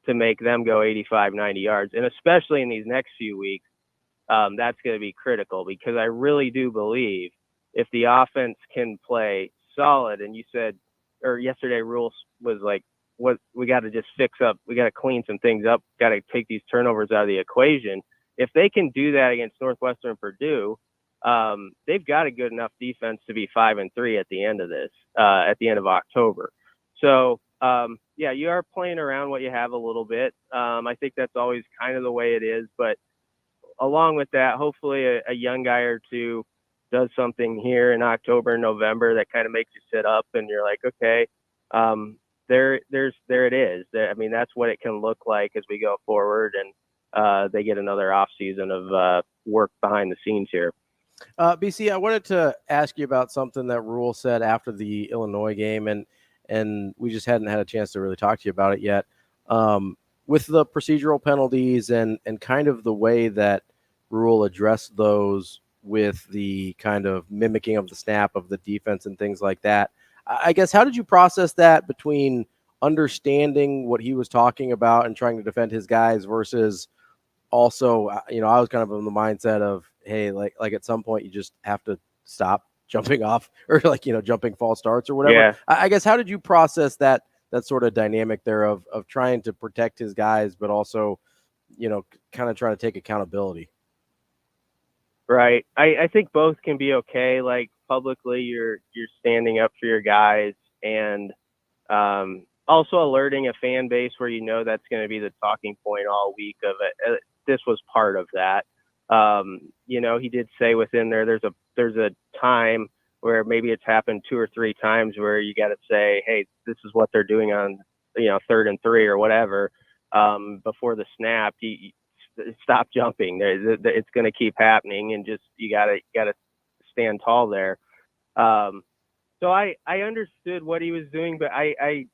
to make them go 85, 90 yards. And especially in these next few weeks, that's going to be critical, because I really do believe if the offense can play solid, and you said, or yesterday Rule was like, what we got to just fix up, we got to clean some things up, got to take these turnovers out of the equation. If they can do that against Northwestern and Purdue, they've got a good enough defense to be 5-3 at the end of this, at the end of October. So, you are playing around what you have a little bit. I think that's always kind of the way it is. But along with that, hopefully a young guy or two does something here in October and November that kind of makes you sit up and you're like, okay, there it is. I mean, that's what it can look like as we go forward, and they get another off season of work behind the scenes here. BC, I wanted to ask you about something that Rule said after the Illinois game, and we just hadn't had a chance to really talk to you about it yet. With the procedural penalties and kind of the way that Rule addressed those with the kind of mimicking of the snap of the defense and things like that, I guess, how did you process that between understanding what he was talking about and trying to defend his guys versus also, I was kind of in the mindset of, hey, like at some point you just have to stop jumping off or jumping false starts or whatever. Yeah. I guess, how did you process that sort of dynamic there of trying to protect his guys, but also, kind of trying to take accountability? Right. I think both can be okay. Like, publicly, you're standing up for your guys, and also alerting a fan base where that's going to be the talking point all week of it. This was part of that. He did say within there's a time where maybe it's happened 2 or 3 times where you got to say, hey, this is what they're doing on 3rd and 3 or whatever, before the snap. You stop jumping. It's going to keep happening, and just you got to stand tall there. So I understood what he was doing, but I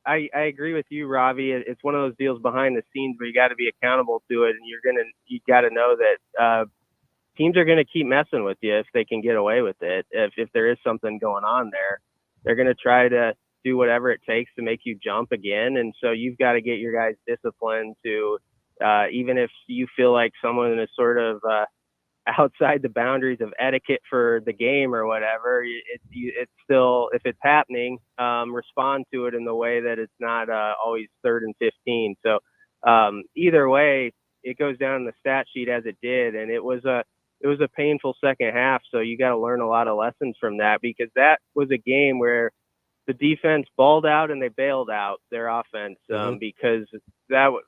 agree with you, Ravi. It's one of those deals behind the scenes where you got to be accountable to it, and you got to know that teams are going to keep messing with you if they can get away with it. If there is something going on there, they're going to try to do whatever it takes to make you jump again. And so you've got to get your guys disciplined to, even if you feel like someone is sort of outside the boundaries of etiquette for the game or whatever, it's still, if it's happening, respond to it in the way that it's not always 3rd and 15. So either way, it goes down in the stat sheet as it did, and it was was a painful second half. So you got to learn a lot of lessons from that, because that was a game where the defense balled out and they bailed out their offense, because that was,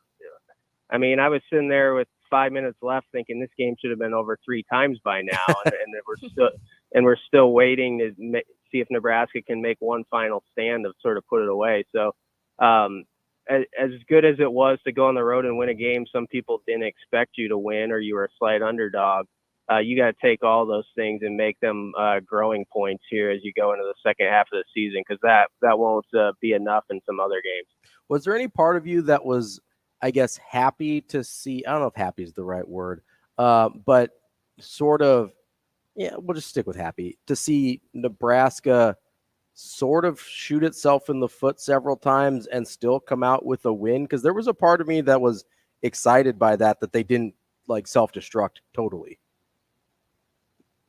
I mean, I was sitting there with 5 minutes left thinking this game should have been over 3 times by now. And we're still waiting to see if Nebraska can make one final stand to sort of put it away. So as good as it was to go on the road and win a game some people didn't expect you to win, or you were a slight underdog, you got to take all those things and make them growing points here as you go into the second half of the season, because that won't be enough in some other games. Was there any part of you that was, I guess, happy to see, I don't know if happy is the right word, but sort of, yeah, we'll just stick with happy, to see Nebraska sort of shoot itself in the foot several times and still come out with a win? Because there was a part of me that was excited by that they didn't like self-destruct totally.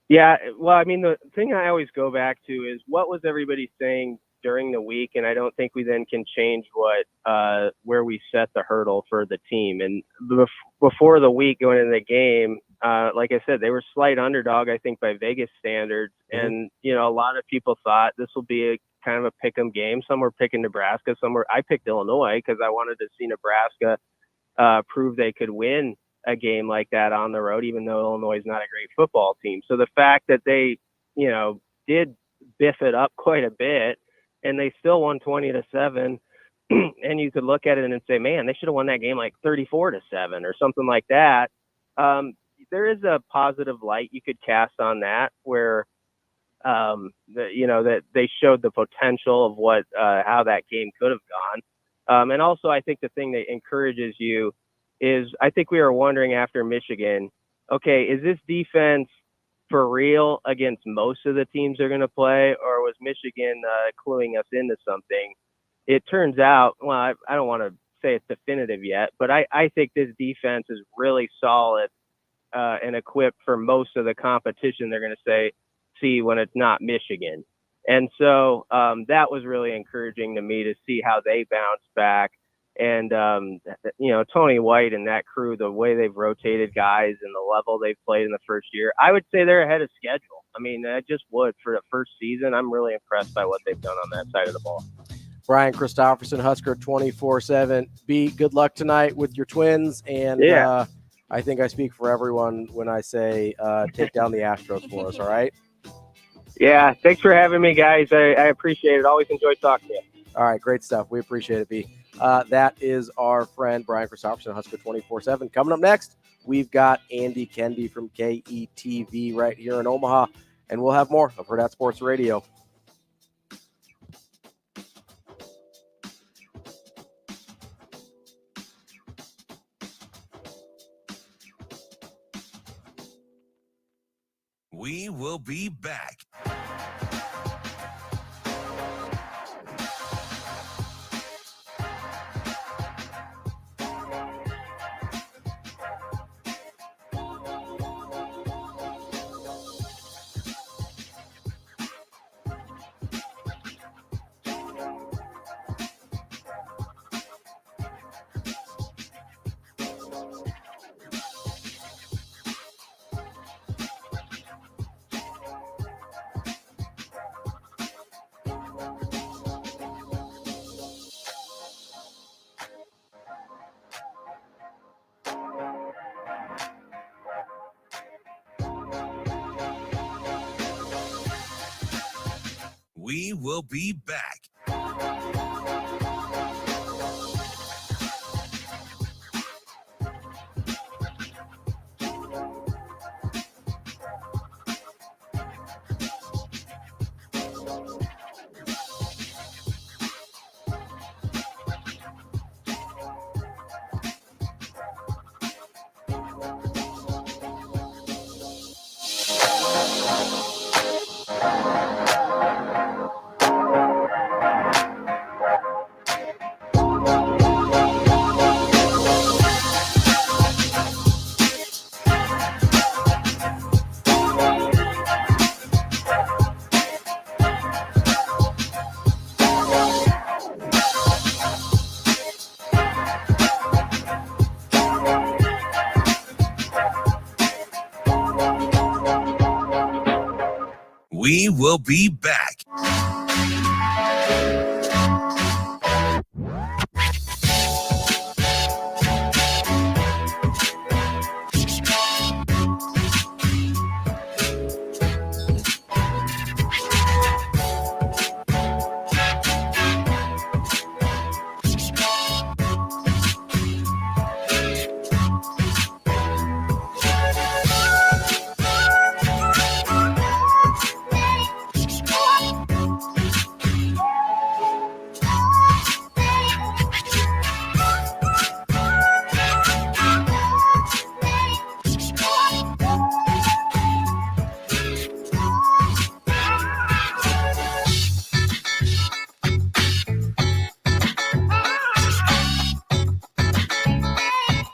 Yeah, well, I mean, the thing I always go back to is what was everybody saying during the week, and I don't think we then can change where we set the hurdle for the team. And before the week going into the game, like I said, they were slight underdog, I think, by Vegas standards. And, you know, a lot of people thought this will be a kind of a pick 'em game. Some were picking Nebraska. I picked Illinois because I wanted to see Nebraska prove they could win a game like that on the road, even though Illinois is not a great football team. So the fact that they, you know, did biff it up quite a bit and they still won 20-7, and you could look at it and say, man, they should have won that game like 34-7 or something like that. There is a positive light you could cast on that, where that they showed the potential of how that game could have gone. And also, I think the thing that encourages you is, I think we were wondering after Michigan, okay, is this defense for real against most of the teams they're going to play, or was Michigan cluing us into something? It turns out, well, I don't want to say it's definitive yet, but I think this defense is really solid and equipped for most of the competition they're going to see when it's not Michigan. And so that was really encouraging to me to see how they bounced back. And, Tony White and that crew, the way they've rotated guys and the level they've played in the first year, I would say they're ahead of schedule. I mean, I just would. For the first season, I'm really impressed by what they've done on that side of the ball. Brian Christopherson, Husker 24/7. B, good luck tonight with your Twins. And I think I speak for everyone when I say take down the Astros for us, all right? Yeah, thanks for having me, guys. I appreciate it. Always enjoy talking to you. All right, great stuff. We appreciate it, B. That is our friend Brian Christopherson, Husker 24/7. Coming up next, we've got Andy Kendeigh from KETV right here in Omaha, and we'll have more of Hurrdat Sports Radio. We will be back. We will be back. We will be back.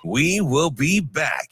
We will be back.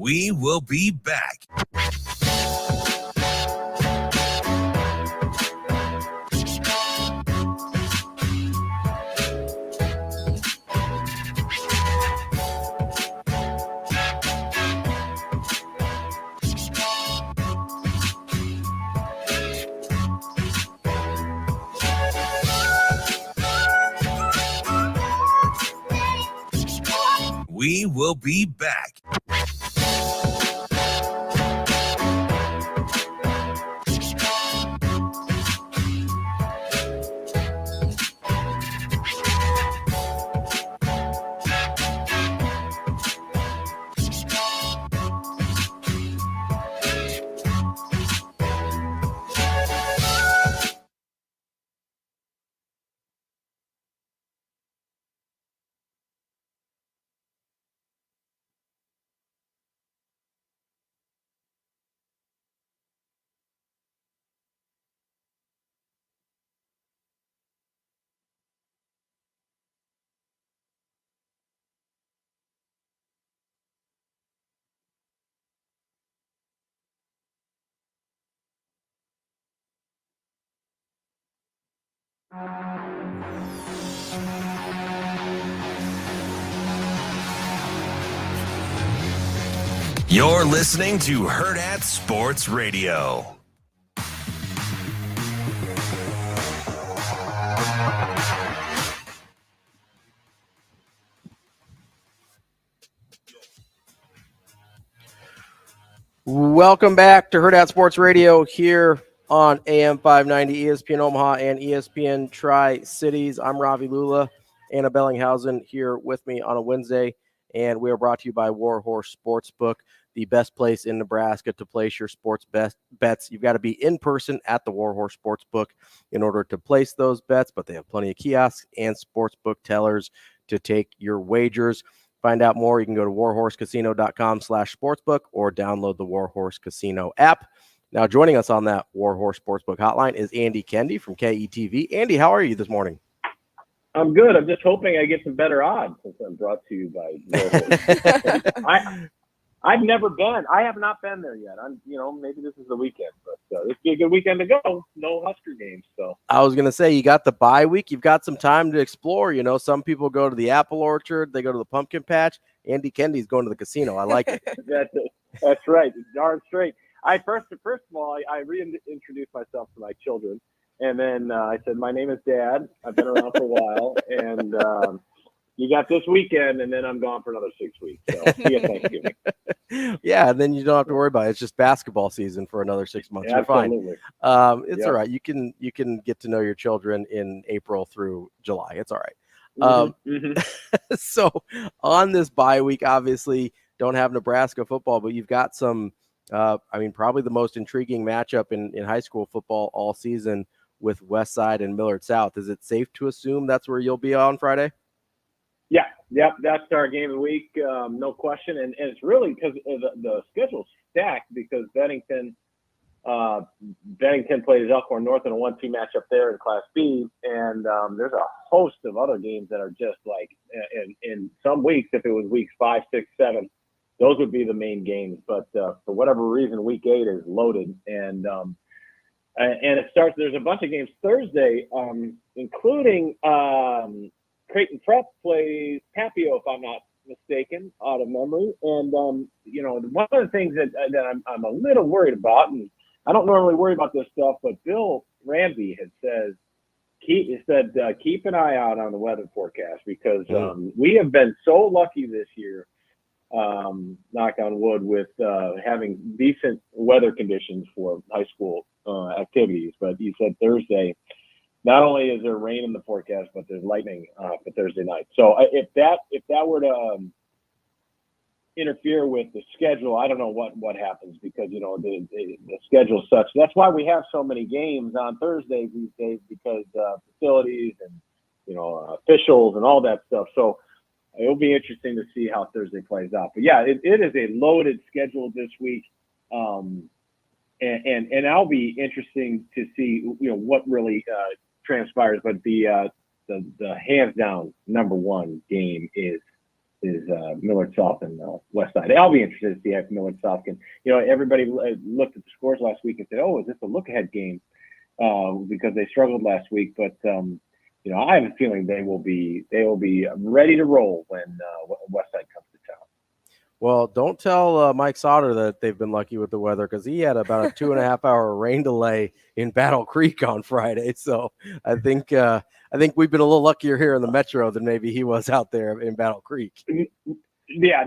We will be back. We will be back. You're listening to Hurrdat Sports Radio. Welcome back to Hurrdat Sports Radio here on AM 590 ESPN Omaha and ESPN Tri-Cities. I'm Ravi Lulla. Anna Bellinghausen here with me on a Wednesday, and we are brought to you by Warhorse Sportsbook, the best place in Nebraska to place your sports bets. You've got to be in person at the Warhorse Sportsbook in order to place those bets, but they have plenty of kiosks and sportsbook tellers to take your wagers. Find out more. You can go to warhorsecasino.com/sportsbook or download the Warhorse Casino app. Now, joining us on that Warhorse Sportsbook hotline is Andy Kendeigh from KETV. Andy, how are you this morning? I'm good. I'm just hoping I get some better odds since I'm brought to you by Warhorse. I've never been. I have not been there yet. Maybe this is the weekend, but this would be a good weekend to go. No Husker games, so. I was going to say, you got the bye week. You've got some time to explore. You know, some people go to the apple orchard. They go to the pumpkin patch. Andy Kendeigh's going to the casino. I like it. That's right. Darn straight. First of all, I reintroduced myself to my children, and then I said, my name is Dad. I've been around for a while, and you got this weekend, and then I'm gone for another 6 weeks. So see you Thanksgiving. Yeah, and then you don't have to worry about it. It's just basketball season for another 6 months. You're fine. It's all right. You can get to know your children in April through July. It's all right. So on this bye week, obviously don't have Nebraska football, but you've got some, probably the most intriguing matchup in high school football all season with Westside and Millard South. Is it safe to assume that's where you'll be on Friday? Yeah, that's our game of the week, no question. And it's really because the schedule's stacked because Bennington plays Elkhorn North in a 1-2 matchup there in Class B, and there's a host of other games that are just like in some weeks, if it was weeks 5, 6, 7, those would be the main games. But for whatever reason, week 8 is loaded, and it starts. There's a bunch of games Thursday, including. Creighton Prep plays Tapio, if I'm not mistaken, out of memory. And, one of the things that I'm a little worried about, and I don't normally worry about this stuff, but Bill Ramsey had keep an eye out on the weather forecast because we have been so lucky this year, knock on wood, with having decent weather conditions for high school activities. But he said Thursday, not only is there rain in the forecast, but there's lightning for Thursday night. So if that were to interfere with the schedule, I don't know what happens because the schedule's such. That's why we have so many games on Thursdays these days because facilities and officials and all that stuff. So it'll be interesting to see how Thursday plays out. But yeah, it is a loaded schedule this week. And I'll be interesting to see what really transpires, but the hands down number one game is Millard South and Westside. I'll be interested to see if Millard South can. Everybody looked at the scores last week and said, "Oh, is this a look ahead game?" Because they struggled last week, but I have a feeling they will be ready to roll when Westside comes to town. Well, don't tell Mike Sauter that they've been lucky with the weather because he had about a 2.5-hour rain delay in Battle Creek on Friday. So I think we've been a little luckier here in the Metro than maybe he was out there in Battle Creek. Yeah.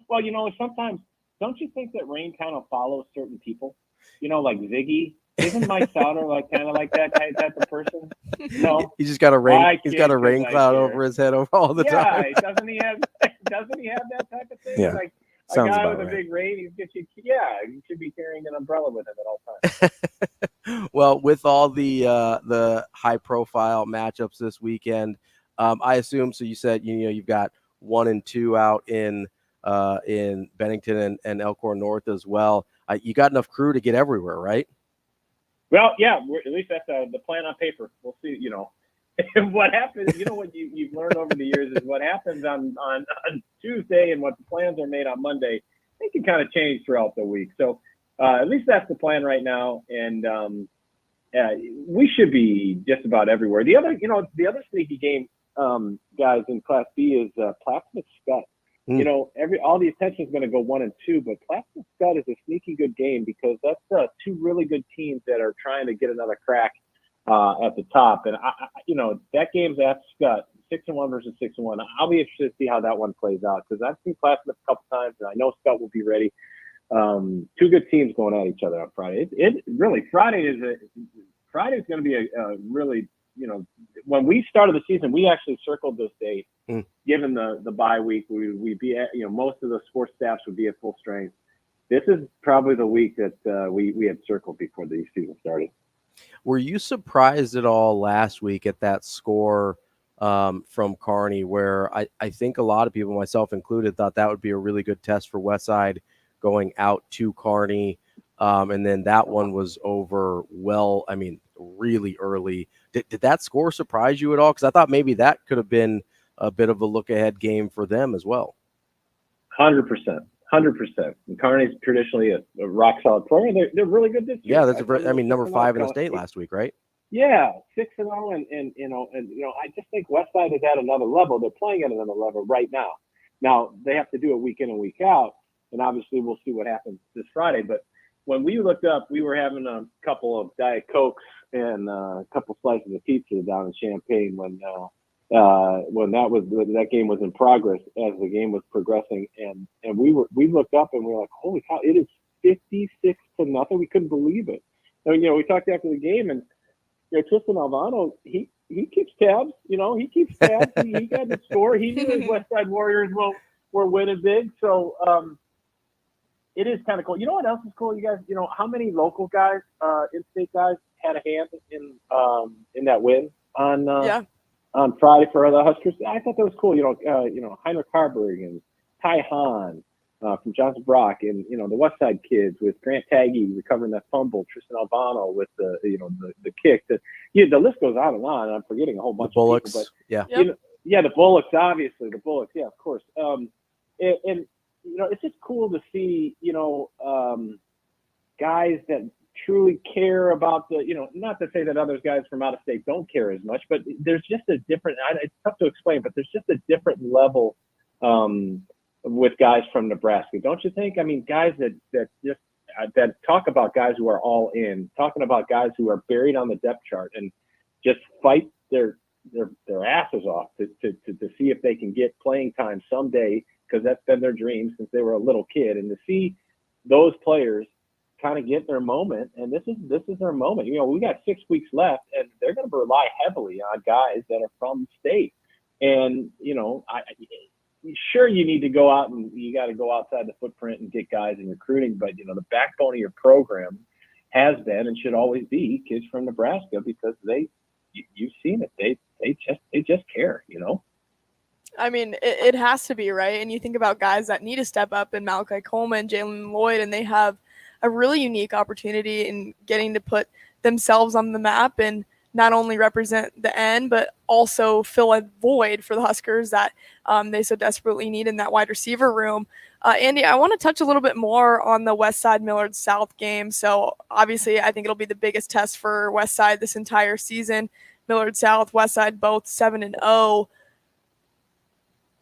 Well, sometimes don't you think that rain kind of follows certain people? Like Ziggy. Isn't Mike Sauter kind of like that type of person? No, he's just got a rain. He's got a rain cloud over his head all the time. Yeah, doesn't he have that type of thing? Yeah, like a sounds guy about with right. a big rain. You should be carrying an umbrella with him at all times. Well, with all the high profile matchups this weekend, I assume. So you said you've got 1 and 2 out in Bennington and Elkhorn North as well. You got enough crew to get everywhere, right? Well, yeah, at least that's the plan on paper. We'll see, what happens, what you've learned over the years is what happens on Tuesday and what the plans are made on Monday, they can kind of change throughout the week. So at least that's the plan right now. And we should be just about everywhere. The other sneaky game, guys, in Class B is Plattsmouth Scott. All the attention is going to go 1 and 2, but Plattsmouth Scott is a sneaky good game because that's 2 really good teams that are trying to get another crack at the top. And that game's at Scott, 6-1 versus 6-1. I'll be interested to see how that one plays out because I've seen Plattsmouth a couple times, and I know Scott will be ready. 2 good teams going at each other on Friday. Friday's going to be a really. When we started the season, we actually circled this date. Given the bye week, we'd be at, most of the sports staffs would be at full strength. This is probably the week that we had circled before the season started. Were you surprised at all last week at that score from Kearney, where I think a lot of people, myself included, thought that would be a really good test for Westside going out to Kearney, and then that one was over really early. Did that score surprise you at all? Because I thought maybe that could have been a bit of a look-ahead game for them as well. 100%. And Kearney's traditionally a rock-solid player. They're really good this year. Yeah, that's number 5 in the state last week, right? Yeah, 6-0, and I just think Westside is at another level. They're playing at another level right now. Now they have to do it week in and week out, and obviously we'll see what happens this Friday. But when we looked up, we were having a couple of Diet Cokes and a couple slices of pizza down in Champaign when when that game was in progress as the game was progressing, and we looked up and we were like, holy cow, it is 56-0. We couldn't believe it. And, we talked after the game, and Tristan Alvano, he keeps tabs. He keeps tabs. he got the score. He knew his West Side Warriors were winning big. So it is kind of cool. You know what else is cool, you guys? How many local guys, in-state guys, had a hand in that win on Friday for the Huskers? I thought that was cool. Heinrich Harburg and Ty Hahn from Johnson Brock, and the West Side kids with Grant Taggy recovering that fumble, Tristan Albano with the kick. The list goes on and on. I'm forgetting a whole bunch of people, but the Bullocks, obviously the Bullocks, of course. And it's just cool to see guys that truly care about not to say that other guys from out of state don't care as much, but there's just a different, it's tough to explain, but there's just a different level with guys from Nebraska, don't you think? I mean, guys that talk about guys who are all in, talking about guys who are buried on the depth chart and just fight their asses off to see if they can get playing time someday, because that's been their dream since they were a little kid. And to see those players kind of get their moment, and this is their moment. We got 6 weeks left, and they're going to rely heavily on guys that are from state. And sure, you need to go out and you got to go outside the footprint and get guys in recruiting, but the backbone of your program has been and should always be kids from Nebraska, because you've seen it. They just care. I mean, it has to be, right? And you think about guys that need to step up in Malachi Coleman, Jalen Lloyd, and they have a really unique opportunity in getting to put themselves on the map and not only represent the end, but also fill a void for the Huskers that they so desperately need in that wide receiver room. Andy, I want to touch a little bit more on the West Side Millard South game. So obviously, I think it'll be the biggest test for West Side this entire season. Millard South, West Side, both 7-0.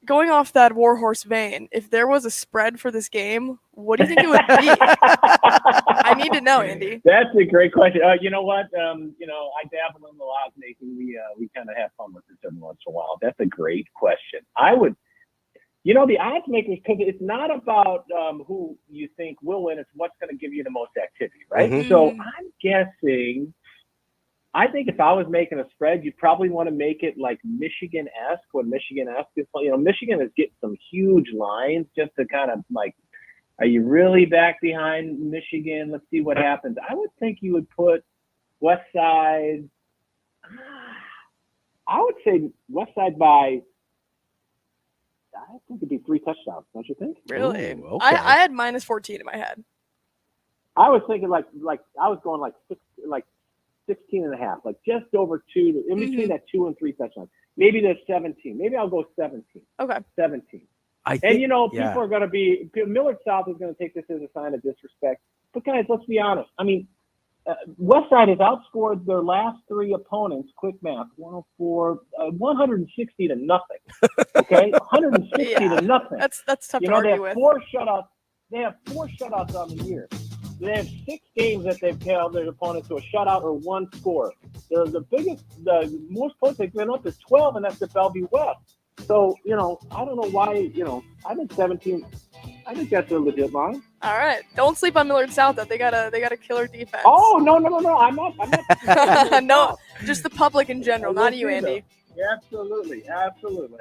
Going off that Warhorse vein, if there was a spread for this game, what do you think it would be? I need to know, Andy. That's a great question. You know what? I dabble in the odds making. We kind of have fun with this every once in a while. That's a great question. I would, the odds makers, because it's not about who you think will win. It's what's going to give you the most activity, right? Mm-hmm. So I'm guessing. I think if I was making a spread, you'd probably want to make it like Michigan-esque when Michigan-esque is playing. Michigan is getting some huge lines just to kind of like, are you really back behind Michigan? Let's see what happens. I would think you would put West Side. I would say West Side by, I think it'd be 3 touchdowns, don't you think? Really? Ooh, okay. I had -14 in my head. I was thinking like I was going like 16.5, like just over 2, in between that 2 and 3 touchdowns. Maybe there's 17. Maybe I'll go 17. Okay. 17. I think, people are going to be, Millard South is going to take this as a sign of disrespect. But guys, let's be honest. I mean, West Side has outscored their last 3 opponents, quick math, 160 to nothing. Okay? 160 to nothing. That's tough to argue with. They have 4 shutouts on the year. They have 6 games that they've held their opponents to a shutout or 1 score. They're the most points they've been up to 12, and that's the Bellevue West. So, I don't know why, I think 17, I think that's a legit line. All right. Don't sleep on Millard South, though. They got a killer defense. Oh, no. I'm not. No, just the public in general, not you, Andy. Yeah, absolutely. I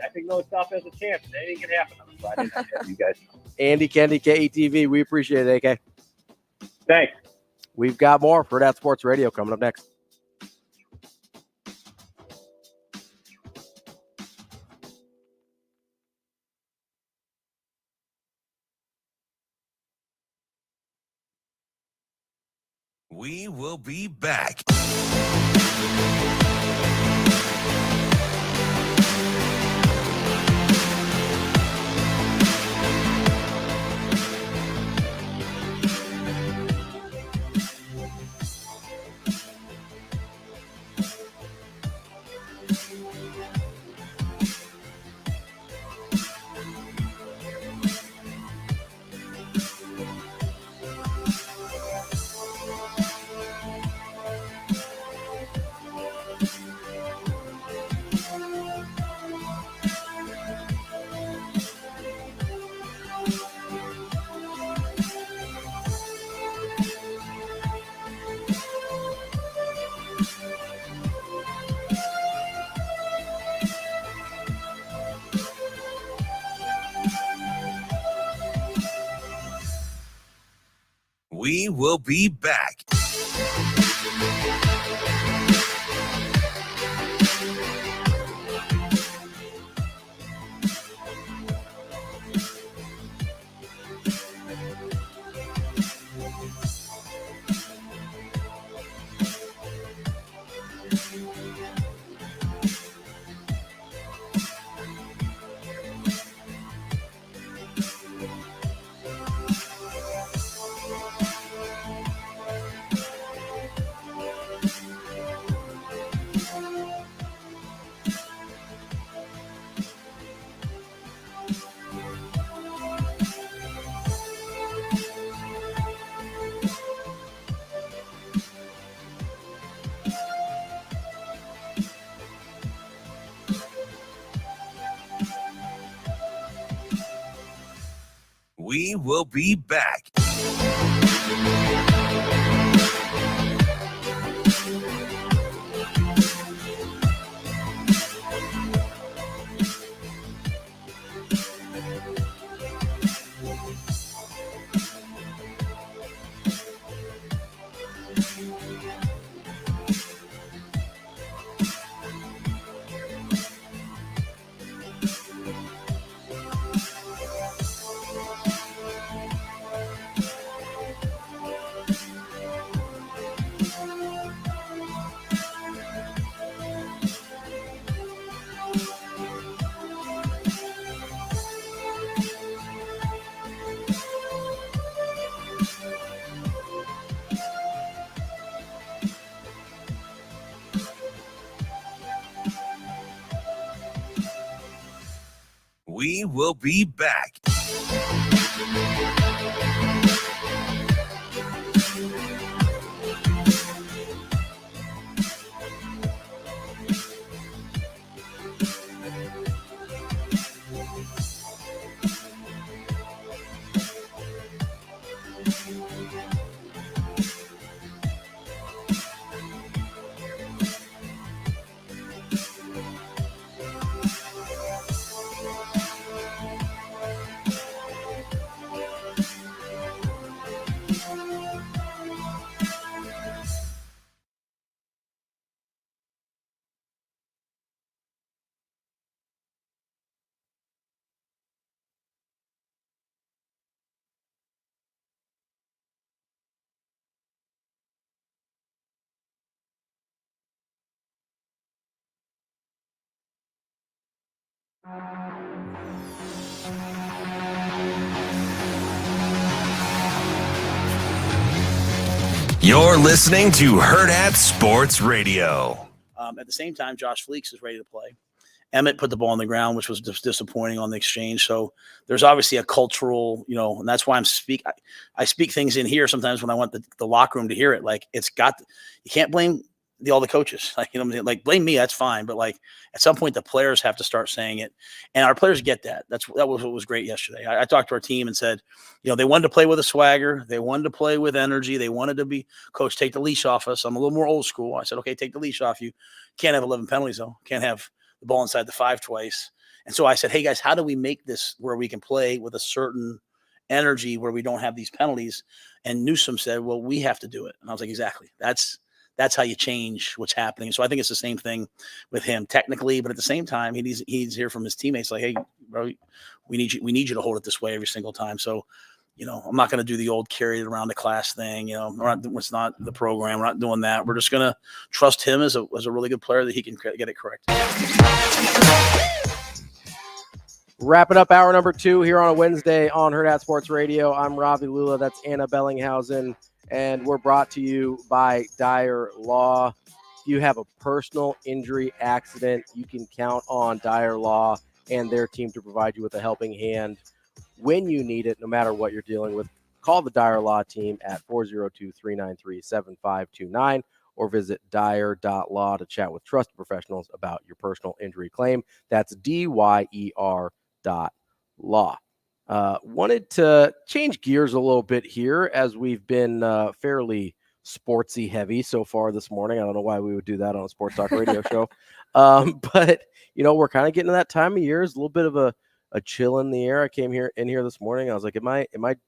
think Millard South has a chance. Anything can happen on Friday night, you guys know. Andy Kendeigh, KETV. We appreciate it, AK. Thanks. We've got more for Hurrdat Sports Radio coming up next. We will be back. We will be back. We will be back. We will be back. You're listening to Hurrdat Sports Radio. At the same time, Josh Fleeks is ready to play. Emmett put the ball on the ground, which was just disappointing on the exchange. So there's obviously a cultural, and that's why I speak things in here sometimes when I want the locker room to hear it. Like you can't blame all the coaches. Like blame me, that's fine. But like at some point the players have to start saying it. And our players get that. That was what was great yesterday. I talked to our team and said, they wanted to play with a swagger. They wanted to play with energy. They wanted to be, coach, take the leash off us. I'm a little more old school. I said, okay, take the leash off you. Can't have 11 penalties though. Can't have the ball inside the 5 twice. And so I said, hey guys, how do we make this where we can play with a certain energy where we don't have these penalties? And Newsom said, well, we have to do it. And I was like, exactly. That's how you change what's happening. So I think it's the same thing with him technically, but at the same time, he's hear from his teammates like, hey, bro, we need you to hold it this way every single time. So, I'm not going to do the old carry it around the class thing. It's not the program. We're not doing that. We're just going to trust him as a really good player that he can get it correct. Wrapping up hour number 2 here on a Wednesday on Hurrdat Sports Radio. I'm Ravi Lulla. That's Anna Bellinghausen. And we're brought to you by Dyer Law. If you have a personal injury accident, you can count on Dyer Law and their team to provide you with a helping hand when you need it, no matter what you're dealing with. Call the Dyer Law team at 402-393-7529 or visit dyer.law to chat with trusted professionals about your personal injury claim. That's DYER.law. Wanted to change gears a little bit here as we've been fairly sportsy heavy so far this morning. I don't know why we would do that on a sports talk radio show. But, we're kind of getting to that time of year. It's a little bit of a a chill in the air. I came in here this morning. I was like, am I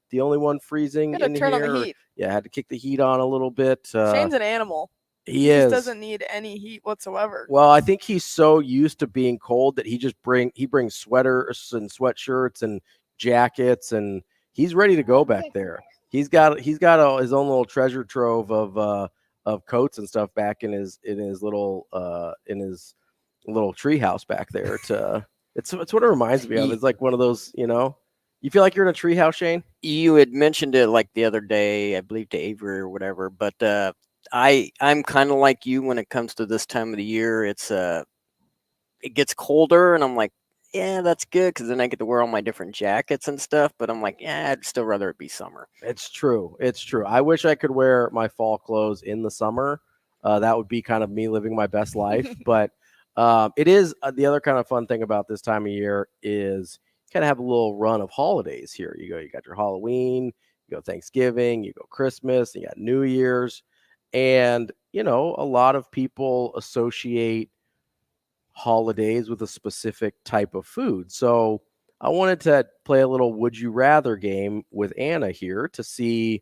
the only one freezing in turn here? on the heat. Yeah, I had to kick the heat on a little bit. Shane's an animal. He just doesn't need any heat whatsoever. Well, I think he's so used to being cold that he brings sweaters and sweatshirts and jackets, and he's ready to go back there. He's got his own little treasure trove of coats and stuff back in his little tree house back there. It's what it reminds me of. It's like one of those, you feel like you're in a tree house, Shane? You had mentioned it like the other day, I believe to Avery or whatever, but I'm kind of like you when it comes to this time of the year. It gets colder, and I'm like, yeah, that's good, because then I get to wear all my different jackets and stuff. But I'm like, yeah, I'd still rather it be summer. It's true. I wish I could wear my fall clothes in the summer. That would be kind of me living my best life. But it is the other kind of fun thing about this time of year is you kind of have a little run of holidays here. You got your Halloween, you go Thanksgiving, you go Christmas, you got New Year's. And, a lot of people associate holidays with a specific type of food. So I wanted to play a little Would You Rather game with Anna here to see,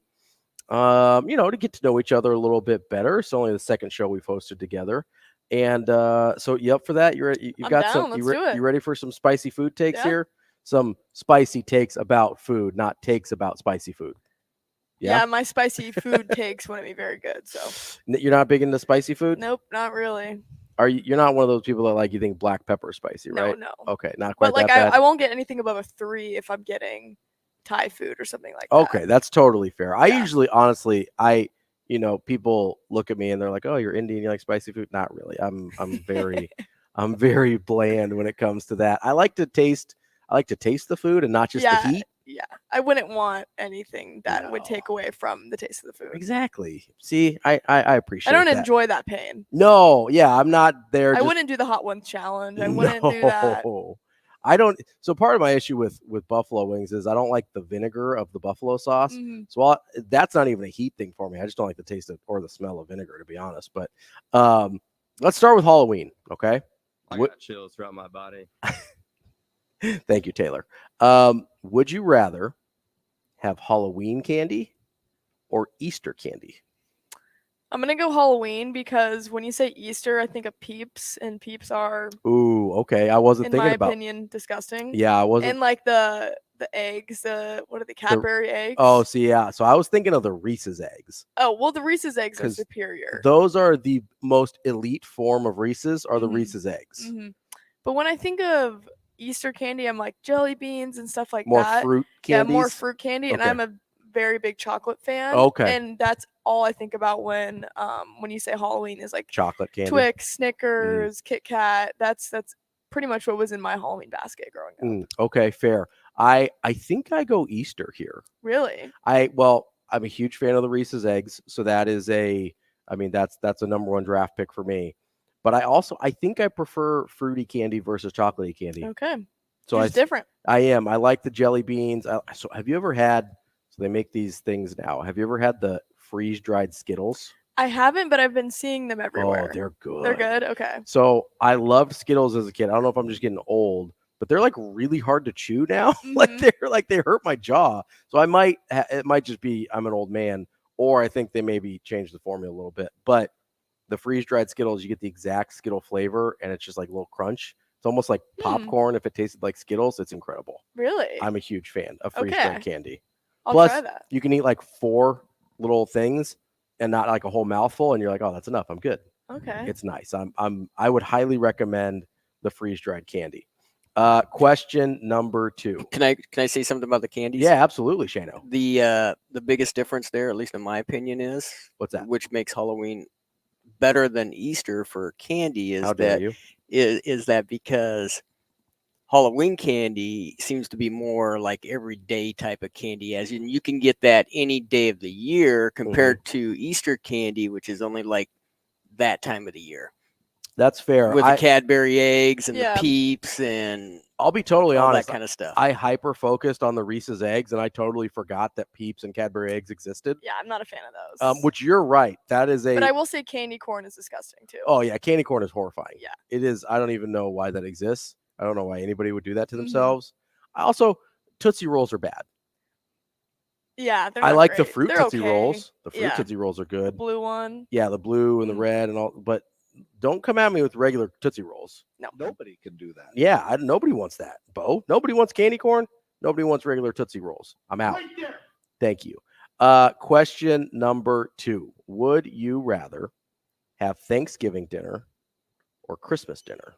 to get to know each other a little bit better. It's only the second show we've hosted together. And so you up for that? You ready for some spicy food takes here? Some spicy takes about food, not takes about spicy food. Yeah, my spicy food takes wouldn't be very good. So you're not big into spicy food? Nope, not really. You're not one of those people that you think black pepper is spicy, right? No. Okay, not quite but that bad. I won't get anything above a 3 if I'm getting Thai food or something like that. Okay, that's totally fair. Yeah. I usually, honestly, people look at me and they're like, "Oh, you're Indian, you like spicy food?" Not really. I'm very, I'm very bland when it comes to that. I like to taste the food and not just the heat. Yeah, I wouldn't want anything that would take away from the taste of the food. Exactly. See, I appreciate that. I don't enjoy that pain. No, yeah, I'm not there. I wouldn't do the hot one challenge. I wouldn't do that. I don't. So part of my issue with buffalo wings is I don't like the vinegar of the buffalo sauce. Mm-hmm. So that's not even a heat thing for me. I just don't like the taste or the smell of vinegar, to be honest. But let's start with Halloween, okay? I got chills throughout my body. Thank you, Taylor. Would you rather have Halloween candy or Easter candy? I'm going to go Halloween because when you say Easter, I think of Peeps, and Peeps are... Ooh, okay. I wasn't thinking about... In my opinion, disgusting. Yeah, I wasn't... And the eggs, what are the Cadbury eggs? Oh, see, yeah. So I was thinking of the Reese's eggs. Oh, well, the Reese's eggs are superior. Those are the most elite form of Reese's, are the Reese's eggs. Mm-hmm. But when I think of Easter candy, I'm like jelly beans and stuff like more that. Fruit candies? Yeah, more fruit candy. Okay. And I'm a very big chocolate fan. Okay. And that's all I think about when you say Halloween is like chocolate candy. Twix, Snickers, Kit Kat. That's pretty much what was in my Halloween basket growing up. Okay, fair. I think I go Easter here. Really? I'm a huge fan of the Reese's eggs, so that is that's a number one draft pick for me. But I think I prefer fruity candy versus chocolatey candy. Okay. So it's different. I am. I like the jelly beans. So have you ever had, so they make these things now. Have you ever had the freeze-dried Skittles? I haven't, but I've been seeing them everywhere. Oh, they're good. They're good? Okay. So I loved Skittles as a kid. I don't know if I'm just getting old, but they're really hard to chew now. Mm-hmm. They hurt my jaw. So it might just be I'm an old man, or I think they maybe changed the formula a little bit. But the freeze-dried Skittles, you get the exact Skittle flavor, and it's just like a little crunch. It's almost like popcorn if it tasted like Skittles. It's incredible. Really? I'm a huge fan of freeze-dried candy. I'll Plus, try that. You can eat 4 little things and not a whole mouthful, and you're like, oh, that's enough. I'm good. Okay. It's nice. I would highly recommend the freeze-dried candy. Question number 2. Can I say something about the candies? Yeah, absolutely, Shano. The biggest difference there, at least in my opinion, is what's that? Which makes Halloween better than Easter for candy is that because Halloween candy seems to be more like everyday type of candy, as in you can get that any day of the year compared to Easter candy, which is only like that time of the year. That's fair. With the Cadbury eggs and the Peeps and I'll be totally honest, that kind of stuff. I hyper focused on the Reese's eggs, and I totally forgot that Peeps and Cadbury eggs existed. Yeah, I'm not a fan of those. Which you're right. That is But I will say candy corn is disgusting too. Oh yeah, candy corn is horrifying. Yeah. It is. I don't even know why that exists. I don't know why anybody would do that to themselves. Also, Tootsie Rolls are bad. Yeah, I like the great. fruit They're Tootsie okay. Rolls. The fruit Yeah. Tootsie Rolls are good. The blue one. Yeah, the blue and the red and all. But don't come at me with regular Tootsie Rolls. No. Nobody can do that. Yeah, nobody wants that. Bo, nobody wants candy corn. Nobody wants regular Tootsie Rolls. I'm out. Right there. Thank you. Question number 2. Would you rather have Thanksgiving dinner or Christmas dinner?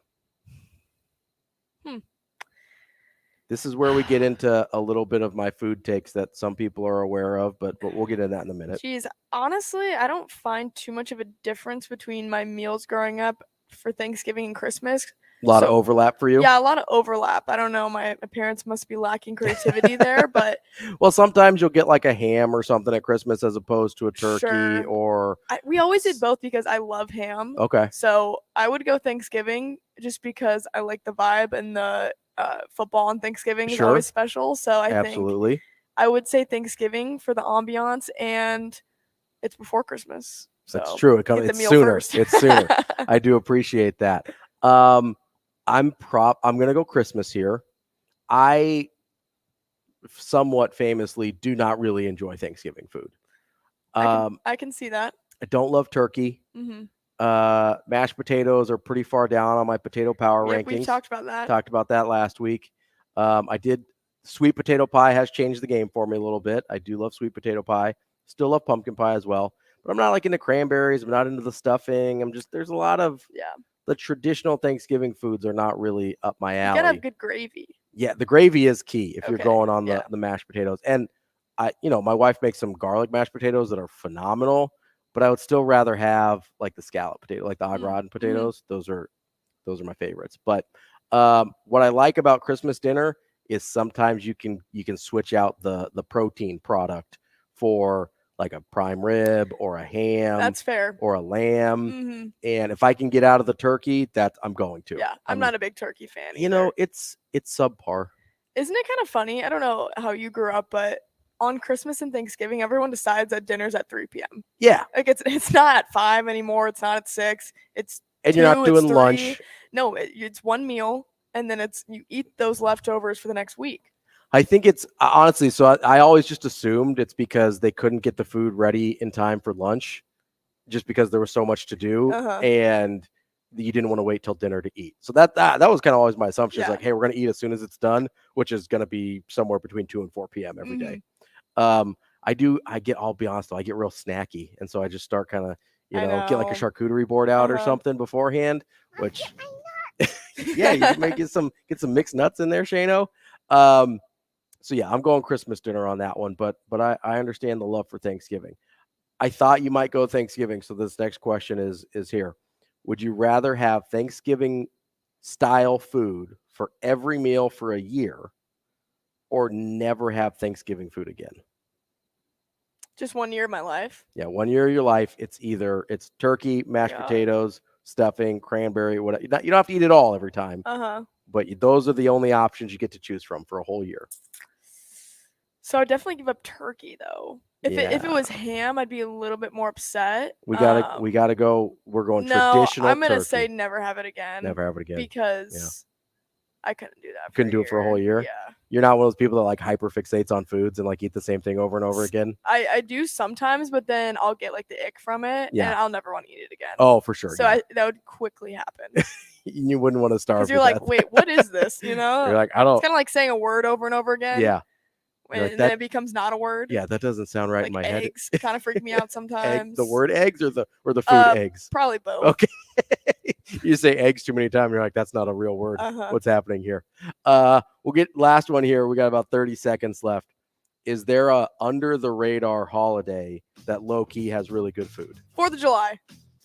This is where we get into a little bit of my food takes that some people are aware of, but we'll get into that in a minute. Geez, honestly, I don't find too much of a difference between my meals growing up for Thanksgiving and Christmas. A lot of overlap for you? Yeah, a lot of overlap. I don't know. My parents must be lacking creativity there, but well, sometimes you'll get like a ham or something at Christmas as opposed to a turkey Sure. or we always did both because I love ham. Okay. So I would go Thanksgiving just because I like the vibe and the football on Thanksgiving is Sure. always special. So I think Absolutely. I would say Thanksgiving for the ambiance, and it's before Christmas. So That's true. get the It's meal sooner. first. It's sooner. I do appreciate that. I'm gonna go Christmas here. I somewhat famously do not really enjoy Thanksgiving food. I can see that. I don't love turkey. Mm-hmm. Mashed potatoes are pretty far down on my potato power Yep, rankings. we've talked about that. Talked about that last week. Sweet potato pie has changed the game for me a little bit. I do love sweet potato pie. Still love pumpkin pie as well. But I'm not like into cranberries. I'm not into the stuffing. There's a lot of the traditional Thanksgiving foods are not really up my You alley. gotta have good gravy. Yeah, the gravy is key if you're Okay, going on the mashed potatoes. And my wife makes some garlic mashed potatoes that are phenomenal, but I would still rather have like the scallop potato, like the au gratin potatoes. Those are my favorites. But what I like about Christmas dinner is sometimes you can switch out the protein product for like a prime rib or a ham. That's fair. Or a lamb. Mhm. And if I can get out of the turkey, I'm going to. Yeah, I'm not a big turkey fan. It's subpar. Isn't it kind of funny? I don't know how you grew up, but on Christmas and Thanksgiving, everyone decides that dinner's at 3 p.m. Yeah. Like it's not at 5 anymore. It's not at 6. It's And 2, you're not doing it's 3. lunch. No, it's one meal, and then you eat those leftovers for the next week. I think it's honestly, so I always just assumed it's because they couldn't get the food ready in time for lunch just because there was so much to do and you didn't want to wait till dinner to eat. So that was kind of always my assumption. It's like, hey, we're going to eat as soon as it's done, which is going to be somewhere between 2 and 4 p.m. every day. I'll be honest though, I get real snacky. And so I just start kind of, get like a charcuterie board out or something beforehand, which yeah, you might get some mixed nuts in there, Shano. So yeah, I'm going Christmas dinner on that one, but I understand the love for Thanksgiving. I thought you might go Thanksgiving, so this next question is here. Would you rather have Thanksgiving style food for every meal for a year or never have Thanksgiving food again? Just 1 year of my life. Yeah, 1 year of your life. It's turkey, mashed potatoes, stuffing, cranberry, whatever. You don't have to eat it all every time. But those are the only options you get to choose from for a whole year. So I'd definitely give up turkey though. If it was ham, I'd be a little bit more upset. We gotta go. We're going traditional. I'm gonna turkey. say never have it again. Never have it again because I couldn't do that. Couldn't do it for a whole year. Yeah. You're not one of those people that like hyper fixates on foods and like eat the same thing over and over again. I do sometimes, but then I'll get like the ick from it, and I'll never want to eat it again. Oh, for sure. So that would quickly happen. You wouldn't want to starve. Because you're like, wait, what is this? You're like, I don't. It's kind of like saying a word over and over again. Yeah. And then it becomes not a word. Yeah, that doesn't sound right in my head. Eggs kind of freak me out sometimes. The word eggs or the food eggs? Probably both. Okay. You say eggs too many times, you're like, that's not a real word. What's happening here? We'll get last one here. We got about 30 seconds left. Is there a under the radar holiday that low key has really good food? 4th of July.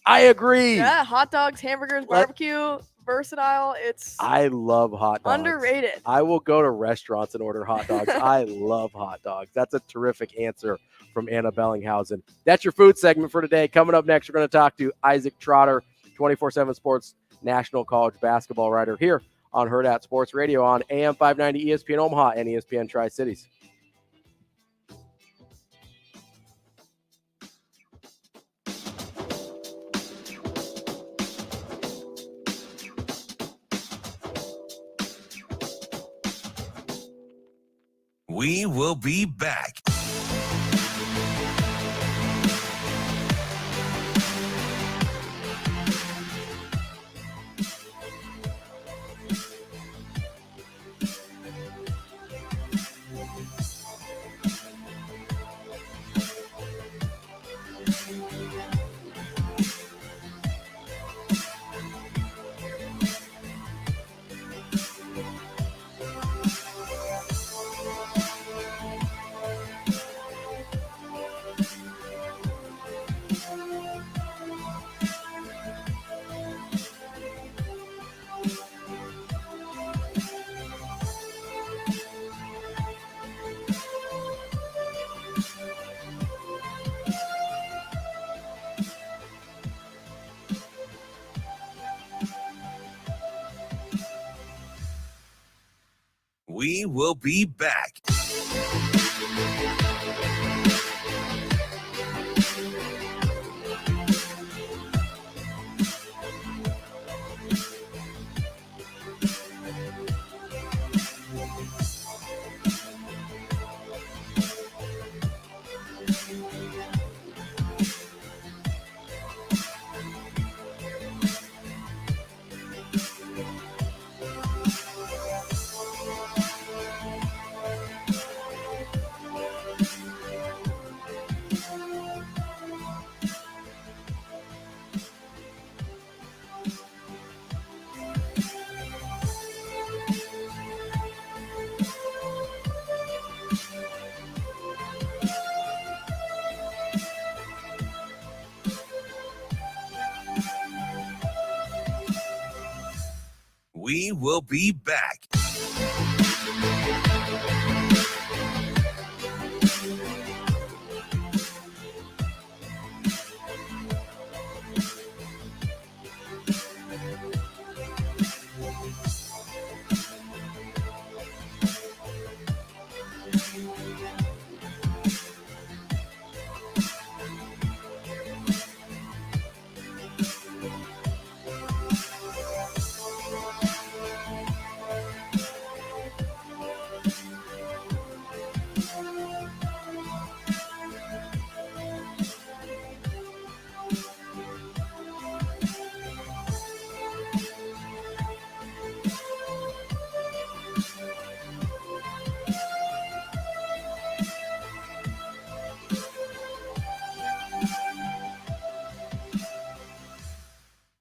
I agree. Yeah, hot dogs, hamburgers, barbecue, versatile. I love hot dogs. Underrated. I will go to restaurants and order hot dogs. I love hot dogs. That's a terrific answer from Anna Bellinghausen. That's your food segment for today. Coming up next, we're going to talk to Isaac Trotter, 24/7 Sports National College basketball writer here on Hurrdat Sports Radio on AM 590 ESPN Omaha and ESPN Tri-Cities. We will be back. We will be back. We will be back.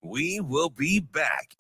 We will be back.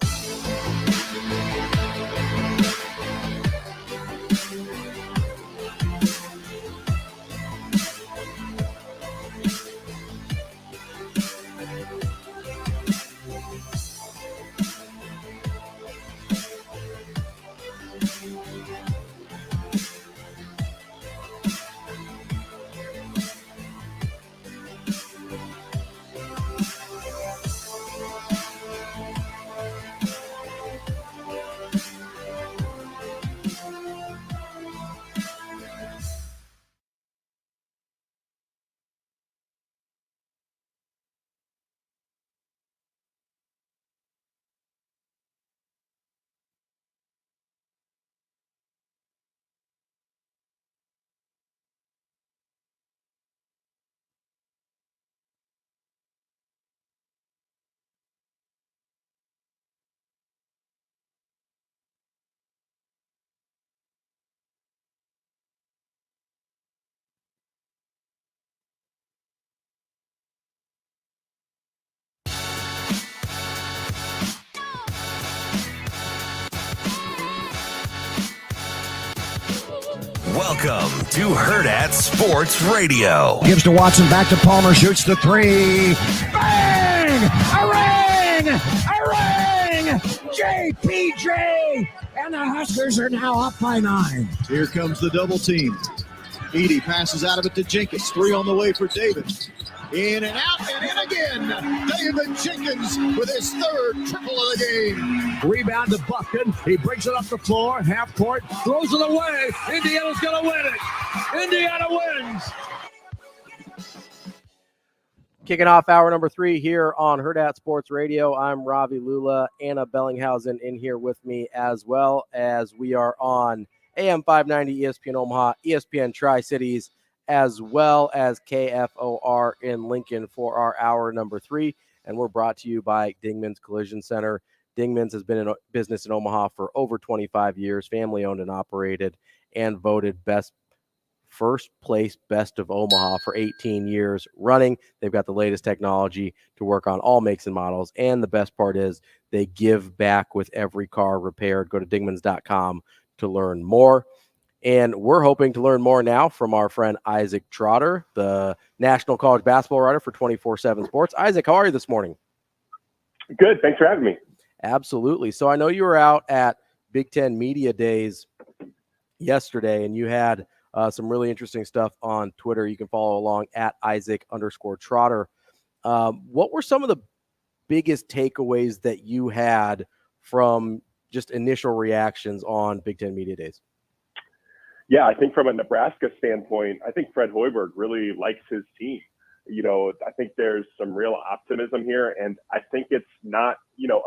Welcome to Hurrdat Sports Radio. Gives to Watson, back to Palmer, shoots the three. Bang! A ring! A ring! JPJ! And the Huskers are now up by 9. Here comes the double team. Edey passes out of it to Jenkins. 3 on the way for Davis. In and out and in again. David Jenkins with his 3rd triple of the game. Rebound to Buffkin. He brings it up the floor, half court, throws it away. Indiana's going to win it. Indiana wins. Kicking off hour number 3 here on Hurrdat Sports Radio. I'm Ravi Lulla. Anna Bellinghausen in here with me as well, as we are on AM 590 ESPN Omaha, ESPN Tri-Cities, as well as KFOR in Lincoln for our hour number 3. And we're brought to you by Dingman's Collision Center. Dingman's has been in business in Omaha for over 25 years, family-owned and operated, and voted first place best of Omaha for 18 years running. They've got the latest technology to work on all makes and models. And the best part is they give back with every car repaired. Go to dingmans.com to learn more. And we're hoping to learn more now from our friend Isaac Trotter, the national college basketball writer for 24/7 Sports. Isaac, how are you this morning? Good. Thanks for having me. Absolutely. So I know you were out at Big Ten Media Days yesterday, and you had some really interesting stuff on Twitter. You can follow along at Isaac_Trotter. What were some of the biggest takeaways that you had from just initial reactions on Big Ten Media Days? Yeah, I think from a Nebraska standpoint, I think Fred Hoiberg really likes his team. I think there's some real optimism here, and I think it's not,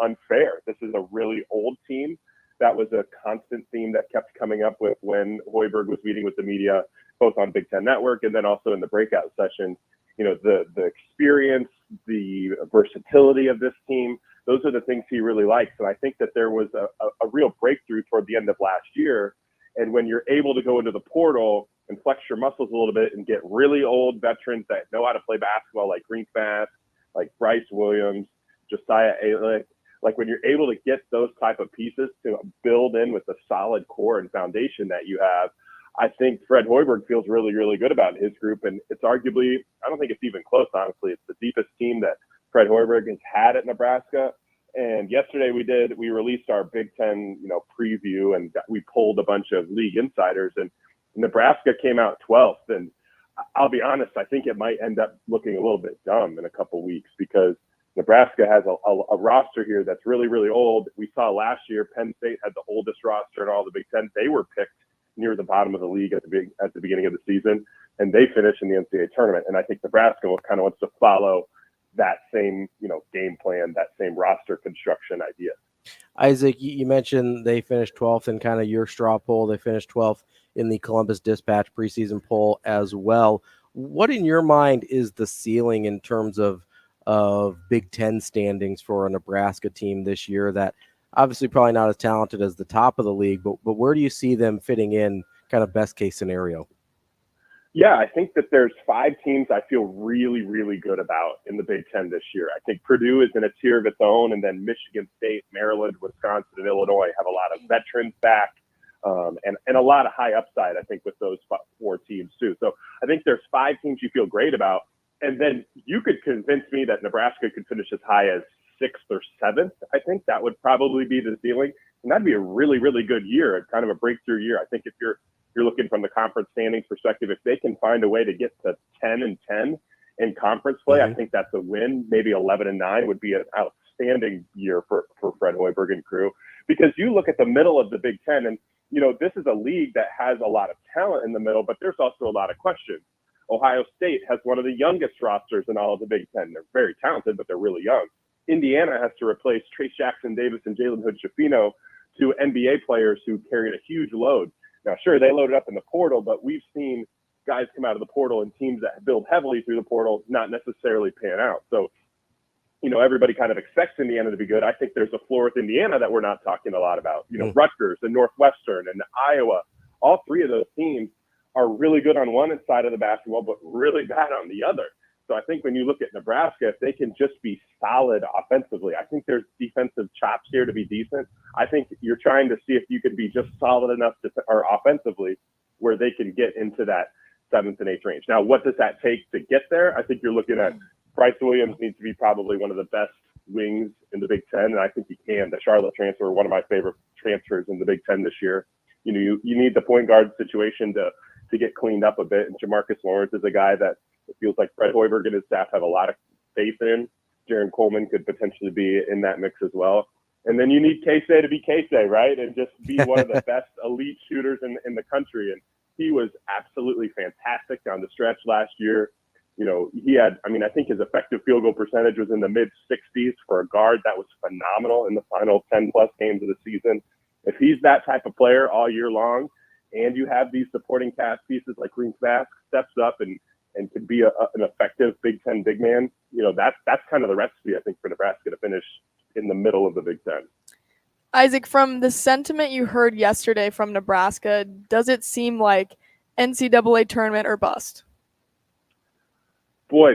unfair. This is a really old team. That was a constant theme that kept coming up with when Hoiberg was meeting with the media, both on Big Ten Network and then also in the breakout session. The experience, the versatility of this team, those are the things he really likes. And I think that there was a real breakthrough toward the end of last year. And when you're able to go into the portal and flex your muscles a little bit and get really old veterans that know how to play basketball, like Green Fast, like Bryce Williams, Josiah Alick, like when you're able to get those type of pieces to build in with the solid core and foundation that you have, I think Fred Hoiberg feels really, really good about his group. And it's arguably, I don't think it's even close, honestly. It's the deepest team that Fred Hoiberg has had at Nebraska. And yesterday we released our Big Ten, preview, and we pulled a bunch of league insiders, and Nebraska came out 12th. And I'll be honest, I think it might end up looking a little bit dumb in a couple weeks because Nebraska has a roster here that's really, really old. We saw last year Penn State had the oldest roster in all the Big Ten. They were picked near the bottom of the league at the beginning of the season, and they finished in the NCAA tournament. And I think Nebraska kind of wants to follow that same, game plan, that same roster construction idea. Isaac, you mentioned they finished 12th in kind of your straw poll. They finished 12th in the Columbus Dispatch preseason poll as well. What in your mind is the ceiling in terms of Big Ten standings for a Nebraska team this year that obviously probably not as talented as the top of the league, but where do you see them fitting in kind of best case scenario? Yeah, I think that there's 5 teams I feel really, really good about in the Big Ten this year. I think Purdue is in a tier of its own, and then Michigan State, Maryland, Wisconsin, and Illinois have a lot of veterans back and a lot of high upside, I think, with those 4 teams too. So I think there's 5 teams you feel great about. And then you could convince me that Nebraska could finish as high as 6th or 7th. I think that would probably be the ceiling. And that'd be a really, really good year, kind of a breakthrough year. I think if you're looking from the conference standings perspective, if they can find a way to get to 10-10 in conference play, I think that's a win. Maybe 11-9 would be an outstanding year for Fred Hoiberg and crew. Because you look at the middle of the Big Ten, and, this is a league that has a lot of talent in the middle, but there's also a lot of questions. Ohio State has one of the youngest rosters in all of the Big Ten. They're very talented, but they're really young. Indiana has to replace Trace Jackson-Davis and Jalen Hood-Schifino, 2 NBA players who carried a huge load. Now, sure, they loaded up in the portal, but we've seen guys come out of the portal and teams that build heavily through the portal not necessarily pan out. So, everybody kind of expects Indiana to be good. I think there's a floor with Indiana that we're not talking a lot about. Rutgers and Northwestern and Iowa, all 3 of those teams are really good on one side of the basketball, but really bad on the other. So I think when you look at Nebraska, if they can just be solid offensively, I think there's defensive chops here to be decent. I think you're trying to see if you can be just solid enough or offensively where they can get into that 7th and 8th range. Now, what does that take to get there? I think you're looking at Bryce Williams needs to be probably one of the best wings in the Big Ten, and I think he can. The Charlotte transfer, one of my favorite transfers in the Big Ten this year. You need the point guard situation to get cleaned up a bit, and Jamarcus Lawrence is a guy that it feels like Fred Hoiberg and his staff have a lot of faith in. Jaron Coleman could potentially be in that mix as well. And then you need Casey to be Casey, right? And just be one of the best elite shooters in the country. And he was absolutely fantastic down the stretch last year. He had, I think his effective field goal percentage was in the mid-60s for a guard. That was phenomenal in the final 10-plus games of the season. If he's that type of player all year long, and you have these supporting cast pieces like Green Bask steps up and could be an effective Big Ten big man, that's kind of the recipe, I think, for Nebraska to finish in the middle of the Big Ten. Isaac, from the sentiment you heard yesterday from Nebraska, does it seem like NCAA tournament or bust? Boy,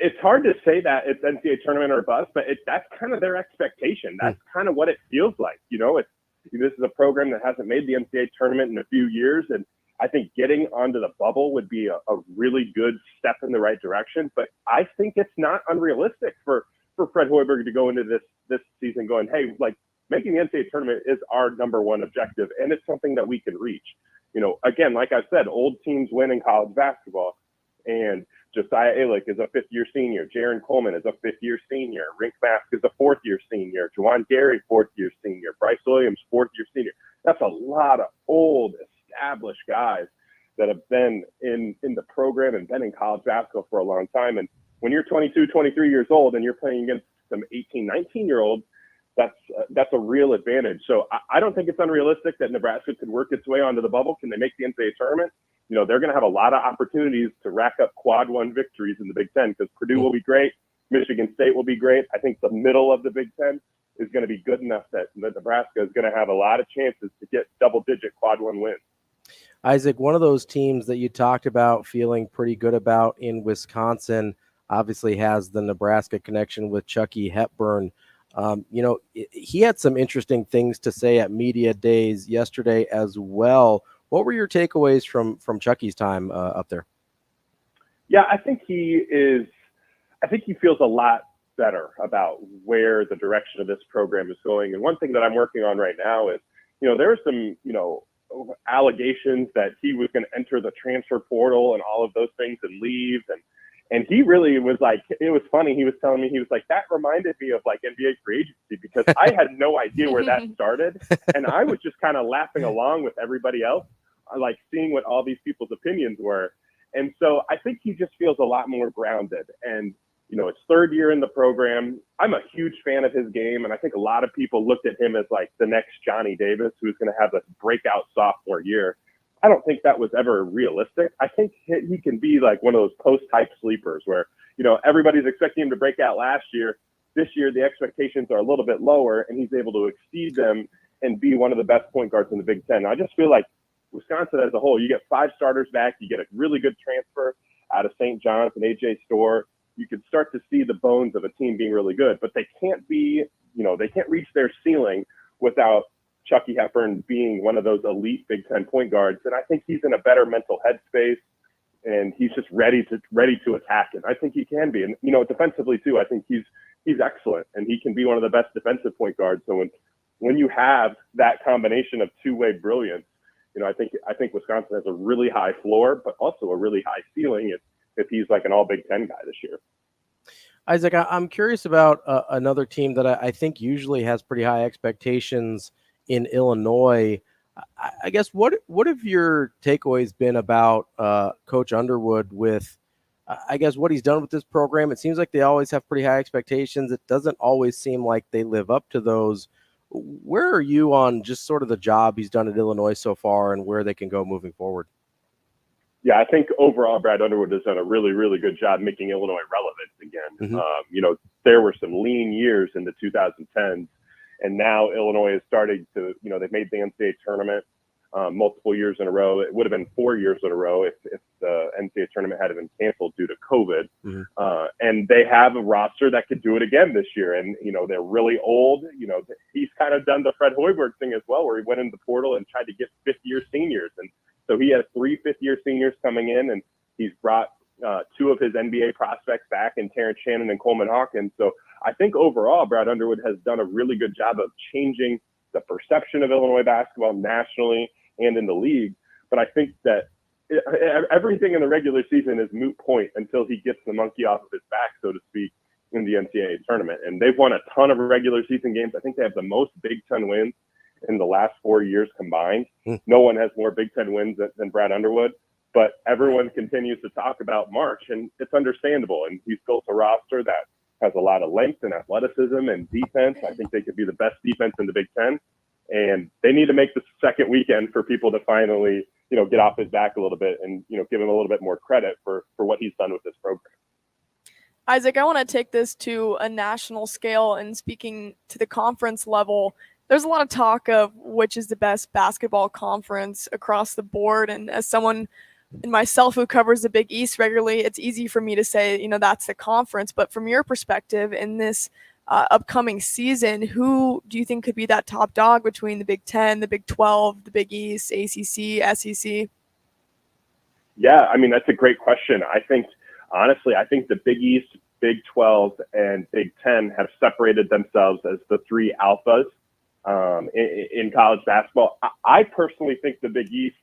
it's hard to say that it's NCAA tournament or bust, but that's kind of their expectation. That's kind of what it feels like. This is a program that hasn't made the NCAA tournament in a few years, and I think getting onto the bubble would be a really good step in the right direction. But I think it's not unrealistic for Fred Hoiberg to go into this season going, hey, like, making the NCAA tournament is our number one objective, and it's something that we can reach. Again, like I said, old teams win in college basketball, and Josiah Alick is a fifth-year senior. Jaron Coleman is a fifth-year senior. Rink Bask is a fourth-year senior. Juwan Gary, fourth-year senior. Bryce Williams, fourth-year senior. That's a lot of old, established guys that have been in the program and been in college basketball for a long time. And when you're 22, 23 years old and you're playing against some 18, 19-year-olds, that's a real advantage. So I don't think it's unrealistic that Nebraska could work its way onto the bubble. Can they make the NCAA tournament? They're going to have a lot of opportunities to rack up quad one victories in the Big Ten, because Purdue will be great. Michigan State will be great. I think the middle of the Big Ten is going to be good enough that Nebraska is going to have a lot of chances to get double-digit quad one wins. Isaac, one of those teams that you talked about feeling pretty good about in Wisconsin obviously has the Nebraska connection with Chucky Hepburn. He had some interesting things to say at media days yesterday as well. What were your takeaways from Chucky's time up there? Yeah, I think he feels a lot better about where the direction of this program is going. And one thing that I'm working on right now is, there are some, allegations that he was going to enter the transfer portal and all of those things and leave. And he really was like, it was funny. He was telling me, he was like, that reminded me of like NBA free agency, because I had no idea where that started. And I was just kind of laughing along with everybody else, like seeing what all these people's opinions were. And so I think he just feels a lot more grounded. And, it's third year in the program. I'm a huge fan of his game. And I think a lot of people looked at him as like the next Johnny Davis, who's going to have a breakout sophomore year. I don't think that was ever realistic. I think he can be like one of those post-type sleepers where, everybody's expecting him to break out last year. This year, the expectations are a little bit lower, and he's able to exceed them and be one of the best point guards in the Big Ten. I just feel like Wisconsin as a whole, you get 5 starters back, you get a really good transfer out of St. John's and A.J. Storr. You could start to see the bones of a team being really good, but they can't reach their ceiling without Chucky Hepburn being one of those elite Big Ten point guards. And I think he's in a better mental headspace, and he's just ready to attack it. I think he can be. And, defensively too, I think he's excellent, and he can be one of the best defensive point guards. So when you have that combination of two-way brilliance, I think Wisconsin has a really high floor, but also a really high ceiling if he's like an all Big Ten guy this year. Isaac, I'm curious about another team that I think usually has pretty high expectations in Illinois. I guess what have your takeaways been about Coach Underwood with, I guess, what he's done with this program? It seems like they always have pretty high expectations. It doesn't always seem like they live up to those. Where are you on just sort of the job he's done at Illinois so far and where they can go moving forward? Yeah, I think overall Brad Underwood has done a really, really good job making Illinois relevant again. Mm-hmm. There were some lean years in the 2010s, and now Illinois is starting to, they've made the NCAA tournament multiple years in a row. It would have been 4 years in a row if the NCAA tournament had been canceled due to COVID. Mm-hmm. And they have a roster that could do it again this year. And, they're really old. He's kind of done the Fred Hoiberg thing as well, where he went in the portal and tried to get fifth-year seniors. And so he has 3 fifth-year seniors coming in, and he's brought 2 of his NBA prospects back in Terrence Shannon and Coleman Hawkins. So I think overall Brad Underwood has done a really good job of changing the perception of Illinois basketball nationally and in the league. But I think that everything in the regular season is moot point until he gets the monkey off of his back, so to speak, in the NCAA tournament. And they've won a ton of regular season games. I think they have the most Big Ten wins in the last 4 years combined. No one has more Big Ten wins than Brad Underwood, but everyone continues to talk about March, and it's understandable. And he's built a roster that has a lot of length and athleticism and defense. I think they could be the best defense in the Big Ten. And they need to make the second weekend for people to finally, get off his back a little bit and, give him a little bit more credit for what he's done with this program. Isaac, I want to take this to a national scale, and speaking to the conference level, there's a lot of talk of which is the best basketball conference across the board. And as someone and myself who covers the Big East regularly, it's easy for me to say, that's the conference. But from your perspective in this upcoming season, who do you think could be that top dog between the Big 10, the Big 12, the Big East, ACC, SEC? Yeah, I mean, that's a great question. Honestly, I think the Big East, Big 12, and Big 10 have separated themselves as the three alphas in college basketball. I personally think the Big East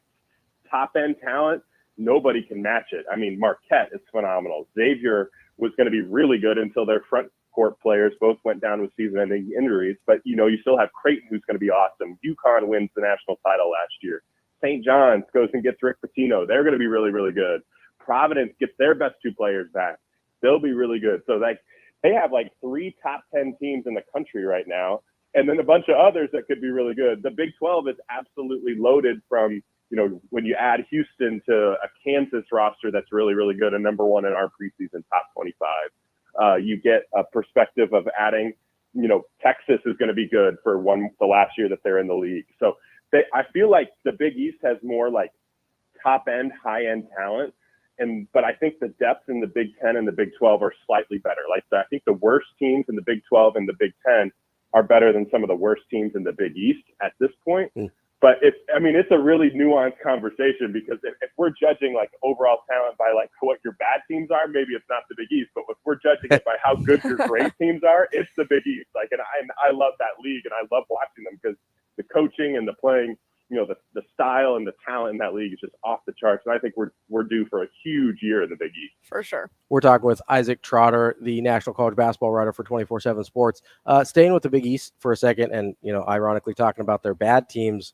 top-end talent, nobody can match it. I mean, Marquette is phenomenal. Xavier was going to be really good until their front court players both went down with season-ending injuries. But, you still have Creighton, who's going to be awesome. UConn wins the national title last year. St. John's goes and gets Rick Pitino. They're going to be really, really good. Providence gets their best two players back. They'll be really good. So, they have three top 10 teams in the country right now, and then a bunch of others that could be really good. The Big 12 is absolutely loaded from, when you add Houston to a Kansas roster that's really, really good and number one in our preseason top 25. You get a perspective of adding, Texas is going to be good for the last year that they're in the league. So I feel like the Big East has more top end, high end talent. But I think the depth in the Big 10 and the Big 12 are slightly better. I think the worst teams in the Big 12 and the Big 10 are better than some of the worst teams in the Big East at this point. But it's a really nuanced conversation, because if we're judging overall talent by what your bad teams are, maybe it's not the Big East. But if we're judging it by how good your great teams are, it's the Big East. And I love that league, and I love watching them because the coaching and the playing, the style and the talent in that league is just off the charts. And I think we're due for a huge year in the Big East. For sure. We're talking with Isaac Trotter, the national college basketball writer for 24/7 Sports. Staying with the Big East for a second, and ironically talking about their bad teams.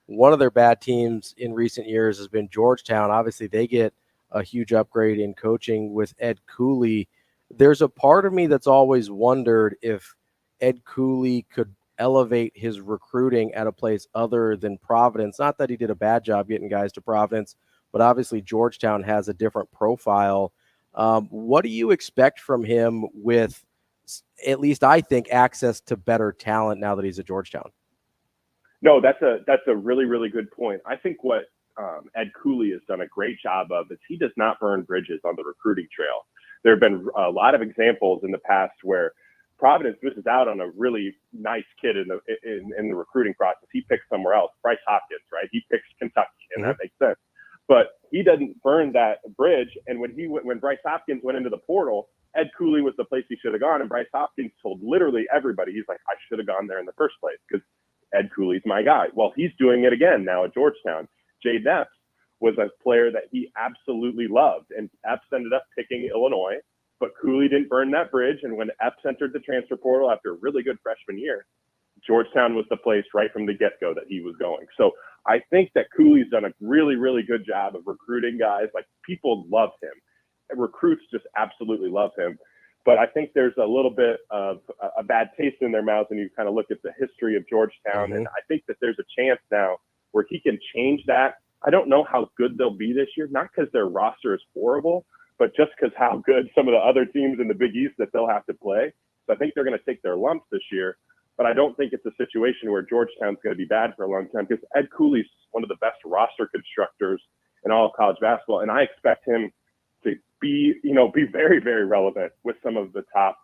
One of their bad teams in recent years has been Georgetown. Obviously, they get a huge upgrade in coaching with Ed Cooley. There's a part of me that's always wondered if Ed Cooley could elevate his recruiting at a place other than Providence. Not that he did a bad job getting guys to Providence, but obviously Georgetown has a different profile. What do you expect from him with, at least I think, access to better talent now that he's at Georgetown? No, that's a really, really good point. I think what Ed Cooley has done a great job of is he does not burn bridges on the recruiting trail. There have been a lot of examples in the past where Providence misses out on a really nice kid in the recruiting process. He picks somewhere else. Bryce Hopkins, right? He picks Kentucky, and that makes sense. But he doesn't burn that bridge. And when Bryce Hopkins went into the portal, Ed Cooley was the place he should have gone. And Bryce Hopkins told literally everybody, he's like, I should have gone there in the first place because Ed Cooley's my guy. Well, he's doing it again now at Georgetown. Jay Epps was a player that he absolutely loved, and Epps ended up picking Illinois, but Cooley didn't burn that bridge. And when Epps entered the transfer portal after a really good freshman year, Georgetown was the place right from the get-go that he was going. So I think that Cooley's done a really, really good job of recruiting guys. People love him. Recruits just absolutely love him. But I think there's a little bit of a bad taste in their mouths when you kind of look at the history of Georgetown. And I think that there's a chance now where he can change that. I don't know how good they'll be this year, not because their roster is horrible, but just because how good some of the other teams in the Big East that they'll have to play. So I think they're going to take their lumps this year. But I don't think it's a situation where Georgetown's going to be bad for a long time, because Ed Cooley's one of the best roster constructors in all of college basketball. And I expect him to be very, very relevant with some of the top,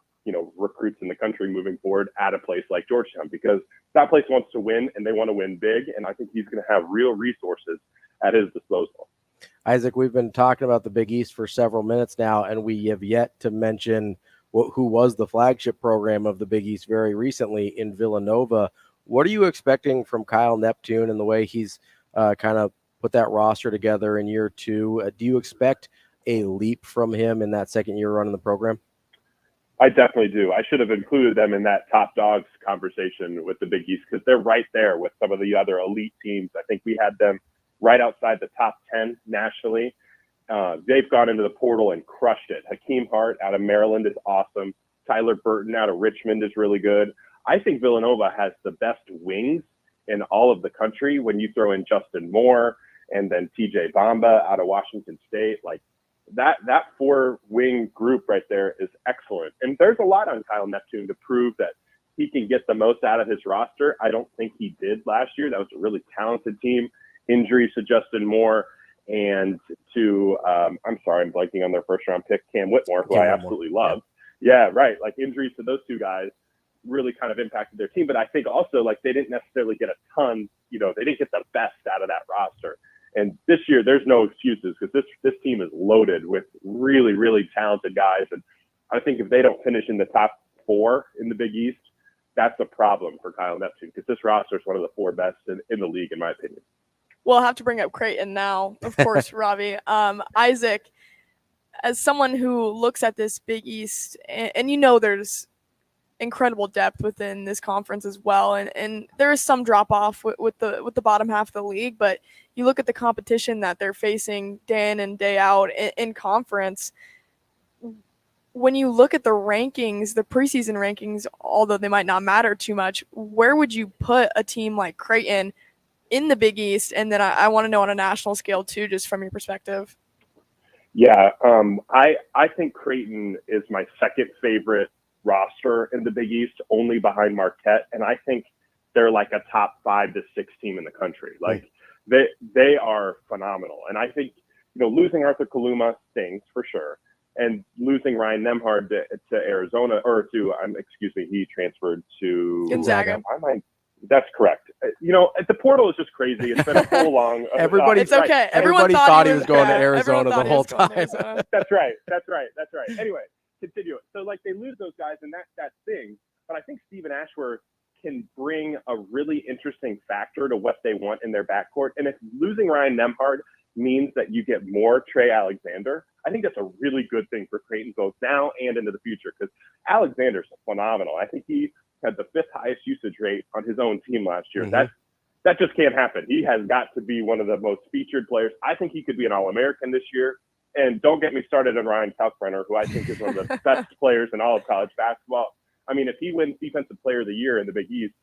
recruits in the country moving forward at a place like Georgetown, because that place wants to win and they want to win big. And I think he's going to have real resources at his disposal. Isaac, we've been talking about the Big East for several minutes now, and we have yet to mention who was the flagship program of the Big East very recently in Villanova. What are you expecting from Kyle Neptune and the way he's kind of put that roster together in year two? Do you expect a leap from him in that second year running the program? I definitely do. I should have included them in that top dogs conversation with the Big East, because they're right there with some of the other elite teams. I think we had them right outside the top 10 nationally. They've gone into the portal and crushed it. Hakeem Hart out of Maryland is awesome. Tyler Burton out of Richmond is really good. I think Villanova has the best wings in all of the country. When you throw in Justin Moore and then TJ Bamba out of Washington State, like that 4-wing group right there is excellent. And there's a lot on Kyle Neptune to prove that he can get the most out of his roster. I don't think he did last year. That was a really talented team. Injuries to Justin Moore and to, I'm blanking on their first round pick, Cam Whitmore, who I absolutely love. Yeah, right. Like injuries to those two guys really kind of impacted their team. But I think also like they didn't necessarily get a ton, they didn't get the best out of that roster. And this year there's no excuses because this team is loaded with really, really talented guys. And I think if they don't finish in the top 4 in the Big East, that's a problem for Kyle Neptune because this roster is one of the 4 best in the league, in my opinion. Well, I'll have to bring up Creighton now, of course, Ravi. Isaac, as someone who looks at this Big East, and there's incredible depth within this conference as well, and there is some drop-off with the bottom half of the league, but you look at the competition that they're facing day in and day out in conference. When you look at the rankings, the preseason rankings, although they might not matter too much, where would you put a team like Creighton in the Big East? And then I want to know on a national scale too, just from your perspective. Yeah, I think Creighton is my second favorite roster in the Big East, only behind Marquette. And I think they're like a top 5 to 6 team in the country. Like they are phenomenal. And I think, losing Arthur Kaluma stings for sure. And losing Ryan Nembhard to Arizona, or he transferred to Gonzaga. That's correct. The portal is just crazy. It's been a whole long. It's okay. Everybody thought he was going to Arizona the whole time. That's right. Anyway, continue. So like they lose those guys, and that thing. But I think Stephen Ashworth can bring a really interesting factor to what they want in their backcourt. And if losing Ryan Nembhard means that you get more Trey Alexander, I think that's a really good thing for Creighton both now and into the future because Alexander's phenomenal. I think he had the 5th highest usage rate on his own team last year. Mm-hmm. That just can't happen. He has got to be one of the most featured players. I think he could be an All-American this year. And don't get me started on Ryan Kalkbrenner, who I think is one of the best players in all of college basketball. I mean, if he wins Defensive Player of the Year in the Big East,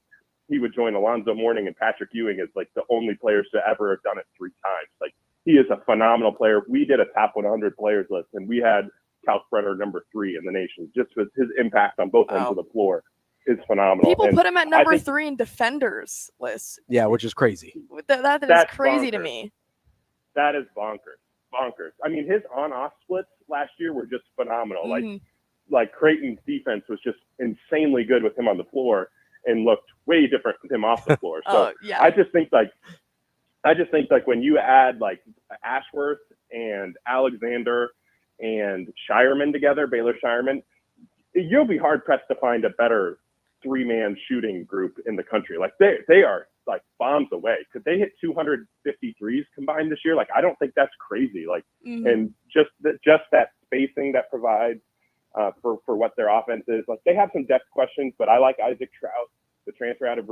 he would join Alonzo Mourning and Patrick Ewing as like the only players to ever have done it 3 times. Like he is a phenomenal player. We did a top 100 players list, and we had Kalkbrenner number 3 in the nation. Just with his impact on both ends of the floor is phenomenal. People put him at number 3 in defenders list. Yeah, which is crazy. That is crazy bonkers to me. That is bonkers. I mean, his on-off splits last year were just phenomenal. Mm-hmm. Like Creighton's defense was just insanely good with him on the floor and looked way different with him off the floor. So yeah. I just think like when you add like Ashworth and Alexander and Shireman together, Baylor Shireman, you'll be hard pressed to find a better 3-man shooting group in the country. Like they are like bombs away. Could they hit 253s combined this year? Like, I don't think that's crazy. Like, and just that spacing that provides for what their offense is. Like, they have some depth questions, but I like Isaac Trout, the transfer out of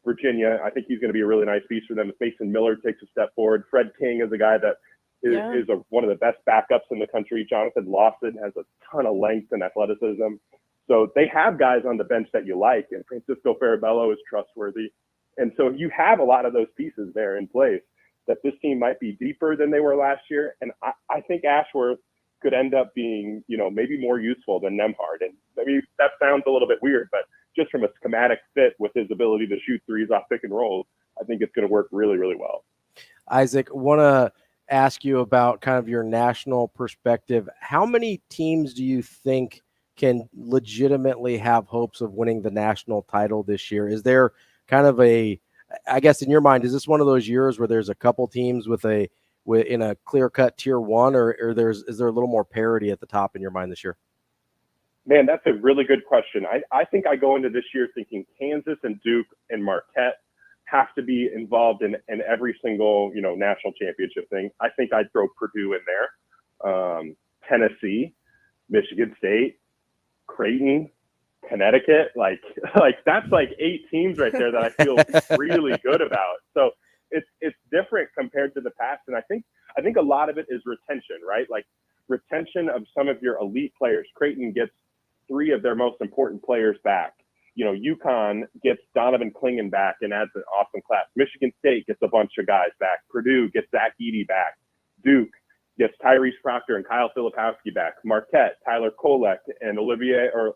Virginia. I think he's going to be a really nice piece for them. If Mason Miller takes a step forward, Fred King is a guy that is one of the best backups in the country. Jonathan Lawson has a ton of length and athleticism. So they have guys on the bench that you like, and Francisco Farabello is trustworthy. And so you have a lot of those pieces there in place that this team might be deeper than they were last year. And I think Ashworth could end up being, maybe more useful than Nembhard. And maybe that sounds a little bit weird, but just from a schematic fit with his ability to shoot threes off pick and rolls, I think it's going to work really, really well. Isaac, want to ask you about kind of your national perspective. How many teams do you think can legitimately have hopes of winning the national title this year? Is there kind of I guess in your mind, is this one of those years where there's a couple teams in a clear-cut tier 1, or is there a little more parity at the top in your mind this year? Man, that's a really good question. I think I go into this year thinking Kansas and Duke and Marquette have to be involved in every single, national championship thing. I think I'd throw Purdue in there, Tennessee, Michigan State, Creighton, Connecticut. Like that's like 8 teams right there that I feel really good about. So it's different compared to the past. And I think a lot of it is retention, right? Like retention of some of your elite players. Creighton gets 3 of their most important players back. UConn gets Donovan Clingan back and adds an awesome class. Michigan State gets a bunch of guys back. Purdue gets Zach Edey back. Duke gets Tyrese Proctor and Kyle Filipowski back. Marquette, Tyler Kolek, and Olivier or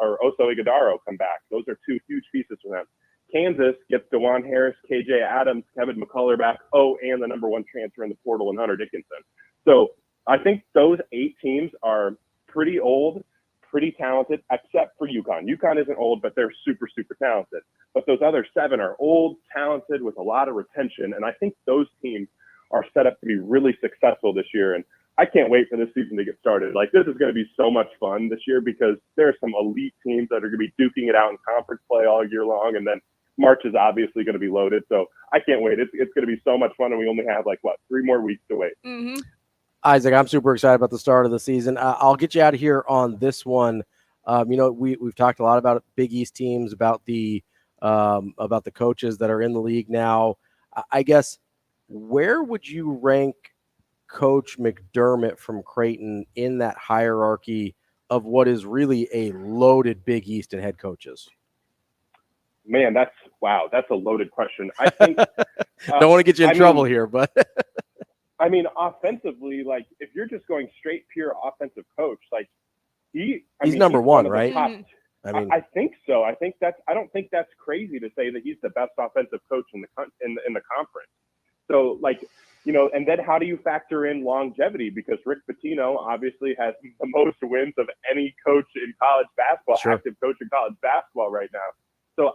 Oso Ighodaro come back. Those are two huge pieces for them. Kansas gets DeJuan Harris, KJ Adams, Kevin McCullough back. And the number one transfer in the portal in Hunter Dickinson. So I think those 8 teams are pretty old, pretty talented, except for UConn. UConn isn't old, but they're super, super talented. But those other 7 are old, talented, with a lot of retention. And I think those teams are set up to be really successful this year. And I can't wait for this season to get started. Like, this is going to be so much fun this year because there are some elite teams that are going to be duking it out in conference play all year long. And then March is obviously going to be loaded. So I can't wait. It's going to be so much fun. And we only have 3 more weeks to wait. Mm-hmm. Isaac, I'm super excited about the start of the season. I'll get you out of here on this one. We've talked a lot about Big East teams, about the coaches that are in the league now. I guess, where would you rank Coach McDermott from Creighton in that hierarchy of what is really a loaded Big East and head coaches? Man, that's a loaded question. I think don't want to get you in trouble here, but I mean, offensively, if you're just going straight pure offensive coach, he's number one, right? I think so. I don't think that's crazy to say that he's the best offensive coach in the conference. So and then how do you factor in longevity? Because Rick Pitino obviously has the most wins of any coach in college basketball, active coach in college basketball right now. So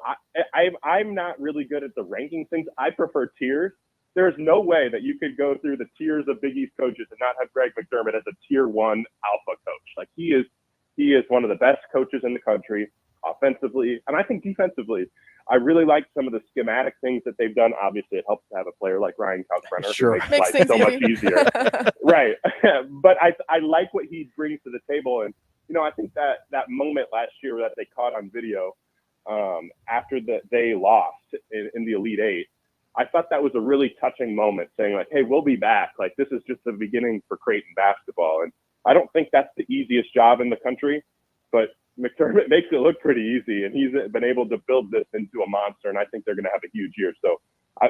I'm not really good at the ranking things. I prefer tiers. There's no way that you could go through the tiers of Big East coaches and not have Greg McDermott as a tier 1 alpha coach. He is one of the best coaches in the country offensively, and I think defensively. I really like some of the schematic things that they've done. Obviously, it helps to have a player like Ryan Kalkbrenner who makes life so much easier. Right. But I like what he brings to the table. And, I think that moment last year that they caught on video after they lost in the Elite Eight, I thought that was a really touching moment, saying hey, we'll be back. This is just the beginning for Creighton basketball. And I don't think that's the easiest job in the country, but McDermott makes it look pretty easy, and he's been able to build this into a monster, and I think they're going to have a huge year. So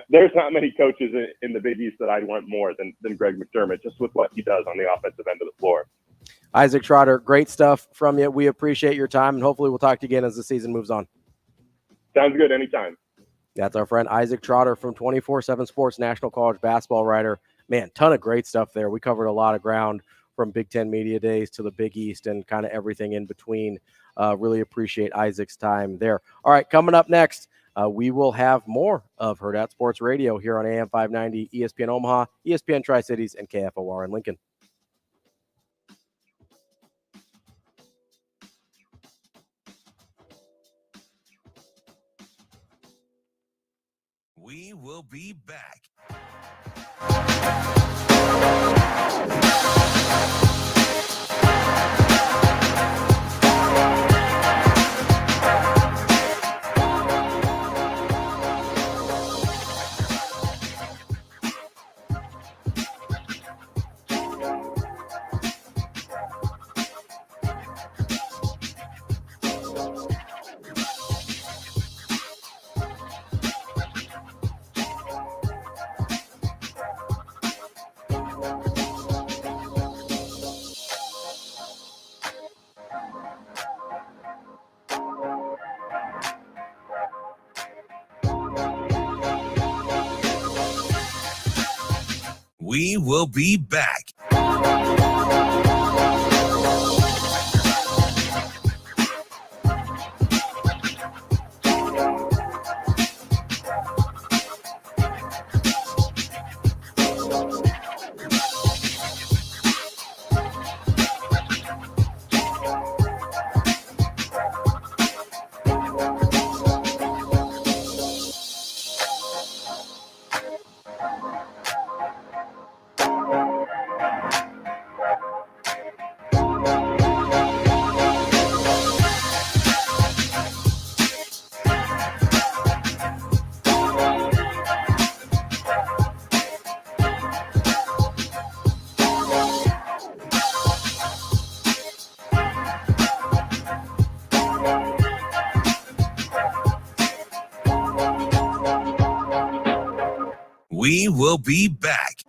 there's not many coaches in the Big East that I'd want more than Greg McDermott, just with what he does on the offensive end of the floor. Isaac Trotter, great stuff from you. We appreciate your time, and hopefully we'll talk to you again as the season moves on. Sounds good. Anytime. That's our friend Isaac Trotter from 24/7 Sports, national college basketball writer. Man, ton of great stuff there. We covered a lot of ground from Big Ten Media Days to the Big East and kind of everything in between. Really appreciate Isaac's time there. All right, coming up next, we will have more of Hurrdat Sports Radio here on AM 590, ESPN Omaha, ESPN Tri-Cities, and KFOR in Lincoln. We will be back. We will be back. We will be back.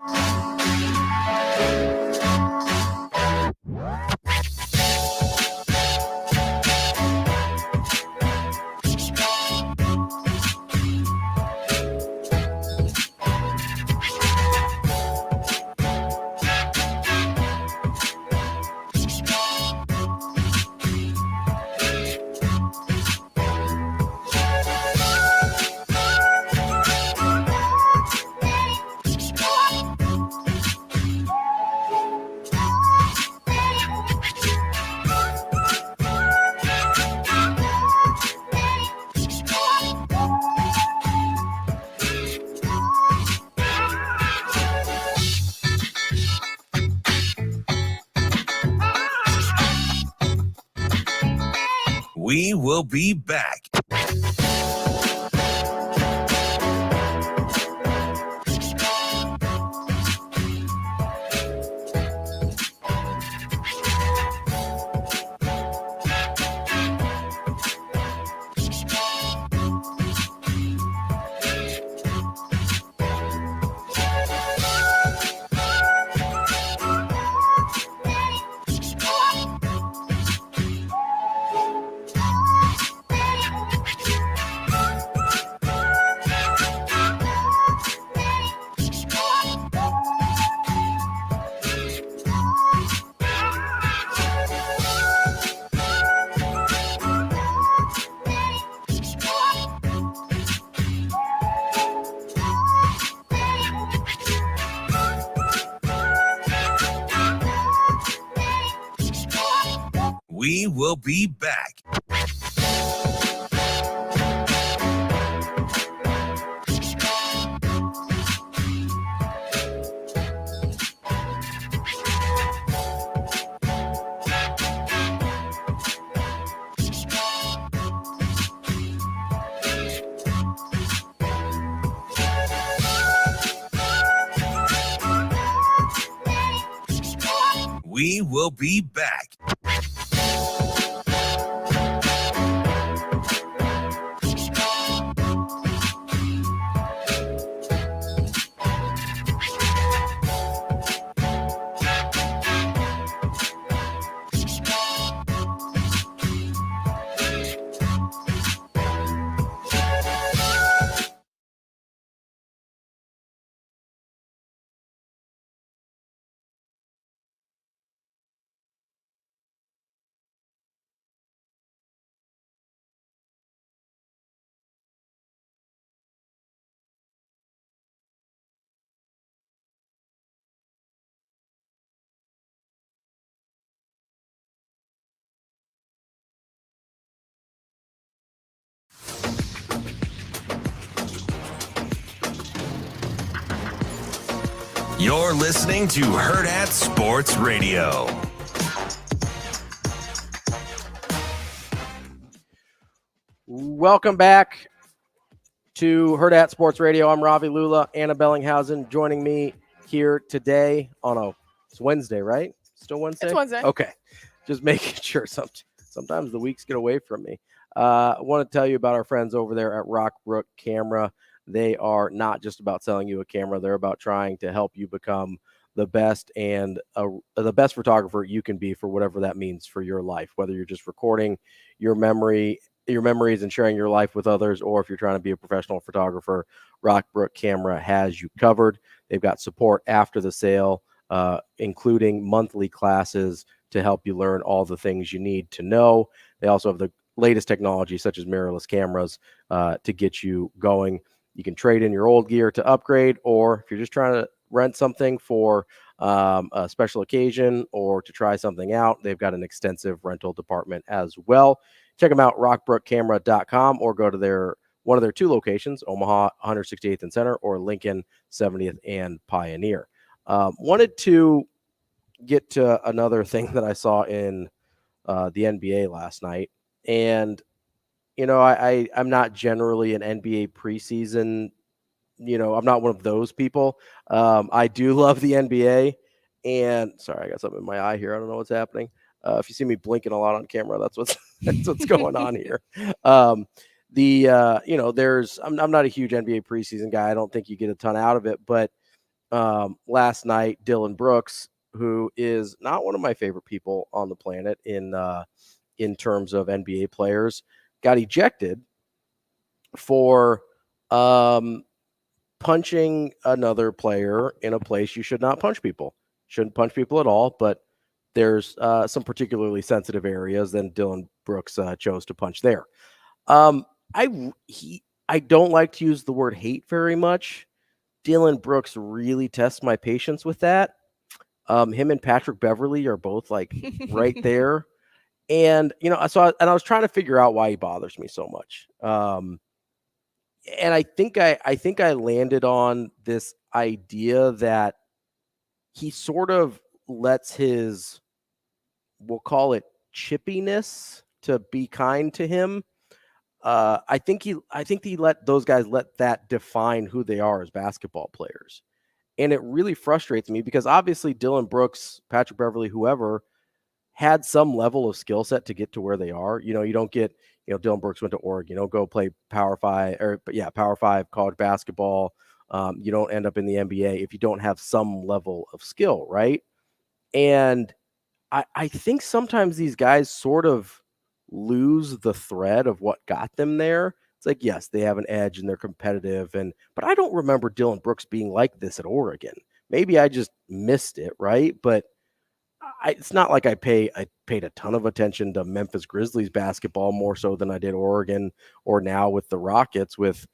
We will be back. We will be back. We will be back. You're listening to Hurrdat Sports Radio. Welcome back to Hurrdat Sports Radio. I'm Ravi Lulla. Anna Bellinghausen joining me here today on it's Wednesday, right? Still Wednesday? It's Wednesday. Okay. Just making sure. Sometimes the weeks get away from me. I want to tell you about our friends over there at Rockbrook Camera. They are not just about selling you a camera. They're about trying to help you become the best and the best photographer you can be for whatever that means for your life, whether you're just recording your memories and sharing your life with others, or if you're trying to be a professional photographer, Rockbrook Camera has you covered. They've got support after the sale, including monthly classes to help you learn all the things you need to know. They also have the latest technology, such as mirrorless cameras, to get you going. You can trade in your old gear to upgrade, or if you're just trying to rent something for a special occasion or to try something out, they've got an extensive rental department as well. Check them out, rockbrookcamera.com, or go to one of their two locations, Omaha 168th and Center, or Lincoln 70th and Pioneer. Wanted to get to another thing that I saw in the NBA last night. And, I'm not generally an NBA preseason, I'm not one of those people. I do love the NBA. And sorry, I got something in my eye here. I don't know what's happening. If you see me blinking a lot on camera, that's what's going on here. I'm not a huge NBA preseason guy. I don't think you get a ton out of it, but last night, Dylan Brooks, who is not one of my favorite people on the planet in terms of NBA players, got ejected for punching another player in a place you should not punch people. Shouldn't punch people at all, but there's some particularly sensitive areas, then Dylan Brooks chose to punch there. I don't like to use the word hate very much. Dylan Brooks really tests my patience with that. Him and Patrick Beverley are both like right there. And, I was trying to figure out why he bothers me so much. And I think I landed on this idea that he sort of lets his, we'll call it chippiness, to be kind to him. I think he let those guys let that define who they are as basketball players. And it really frustrates me because obviously Dylan Brooks, Patrick Beverley, whoever, had some level of skill set to get to where they are. You don't get, Dylan Brooks went to Oregon. You don't go play Power 5 college basketball. You don't end up in the NBA if you don't have some level of skill, right? And I think sometimes these guys sort of lose the thread of what got them there. It's like, yes, they have an edge and they're competitive, but I don't remember Dylan Brooks being like this at Oregon. Maybe I just missed it, right? But it's not like I paid a ton of attention to Memphis Grizzlies basketball more so than I did Oregon, or now with the Rockets with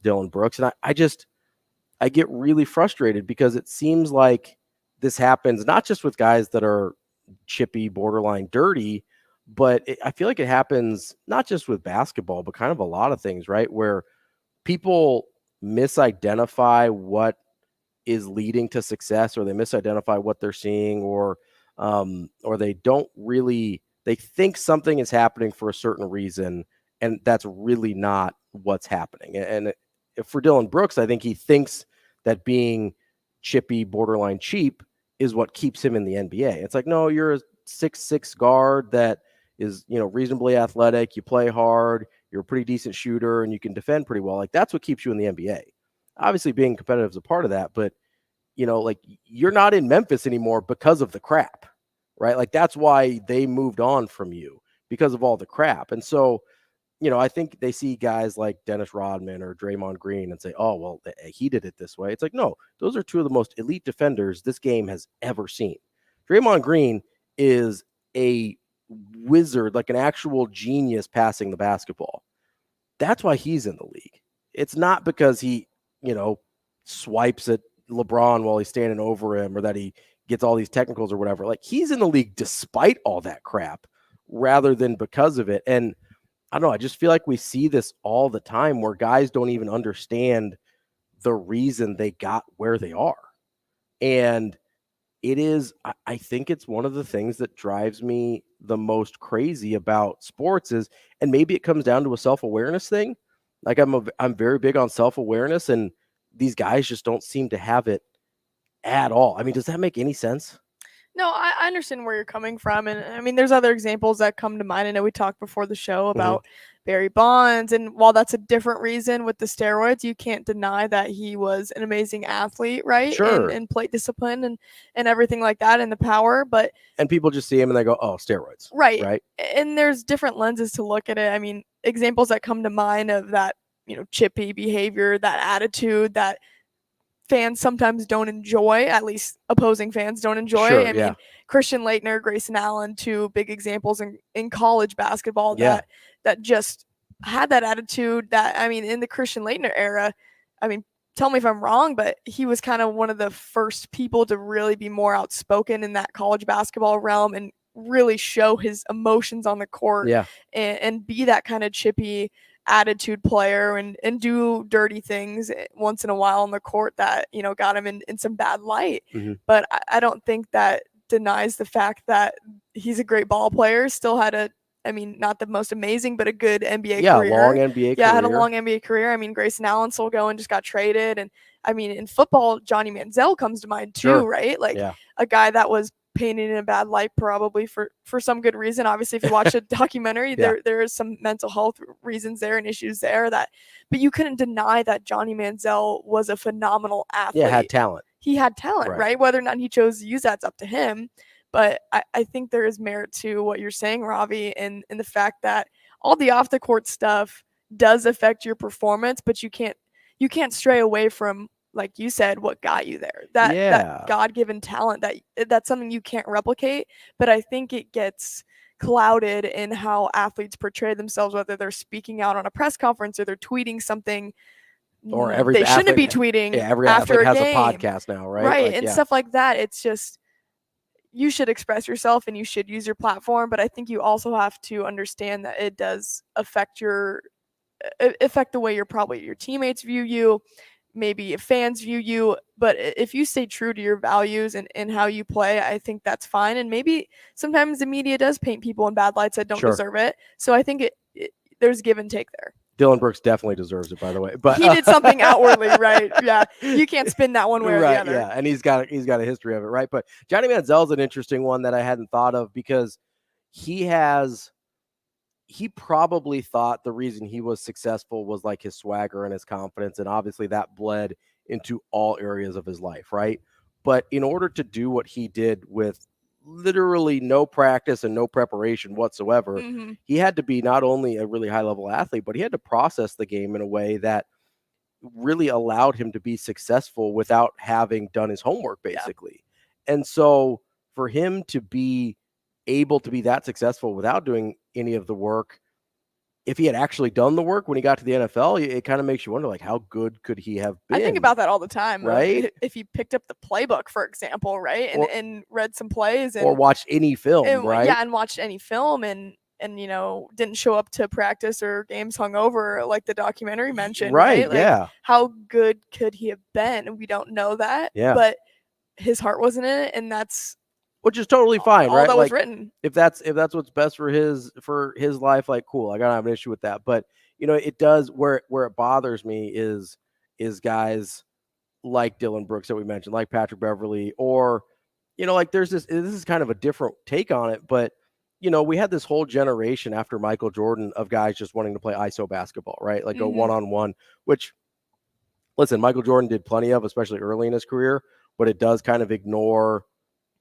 Dylan Brooks. And I get really frustrated because it seems like this happens not just with guys that are chippy, borderline dirty, but I feel like it happens not just with basketball, but kind of a lot of things, right? Where people misidentify what is leading to success, or they misidentify what they're seeing, or they don't really, they think something is happening for a certain reason, and that's really not what's happening. And for Dylan Brooks, I think he thinks that being chippy, borderline cheap is what keeps him in the NBA. It's like, no, you're a 6'6" guard that is, reasonably athletic. You play hard. You're a pretty decent shooter, and you can defend pretty well. Like, that's what keeps you in the NBA. Obviously, being competitive is a part of that, but you're not in Memphis anymore because of the crap, right? Like, that's why they moved on from you, because of all the crap. And so, I think they see guys like Dennis Rodman or Draymond Green and say, oh, well, he did it this way. It's like, no, those are two of the most elite defenders this game has ever seen. Draymond Green is a wizard, like an actual genius passing the basketball. That's why he's in the league. It's not because he, swipes at LeBron while he's standing over him, or that he gets all these technicals or whatever. Like, he's in the league despite all that crap rather than because of it. And I don't know, I just feel like we see this all the time where guys don't even understand the reason they got where they are. And it is, I think it's one of the things that drives me the most crazy about sports is, and maybe it comes down to a self-awareness thing. Like, I'm very big on self-awareness, and these guys just don't seem to have it at all. I mean, does that make any sense? No, I understand where you're coming from. And I mean, there's other examples that come to mind. I know we talked before the show about Barry Bonds. And while that's a different reason with the steroids, you can't deny that he was an amazing athlete, right? Sure. And plate discipline and everything like that, and the power. And people just see him and they go, oh, steroids. Right. Right. And there's different lenses to look at it. I mean, examples that come to mind of that, chippy behavior, that attitude that fans sometimes don't enjoy, at least opposing fans don't enjoy. Sure, I mean, Christian Laettner, Grayson Allen, two big examples in college basketball that just had that attitude that, I mean, in the Christian Laettner era, I mean, tell me if I'm wrong, but he was kind of one of the first people to really be more outspoken in that college basketball realm and really show his emotions on the court and be that kind of chippy attitude player and do dirty things once in a while on the court that, got him in some bad light. But I don't think that denies the fact that he's a great ball player, still had not the most amazing, but a good NBA career. Long NBA career. Had a long NBA career. I mean, Grayson Allen still going, just got traded. And I mean, in football, Johnny Manziel comes to mind too, right? Like a guy that was painted in a bad light, probably for some good reason. Obviously, if you watch a documentary, there is some mental health reasons there and issues there but you couldn't deny that Johnny Manziel was a phenomenal athlete. Yeah, had talent. He had talent, right? Whether or not he chose to use that's up to him. But I think there is merit to what you're saying, Ravi, and the fact that all the off the court stuff does affect your performance, but you can't stray away from, like you said, what got you there. That God-given talent, that's something you can't replicate. But I think it gets clouded in how athletes portray themselves, whether they're speaking out on a press conference or they're tweeting something or they shouldn't be tweeting. Every after athlete has game. a podcast now, right? Right, and stuff like that. It's just, you should express yourself and you should use your platform, but I think you also have to understand that it does affect the way your teammates view you, maybe if fans view you. But if you stay true to your values and how you play, I think that's fine. And maybe sometimes the media does paint people in bad lights that don't deserve it. So I think there's give and take there. Dylan Brooks definitely deserves it, by the way. But he did something outwardly, right? Yeah, you can't spin that one way or the other. Yeah, and he's got a history of it, right? But Johnny Manziel's an interesting one that I hadn't thought of, because he probably thought the reason he was successful was like his swagger and his confidence, and obviously that bled into all areas of his life, right? But in order to do what he did with literally no practice and no preparation whatsoever, he had to be not only a really high level athlete, but he had to process the game in a way that really allowed him to be successful without having done his homework, basically. Yeah. And so for him to be able to be that successful without doing any of the work, if he had actually done the work when he got to the NFL, it kind of makes you wonder, like, how good could he have been? I think about that all the time, right? If he picked up the playbook, for example, right, and read some plays, or watched any film, right? Yeah, and watched any film, and didn't show up to practice or games hungover, like the documentary mentioned, right? Like, how good could he have been? We don't know that, but his heart wasn't in it, and that's. Which is totally fine, right? All that was written. If that's what's best for his life, like, cool. I don't have an issue with that. But it does, where it bothers me is guys like Dylan Brooks that we mentioned, like Patrick Beverley, or like this is kind of a different take on it, but we had this whole generation after Michael Jordan of guys just wanting to play ISO basketball, right? Like go one-on-one, which, listen, Michael Jordan did plenty of, especially early in his career, but it does kind of ignore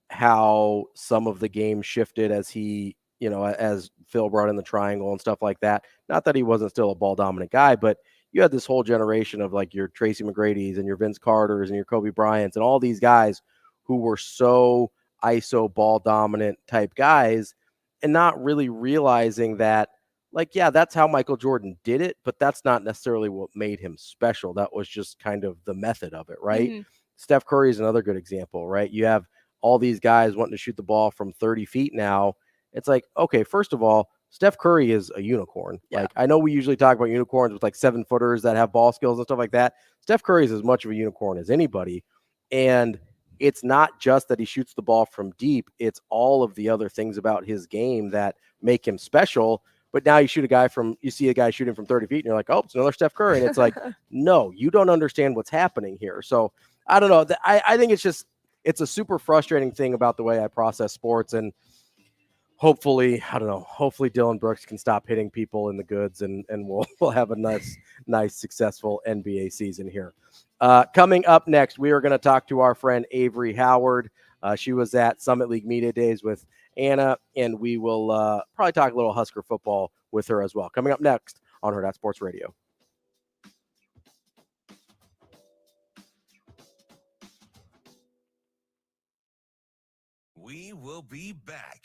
how some of the game shifted as he, as Phil brought in the triangle and stuff like that. Not that he wasn't still a ball dominant guy, but you had this whole generation of like your Tracy McGrady's and your Vince Carter's and your Kobe Bryant's and all these guys who were so ISO ball dominant type guys, and not really realizing that, like, yeah, that's how Michael Jordan did it, but that's not necessarily what made him special. That was just kind of the method of it, right? Steph Curry is another good example, right? You have all these guys wanting to shoot the ball from 30 feet now. It's like, okay, first of all, Steph Curry is a unicorn. Yeah. Like, I know we usually talk about unicorns with like 7-footers that have ball skills and stuff like that. Steph Curry is as much of a unicorn as anybody. And it's not just that he shoots the ball from deep. It's all of the other things about his game that make him special. But now you see a guy shooting from 30 feet and you're like, oh, it's another Steph Curry. And it's like, no, you don't understand what's happening here. So I don't know. I think it's a super frustrating thing about the way I process sports, and hopefully Dylan Brooks can stop hitting people in the goods, and we'll have a nice successful NBA season here. Coming up next, we are going to talk to our friend Avarie Howard. She was at Summit League Media Days with Anna, and we will probably talk a little Husker football with her as well. Coming up next on Hurrdat Sports Radio. We will be back.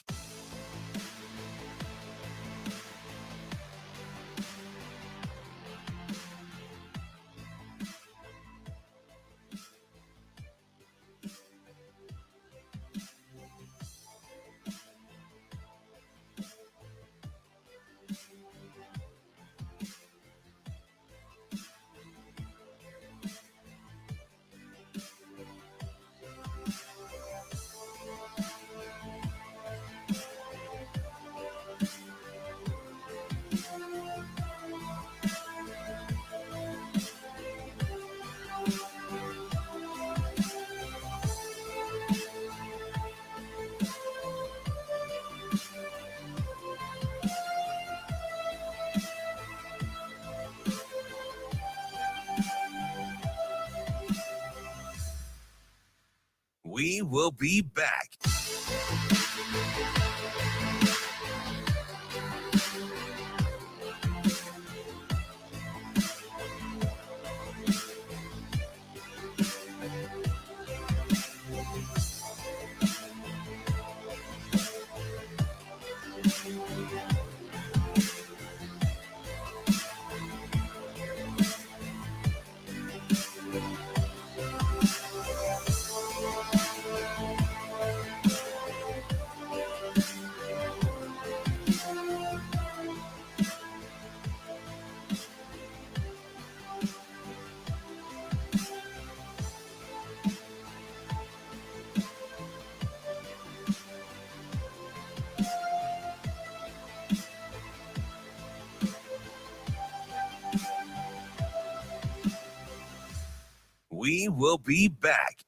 We will be back. We will be back.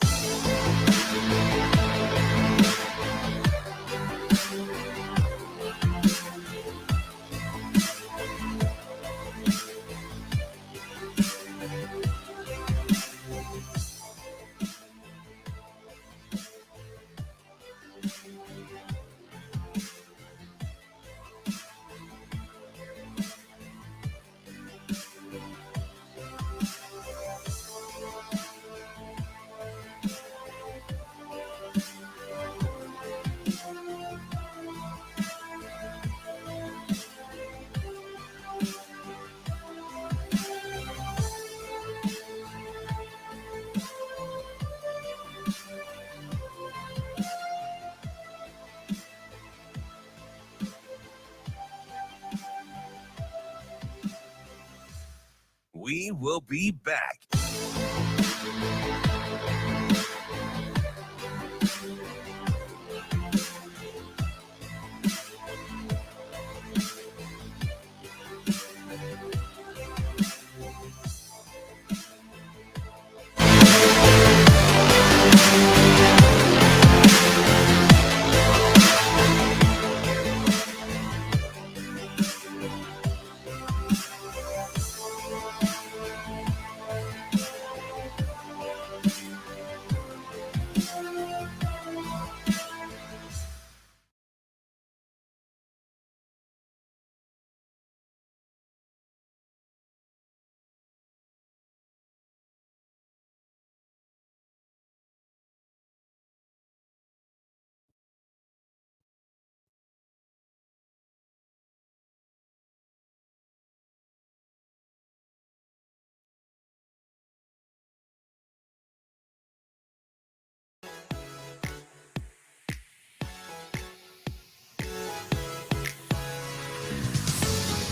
We will be back.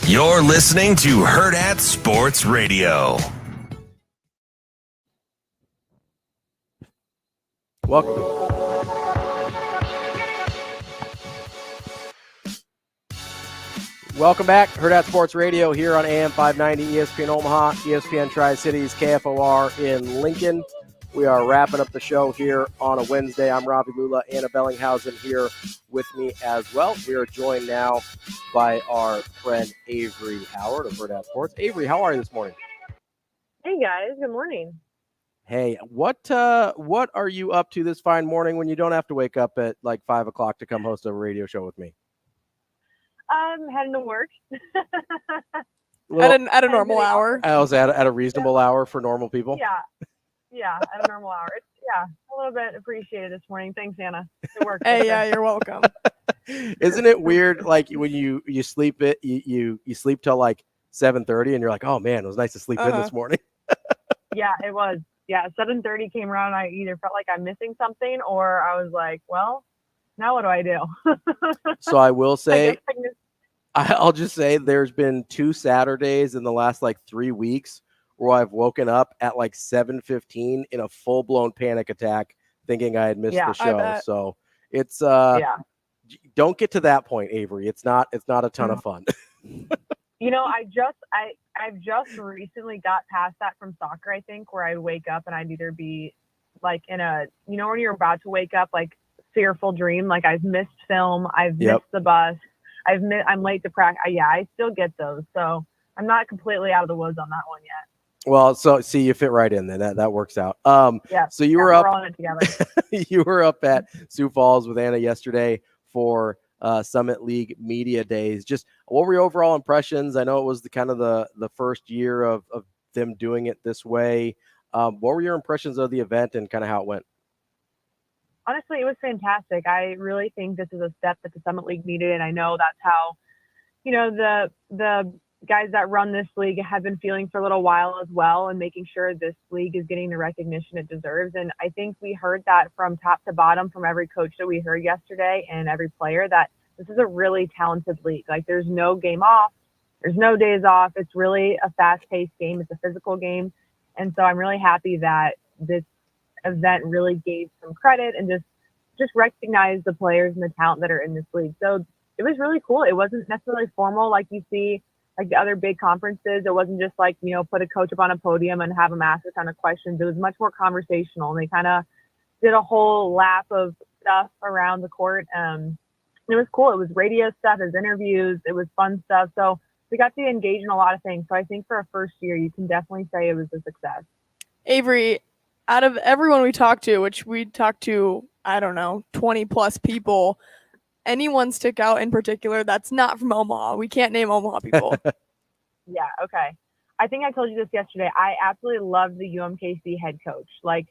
You're listening to Hurrdat Sports Radio. Welcome back. Hurrdat Sports Radio here on AM 590, ESPN Omaha, ESPN Tri-Cities, KFOR in Lincoln. We are wrapping up the show here on a Wednesday. I'm Ravi Lulla, Anna Bellinghausen here with me as well. We are joined now by our friend Avarie Howard of Hurrdat Sports. Avarie, how are you this morning? Hey guys, good morning. Hey, what are you up to this fine morning when you don't have to wake up at like 5 o'clock to come host a radio show with me? I'm heading to work. At a normal hour. I was at a reasonable hour for normal people. Yeah, at a normal hour. It's, a little bit appreciated this morning. Thanks, Anna. It worked. Hey, yeah, you're welcome. Isn't it weird? Like when you sleep you sleep till like 7:30 and you're like, oh man, it was nice to sleep in this morning. Yeah, it was. Yeah, 7:30 came around. I either felt like I'm missing something or I was like, well, now what do I do? So I will say, I'll just say there's been 2 Saturdays in the last like 3 weeks where I've woken up at like 7:15 in a full-blown panic attack thinking I had missed the show. So it's don't get to that point, Avarie. It's not a ton of fun. You know, I've just recently got past that from soccer, I think, where I wake up and I'd either be like in a, you know, when you're about to wake up, like fearful dream, like I've missed film, I've missed the bus, I'm late to practice. Yeah, I still get those. So I'm not completely out of the woods on that one yet. Well, so see, you fit right in then. That works out. Yeah. So you yeah, were we're up. all in it together. You were up at Sioux Falls with Anna yesterday for Summit League Media Days. Just what were your overall impressions? I know it was the first year of them doing it this way. What were your impressions of the event and kind of how it went? Honestly, it was fantastic. I really think this is a step that the Summit League needed, and I know that's how, the guys that run this league have been feeling for a little while as well, and making sure this league is getting the recognition it deserves. And I think we heard that from top to bottom from every coach that we heard yesterday and every player, that this is a really talented league. Like, there's no game off, there's no days off. It's really a fast-paced game. It's a physical game. And so I'm really happy that this event really gave some credit and just recognized the players and the talent that are in this league. So it was really cool. It wasn't necessarily formal like you see like the other big conferences. It wasn't just like, put a coach up on a podium and have him ask a ton of questions. It was much more conversational, and they kind of did a whole lap of stuff around the court. It was cool. It was radio stuff, it was interviews, it was fun stuff. So we got to engage in a lot of things. So I think for a first year, you can definitely say it was a success. Avery, out of everyone we talked to, which we talked to, 20 plus people, anyone stick out in particular that's not from Omaha? We can't name Omaha people. Yeah, okay. I think I told you this yesterday. I absolutely loved the UMKC head coach. Like,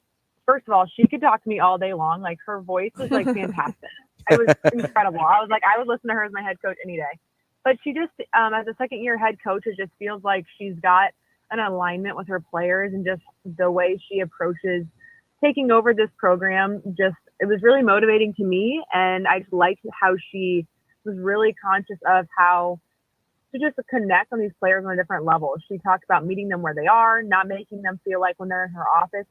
first of all, she could talk to me all day long. Like, her voice was like fantastic. It was incredible. I would listen to her as my head coach any day. But she just, as a second year head coach, it just feels like she's got an alignment with her players, and just the way she approaches taking over this program, it was really motivating to me. And I just liked how she was really conscious of how to just connect on these players on a different level. She talked about meeting them where they are, not making them feel like when they're in her office,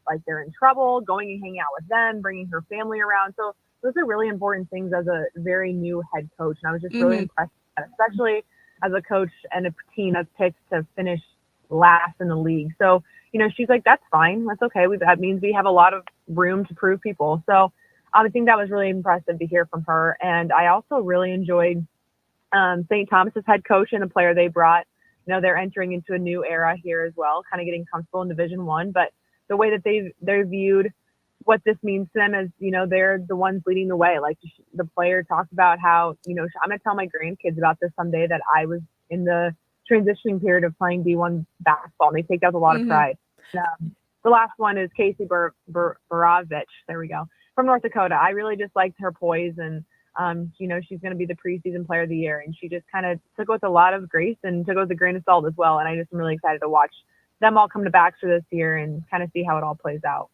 like they're in trouble, going and hanging out with them, bringing her family around. So those are really important things as a very new head coach. And I was just really impressed with that, especially as a coach and a team that's picked to finish last in the league. So, she's like, that's fine. That's okay. That means we have a lot of room to prove people. So I think that was really impressive to hear from her. And I also really enjoyed St. Thomas's head coach and the player they brought. They're entering into a new era here as well, kind of getting comfortable in Division I. But the way that they're viewed, what this means to them is, they're the ones leading the way. Like, the player talked about how, I'm going to tell my grandkids about this someday, that I was in the transitioning period of playing D1 basketball, and they take that with a lot of pride. The last one is Casey Baravich. There we go. From North Dakota. I really just liked her poise, and she's going to be the preseason player of the year, and she just kind of took it with a lot of grace and took it with a grain of salt as well. And I just am really excited to watch them all come to Baxter this year and kind of see how it all plays out.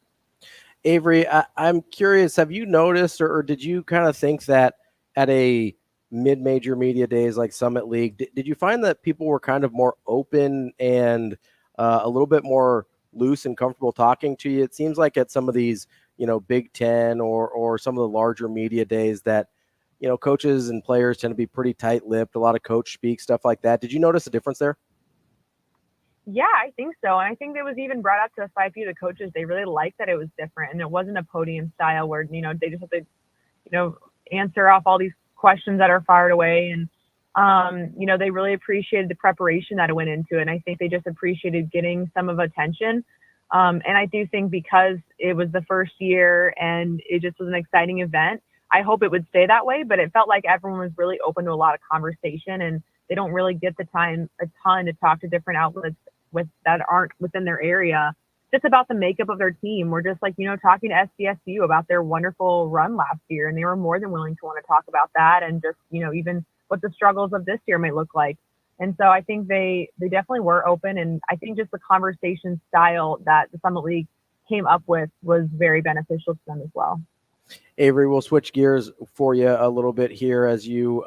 Avery, I'm curious, have you noticed or did you kind of think that at a mid-major media days like Summit League, did you find that people were kind of more open and a little bit more loose and comfortable talking to you? It seems like at some of these, Big Ten or some of the larger media days that, coaches and players tend to be pretty tight-lipped, a lot of coach speak, stuff like that. Did you notice a difference there? Yeah, I think so. And I think it was even brought up to us by a few of the coaches. They really liked that it was different, and it wasn't a podium style where, they just have to, answer off all these questions that are fired away. And, they really appreciated the preparation that went into it. And I think they just appreciated getting some of attention. And I do think because it was the first year and it just was an exciting event, I hope it would stay that way. But it felt like everyone was really open to a lot of conversation, and they don't really get the time a ton to talk to different outlets that aren't within their area, just about the makeup of their team. We're just like, talking to SDSU about their wonderful run last year, and they were more than willing to want to talk about that, and just, even what the struggles of this year might look like. And so I think they definitely were open, and I think just the conversation style that the Summit League came up with was very beneficial to them as well. Avery, we'll switch gears for you a little bit here, as you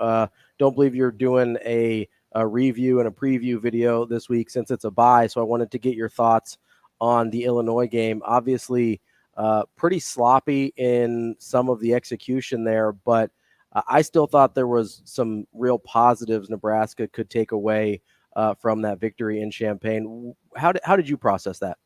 don't believe you're doing a review and a preview video this week since it's a bye. So I wanted to get your thoughts on the Illinois game. Obviously, pretty sloppy in some of the execution there, but I still thought there was some real positives Nebraska could take away from that victory in Champaign. How did you process that?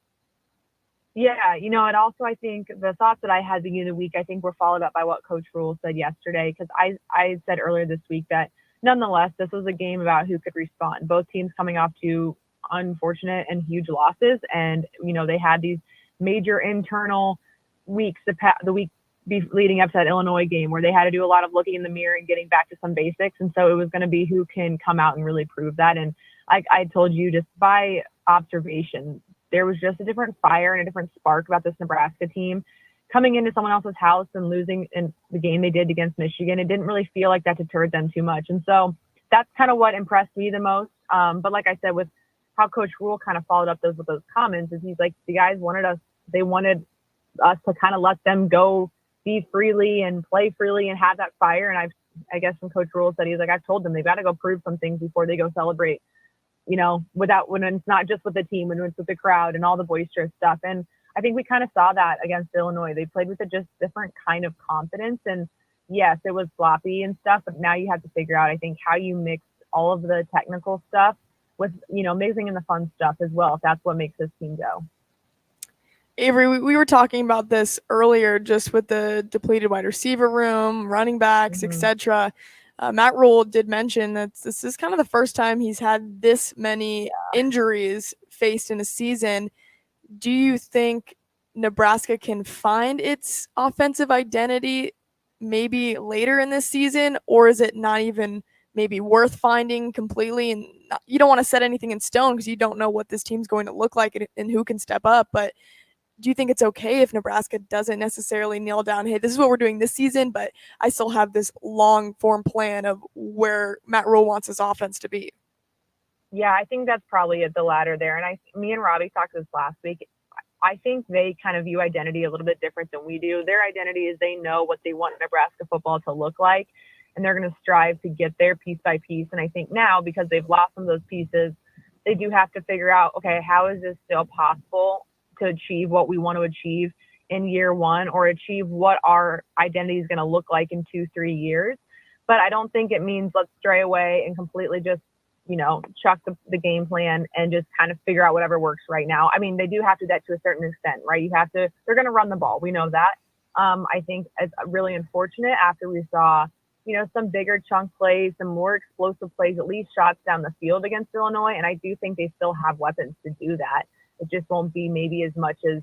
Yeah, and also I think the thoughts that I had at the beginning of the week, I think were followed up by what Coach Rule said yesterday, because I said earlier this week that nonetheless, this was a game about who could respond. Both teams coming off two unfortunate and huge losses. And, they had these major internal weeks, the week leading up to that Illinois game, where they had to do a lot of looking in the mirror and getting back to some basics. And so it was going to be who can come out and really prove that. And I told you, just by observation, there was just a different fire and a different spark about this Nebraska team coming into someone else's house and losing in the game they did against Michigan. It didn't really feel like that deterred them too much. And so that's kind of what impressed me the most. But like I said, with how Coach Rule kind of followed up with those comments, is he's like, the guys wanted us to kind of let them go be freely and play freely and have that fire. And I guess from Coach Rule said, he's like, I've told them they've got to go prove some things before they go celebrate, when it's not just with the team, when it's with the crowd and all the boisterous stuff. And I think we kind of saw that against Illinois. They played with a just different kind of confidence. And yes, it was sloppy and stuff, but now you have to figure out, I think, how you mix all of the technical stuff with, mixing in the fun stuff as well, if that's what makes this team go. Avery, we were talking about this earlier, just with the depleted wide receiver room, running backs, etc. Matt Rule did mention that this is kind of the first time he's had this many injuries faced in a season. Do you think Nebraska can find its offensive identity maybe later in this season, or is it not even maybe worth finding completely? And you don't want to set anything in stone because you don't know what this team's going to look like and who can step up, but do you think it's okay if Nebraska doesn't necessarily nail down, hey, this is what we're doing this season, but I still have this long-form plan of where Matt Rule wants his offense to be? Yeah, I think that's probably the latter there. And me and Robbie talked this last week. I think they kind of view identity a little bit different than we do. Their identity is they know what they want Nebraska football to look like, and they're going to strive to get there piece by piece. And I think now, because they've lost some of those pieces, they do have to figure out, okay, how is this still possible to achieve what we want to achieve in year one, or achieve what our identity is going to look like in 2-3 years. But I don't think it means let's stray away and completely just, chuck the game plan and just kind of figure out whatever works right now. I mean, they do have to do that to a certain extent, right? They're going to run the ball. We know that. I think it's really unfortunate after we saw, some bigger chunk plays, some more explosive plays, at least shots down the field against Illinois. And I do think they still have weapons to do that. It just won't be maybe as much as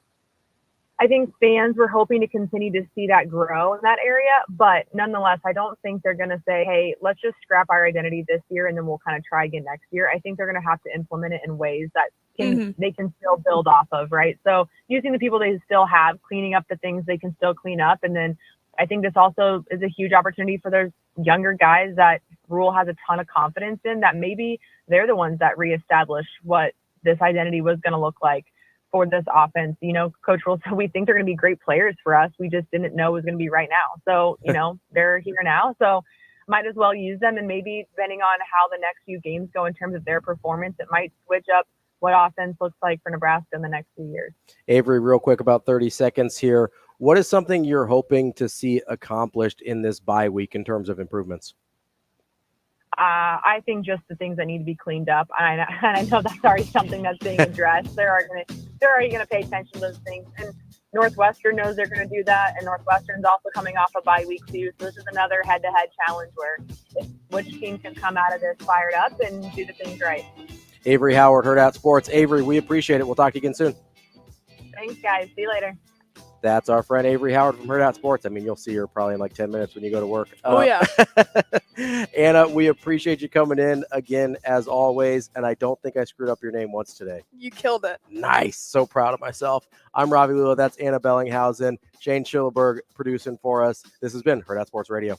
I think fans were hoping to continue to see that grow in that area. But nonetheless, I don't think they're going to say, hey, let's just scrap our identity this year and then we'll kind of try again next year. I think they're going to have to implement it in ways that they can still build off of, right? So using the people they still have, cleaning up the things they can still clean up. And then I think this also is a huge opportunity for those younger guys that Rule has a ton of confidence in, that maybe they're the ones that reestablish what this identity was going to look like for this offense. Coach Rule said, we think they're going to be great players for us. We just didn't know it was going to be right now. So, they're here now. So might as well use them. And maybe depending on how the next few games go in terms of their performance, it might switch up what offense looks like for Nebraska in the next few years. Avery, real quick, about 30 seconds here. What is something you're hoping to see accomplished in this bye week in terms of improvements? I think just the things that need to be cleaned up. And I know that's already something that's being addressed. They're already going to pay attention to those things. And Northwestern knows they're going to do that. And Northwestern's also coming off a bye week too. So this is another head-to-head challenge where which team can come out of this fired up and do the things right. Avery Howard, Hurrdat Sports. Avery, we appreciate it. We'll talk to you again soon. Thanks, guys. See you later. That's our friend Avery Howard from Hurrdat Sports. I mean, you'll see her probably in like 10 minutes when you go to work. Oh, yeah. Anna, we appreciate you coming in again, as always. And I don't think I screwed up your name once today. You killed it. Nice. So proud of myself. I'm Ravi Lulla. That's Anna Bellinghausen. Shane Schillerberg producing for us. This has been Hurrdat Sports Radio.